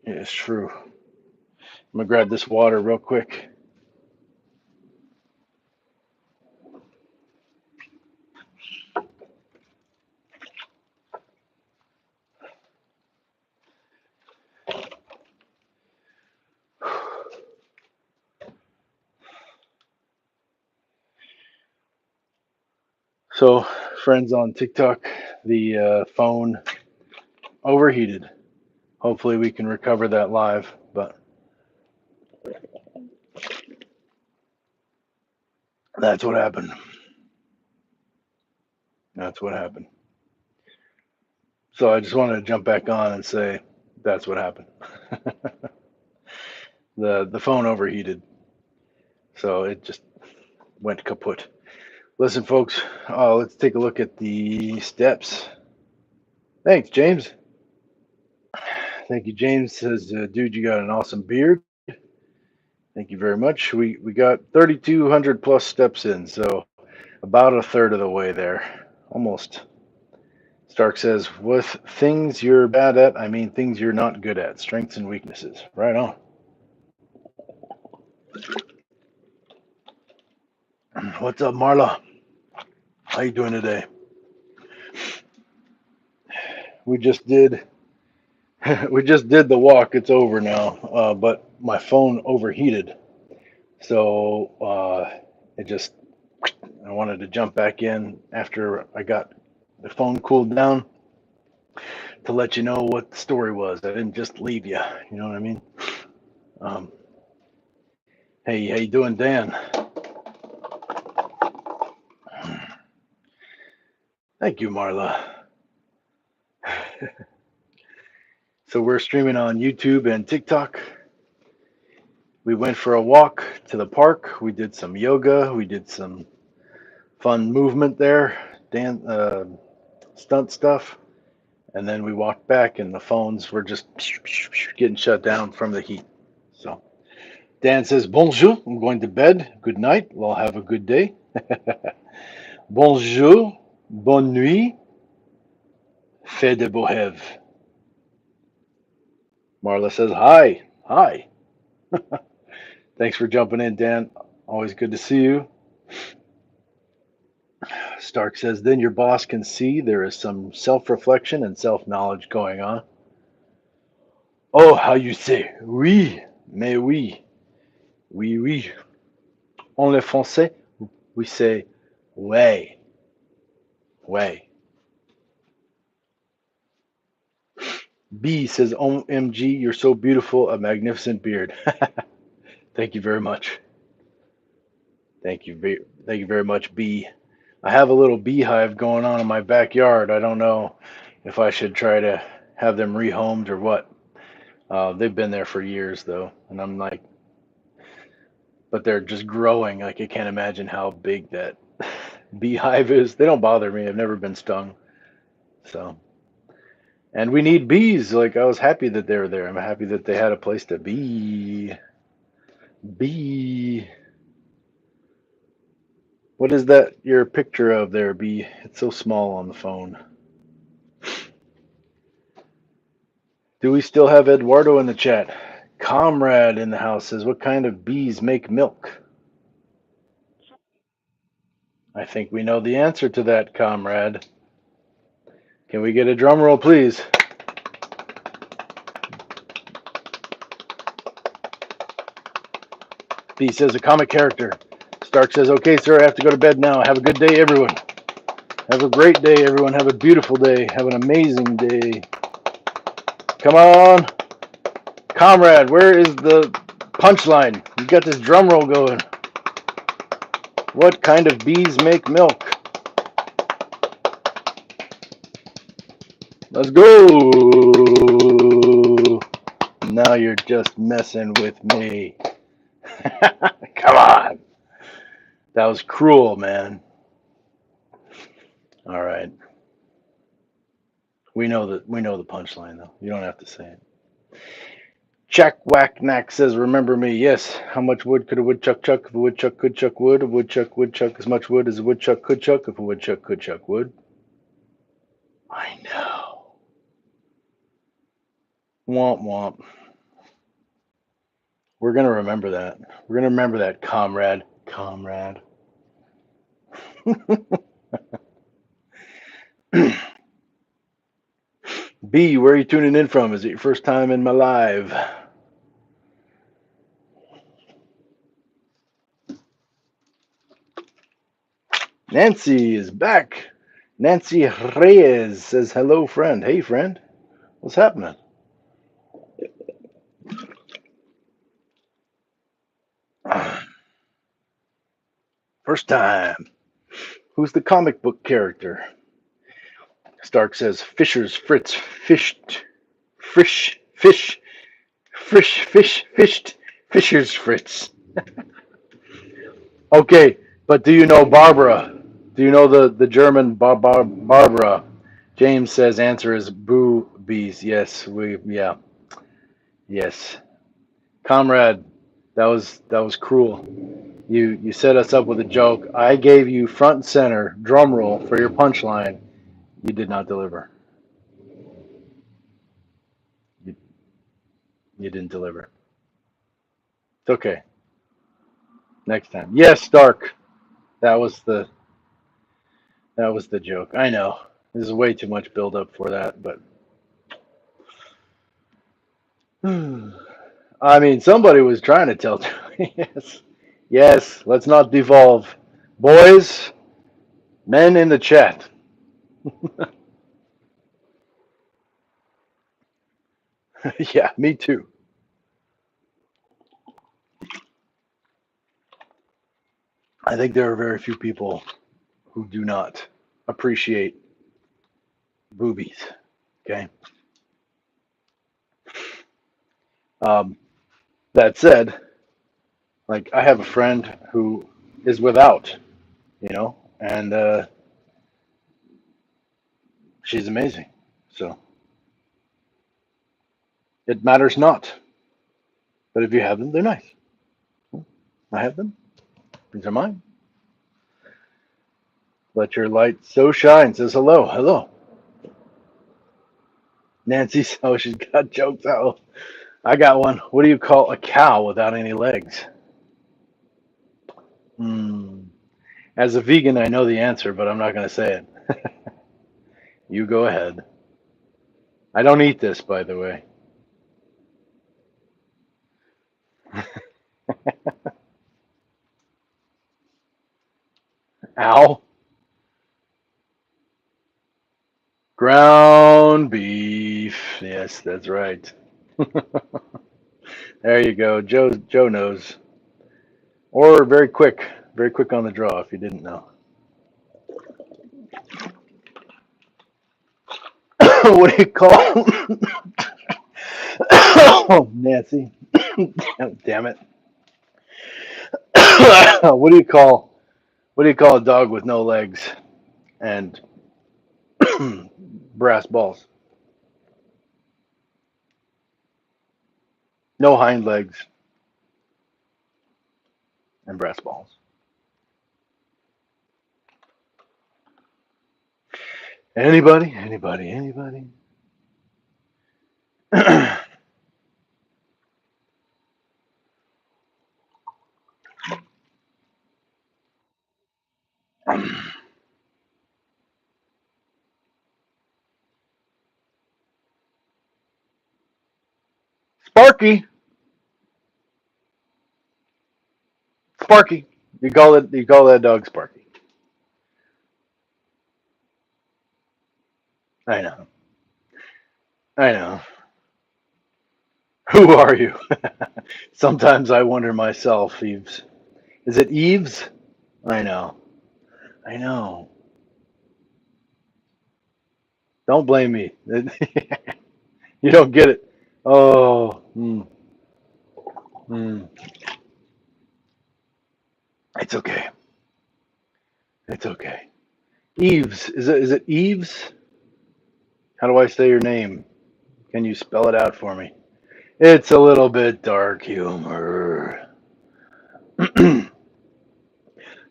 Yeah, it's true. I'm gonna grab this water real quick. So, friends on TikTok, the phone overheated. Hopefully, we can recover that live, but that's what happened. That's what happened. So, I just wanted to jump back on and say that's what happened. The phone overheated, so it just went kaput. Listen, folks, let's take a look at the steps. Thanks, James. Thank you, James. Says, dude, you got an awesome beard. Thank you very much. We got 3,200 plus steps in, so about a third of the way there, almost. Stark says, with things you're bad at, I mean things you're not good at, strengths and weaknesses. Right on. What's up, Marla? How you doing today? We just did we just did the walk. It's over now, but my phone overheated, so it just I wanted to jump back in after I got the phone cooled down to let you know what the story was. I didn't just leave you. You know what I mean? Um, hey, how you doing, Dan? Thank you, Marla. So we're streaming on YouTube and TikTok. We went for a walk to the park. We did some yoga. We did some fun movement there, stunt stuff. And then we walked back, and the phones were just getting shut down from the heat. So Dan says, Bonjour, I'm going to bed. Good night. Well, have a good day. Bonjour, bonne nuit, fait de beaux rêves. Marla says, Hi. Hi. Thanks for jumping in, Dan. Always good to see you. Stark says, Then your boss can see there is some self reflection and self knowledge going on. Oh, how you say? Oui, mais oui. Oui, oui. On le français? We say way, way. B says, OMG, you're so beautiful, a magnificent beard. Thank you very much. Thank you very much, B. I have a little beehive going on in my backyard. I don't know if I should try to have them rehomed or what. They've been there for years though, and I'm like, but they're just growing. Like I can't imagine how big that beehive is. They don't bother me. I've never been stung. So, and we need bees. Like I was happy that they were there. I'm happy that they had a place to be. Bee. What is that your picture of there, bee? It's so small on the phone. Do we still have Eduardo in the chat? Comrade in the house says, what kind of bees make milk? I think we know the answer to that, comrade. Can we get a drum roll, please? B says, a comic character. Stark says, okay, sir, I have to go to bed now. Have a good day, everyone. Have a great day, everyone. Have a beautiful day. Have an amazing day. Come on. Comrade, where is the punchline? You got this drum roll going. What kind of bees make milk? Let's go. Now you're just messing with me. Come on. That was cruel, man. All right. We know the punchline though. You don't have to say it. Jack Whacknack says, remember me. Yes. How much wood could a woodchuck chuck if a woodchuck could chuck wood? A woodchuck would chuck as much wood as a woodchuck could chuck if a woodchuck could chuck wood. I know. Womp womp. We're gonna remember that. We're gonna remember that, comrade. Comrade. B, where are you tuning in from? Is it your first time in my live? Nancy is back. Nancy Reyes says, hello, friend. Hey, friend. What's happening? First time. Who's the comic book character? Stark says, Fisher's Fritz fished. Fished. Fisher's Fritz. Okay, but do you know Barbara? Do you know the German Barbara? James says answer is boo bees. Yes, yeah. Yes. Comrade, that was cruel. You set us up with a joke. I gave you front and center drum roll for your punchline. You did not deliver. You, you didn't deliver. It's okay. Next time. Yes, Stark. That was the that was the joke. I know. There's way too much build up for that, but I mean, somebody was trying to tell. Yes, yes. Let's not devolve, boys, men in the chat. Yeah, me too. I think there are very few people who do not appreciate boobies. Okay. Um, that said, like I have a friend who is without, and she's amazing. So it matters not. But if you have them, they're nice. I have them. These are mine. Let your light so shine. Says hello, hello. Nancy, oh, she's got jokes. Oh, I got one. What do you call a cow without any legs? Hmm. As a vegan, I know the answer, but I'm not going to say it. You go ahead. I don't eat this, by the way. Ow. Ground beef. Yes, that's right. There you go. Joe knows. Or very quick on the draw if you didn't know. What do you call? Oh, Nancy. Damn it. What do you call? What do you call a dog with no legs and brass balls? No hind legs and brass balls. Anybody? Anybody? Anybody? Sparky. Sparky. You call it. You call that dog Sparky. I know. I know. Who are you? Sometimes I wonder myself, Eves. Is it Eves? I know. I know. Don't blame me. You don't get it. Oh, mm. It's okay. It's okay. Eves. Is it Eves? How do I say your name? Can you spell it out for me? It's a little bit dark humor.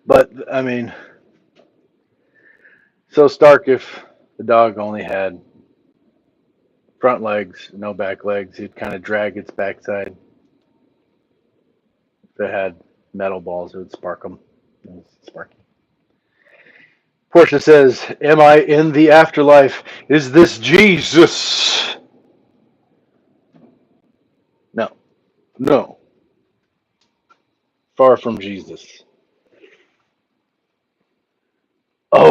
But I mean, so Stark, if the dog only had front legs, no back legs, he'd kind of drag its backside. If it had metal balls, it would spark them. It was sparky. Portia says, "Am I in the afterlife? Is this Jesus?" No, no, far from Jesus. Oh,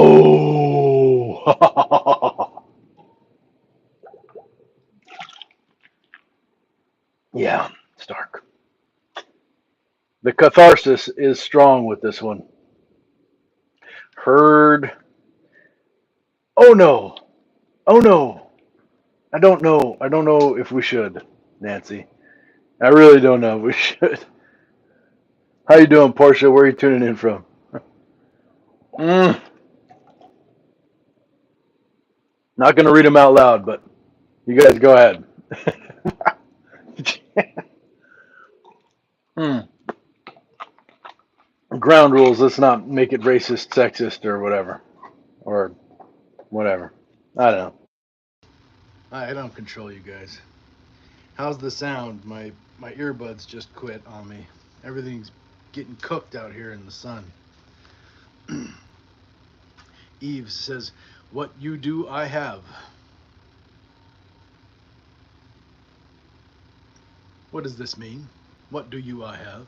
yeah, Stark. The catharsis is strong with this one. Heard. Oh no. Oh no. I don't know. I don't know if we should, Nancy. I really don't know if we should. How you doing, Portia? Where are you tuning in from? Mm, not going to read them out loud, but you guys go ahead. Hmm. Ground rules. Let's not make it racist, sexist, or whatever. Or whatever. I don't know. I don't control you guys. How's the sound? My earbuds just quit on me. Everything's getting cooked out here in the sun. Eve says, "What you do, I have." What does this mean? What do you, I have?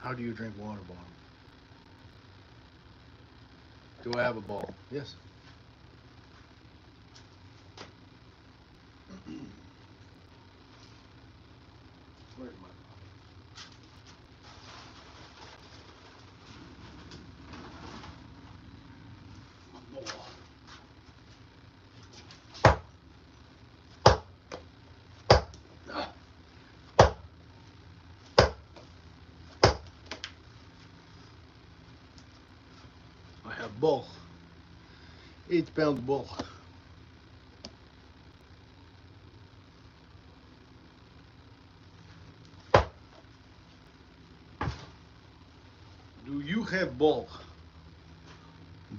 How do you drink water bottle? Do I have a ball? Yes. Where's my ball? I have ball. 8-pound ball. Do you have ball?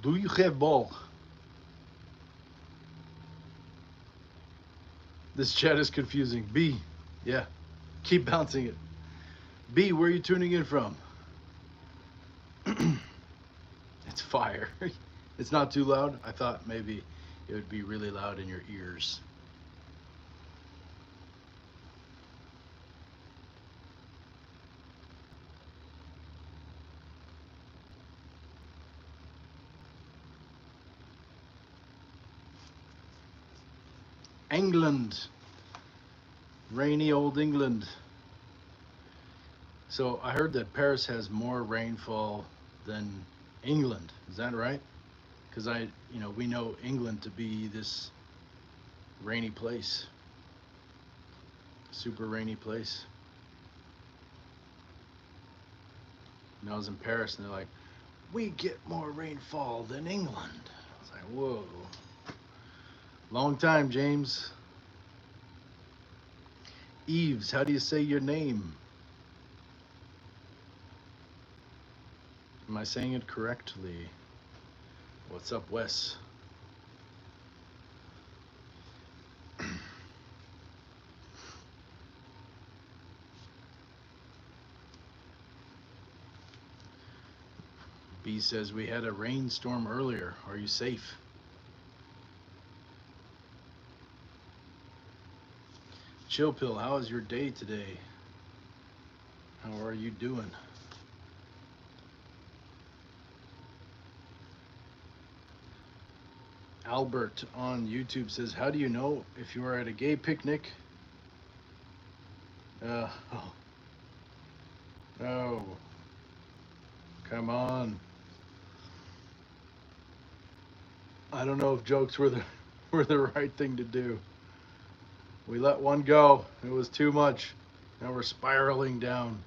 Do you have ball? This chat is confusing. B. Yeah. Keep bouncing it. B, where are you tuning in from? It's fire. It's not too loud. I thought maybe it would be really loud in your ears. England, rainy old England. So I heard that Paris has more rainfall than England. Is that right? Because we know England to be this rainy place, super rainy place. And I was in Paris, and they're like, "We get more rainfall than England." I was like, "Whoa, long time, James." Eves, how do you say your name? Am I saying it correctly? What's up, Wes? B says we had a rainstorm earlier. Are you safe? Chill Pill, how is your day today? How are you doing? Albert on YouTube says, how do you know if you are at a gay picnic? Oh, no. Come on. I don't know if jokes were the were the right thing to do. We let one go. It was too much. Now we're spiraling down.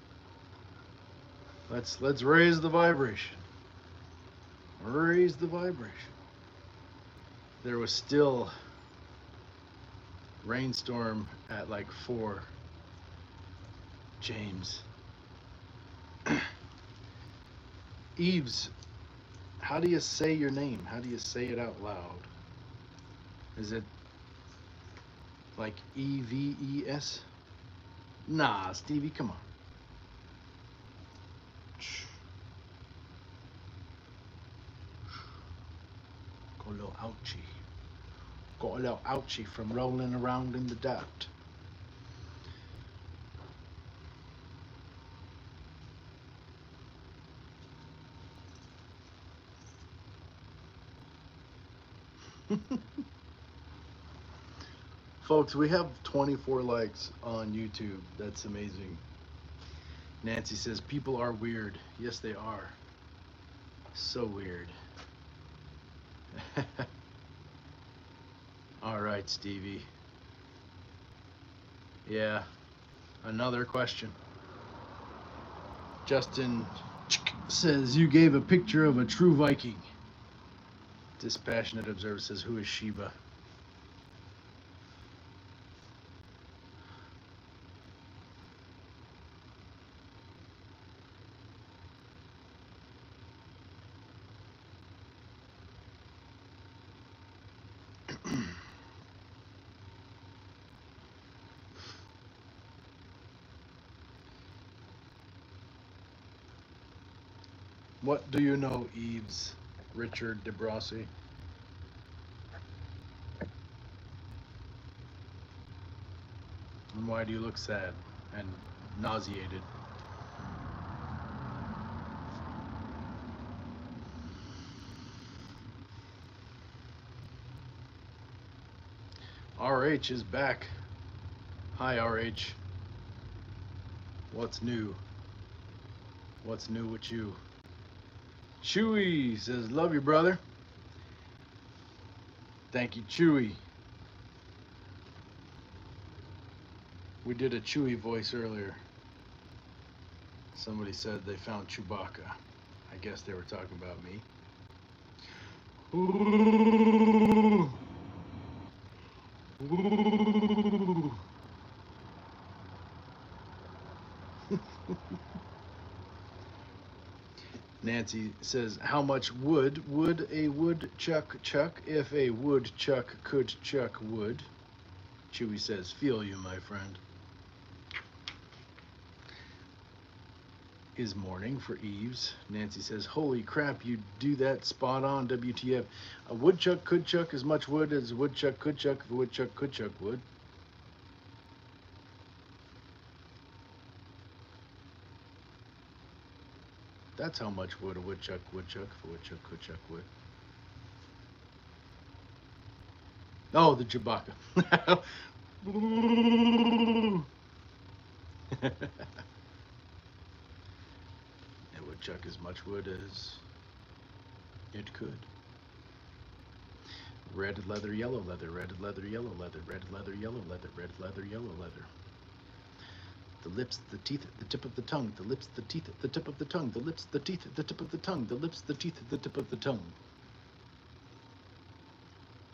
Let's raise the vibration. Raise the vibration. There was still rainstorm at like 4. James. Eves, how do you say your name? How do you say it out loud? Is it like Eves? Nah, Stevie, come on. Got a little ouchie. Got a little ouchie from rolling around in the dirt. Folks, we have 24 likes on YouTube. That's amazing. Nancy says, people are weird. Yes, they are. So weird. All right, Stevie. Yeah, another question. Justin says, you gave a picture of a true Viking. Dispassionate Observer says, who is Sheba? What do you know, Eves? Richard DeBrossi. And why do you look sad and nauseated? RH is back. Hi, RH. What's new? What's new with you? Chewy says, love you, brother. Thank you, Chewy. We did a Chewy voice earlier. Somebody said they found Chewbacca. I guess they were talking about me. Ooh. Ooh. Nancy says, how much wood would a woodchuck chuck if a woodchuck could chuck wood? Chewy says, feel you, my friend. is morning for Eves. Nancy says, "Holy crap, you do that spot on, WTF. A woodchuck could chuck as much wood as a woodchuck could chuck if a woodchuck could chuck wood." That's how much wood a woodchuck would chuck if a woodchuck could chuck wood. Oh, the Chewbacca. It would chuck as much wood as it could. Red leather, yellow leather, red leather, yellow leather, red leather, yellow leather, red leather, yellow leather. The lips, the teeth, the tip of the tongue, the lips, the teeth, the tip of the tongue, the lips, the teeth, the tip of the tongue, the lips, the teeth, the tip of the tongue.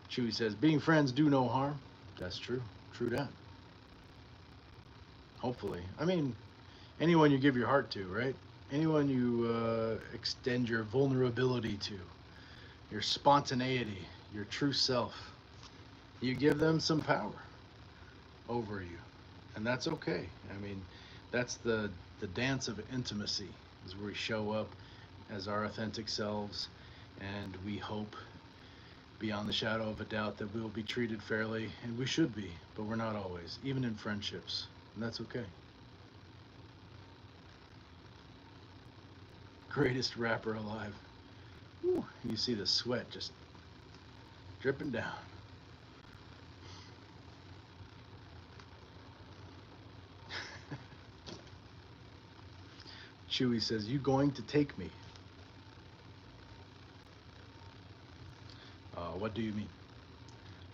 Chewie says, "Being friends do no harm." That's true. True that. Hopefully. I mean, anyone you give your heart to, right? Anyone you extend your vulnerability to, your spontaneity, your true self, you give them some power over you. And that's okay. I mean, that's the dance of intimacy, is where we show up as our authentic selves, and we hope beyond the shadow of a doubt that we will be treated fairly, and we should be, but we're not always, even in friendships, and that's okay. Greatest rapper alive. Whew, you see the sweat just dripping down. Chewie says, "You going to take me?" What do you mean?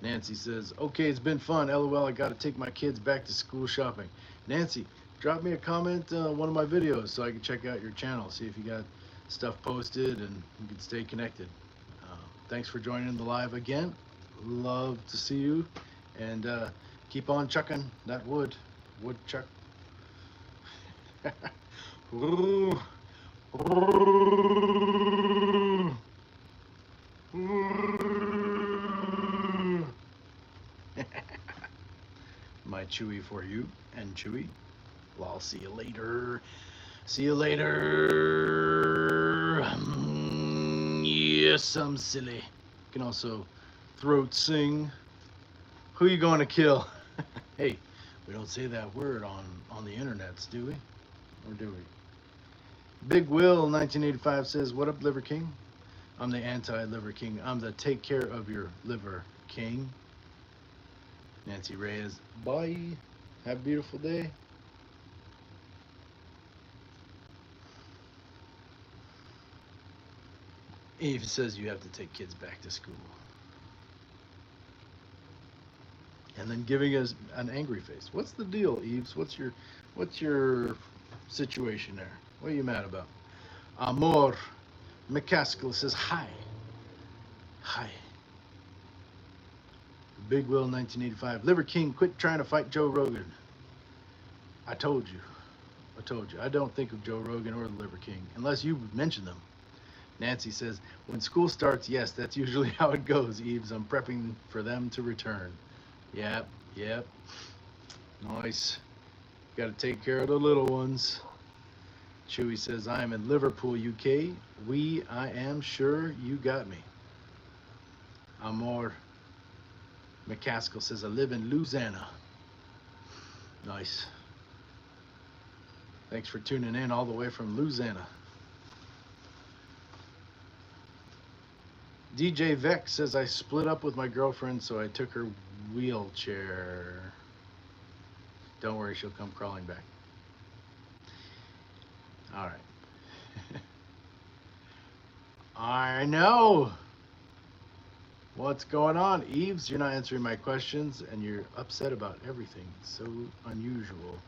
Nancy says, "Okay, it's been fun. LOL, I got to take my kids back to school shopping." Nancy, drop me a comment on one of my videos so I can check out your channel, see if you got stuff posted, and you can stay connected. Thanks for joining the live again. Love to see you, and keep on chucking that wood. Woodchuck. My Chewy for you, and Chewy. Well, I'll see you later. See you later. Yes, I'm silly. You can also throat sing. Who you going to kill? Hey, we don't say that word on the internets, do we? Or do we? Big Will 1985 says, "What up, Liver King?" I'm the anti-Liver King. I'm the take care of your liver king. Nancy Reyes, bye. Have a beautiful day. Eve says you have to take kids back to school. And then giving us an angry face. What's the deal, Eves? What's your situation there? What are you mad about? Amor McCaskill says hi. Hi. Big Will 1985. Liver King, quit trying to fight Joe Rogan. I told you. I told you. I don't think of Joe Rogan or the Liver King unless you mention them. Nancy says, when school starts, yes, that's usually how it goes, Eves. I'm prepping for them to return. Yep, yep. Nice. Got to take care of the little ones. Chewy says, I am in Liverpool, UK. I am sure you got me. Amor McCaskill says, I live in Louisiana. Nice. Thanks for tuning in all the way from Louisiana. DJ Vex says, I split up with my girlfriend, so I took her wheelchair. Don't worry, she'll come crawling back. All right. I know. What's going on, Eves? You're not answering my questions, and you're upset about everything. So unusual.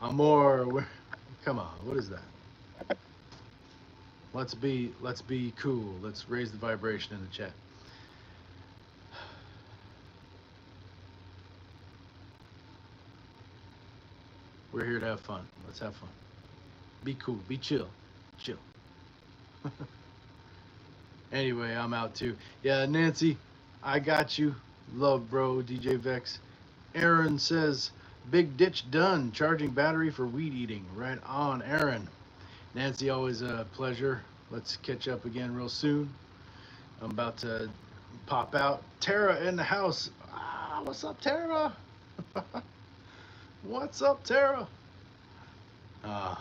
Amor, come on. What is that? Let's be cool. Let's raise the vibration in the chat. We're here to have fun. Let's have fun. Be cool. Be chill. Chill. Anyway, I'm out too. Yeah, Nancy, I got you. Love, bro. DJ Vex. Aaron says, Big ditch done. Charging battery for weed eating. Right on, Aaron. Nancy, always a pleasure. Let's catch up again real soon. I'm about to pop out. Tara in the house. What's up, Tara? What's up, Tara? Uh,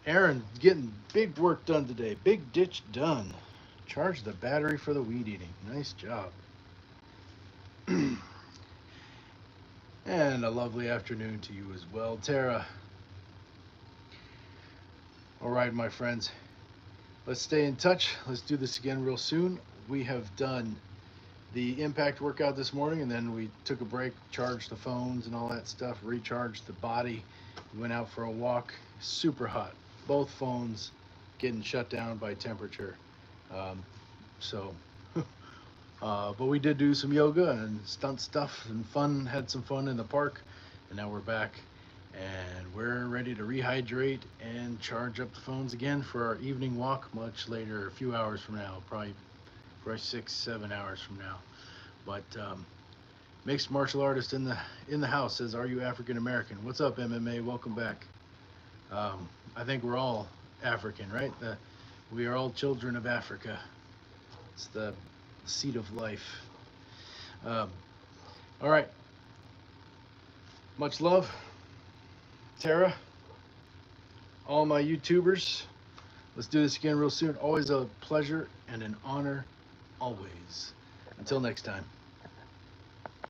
Aaron getting big work done today. Big ditch done. Charge the battery for the weed eating. Nice job. And a lovely afternoon to you as well, Tara. All right, my friends. Let's stay in touch. Let's do this again real soon. We have done the impact workout this morning, and then we took a break, charged the phones and all that stuff, recharged the body. We went out for a walk. Super hot. Both phones getting shut down by temperature. Um, so, but we did do some yoga and stunt stuff and fun. Had some fun in the park, and now we're back, and we're ready to rehydrate and charge up the phones again for our evening walk much later, a few hours from now, probably 6, 7 hours from now. But mixed martial artist in the house says, "Are you African American?" What's up, MMA? Welcome back. I think we're all African, right? We are all children of Africa. It's the seat of life. Um, all right. Much love, Tara. All my YouTubers. Let's do this again real soon. Always a pleasure and an honor. Always. Until next time.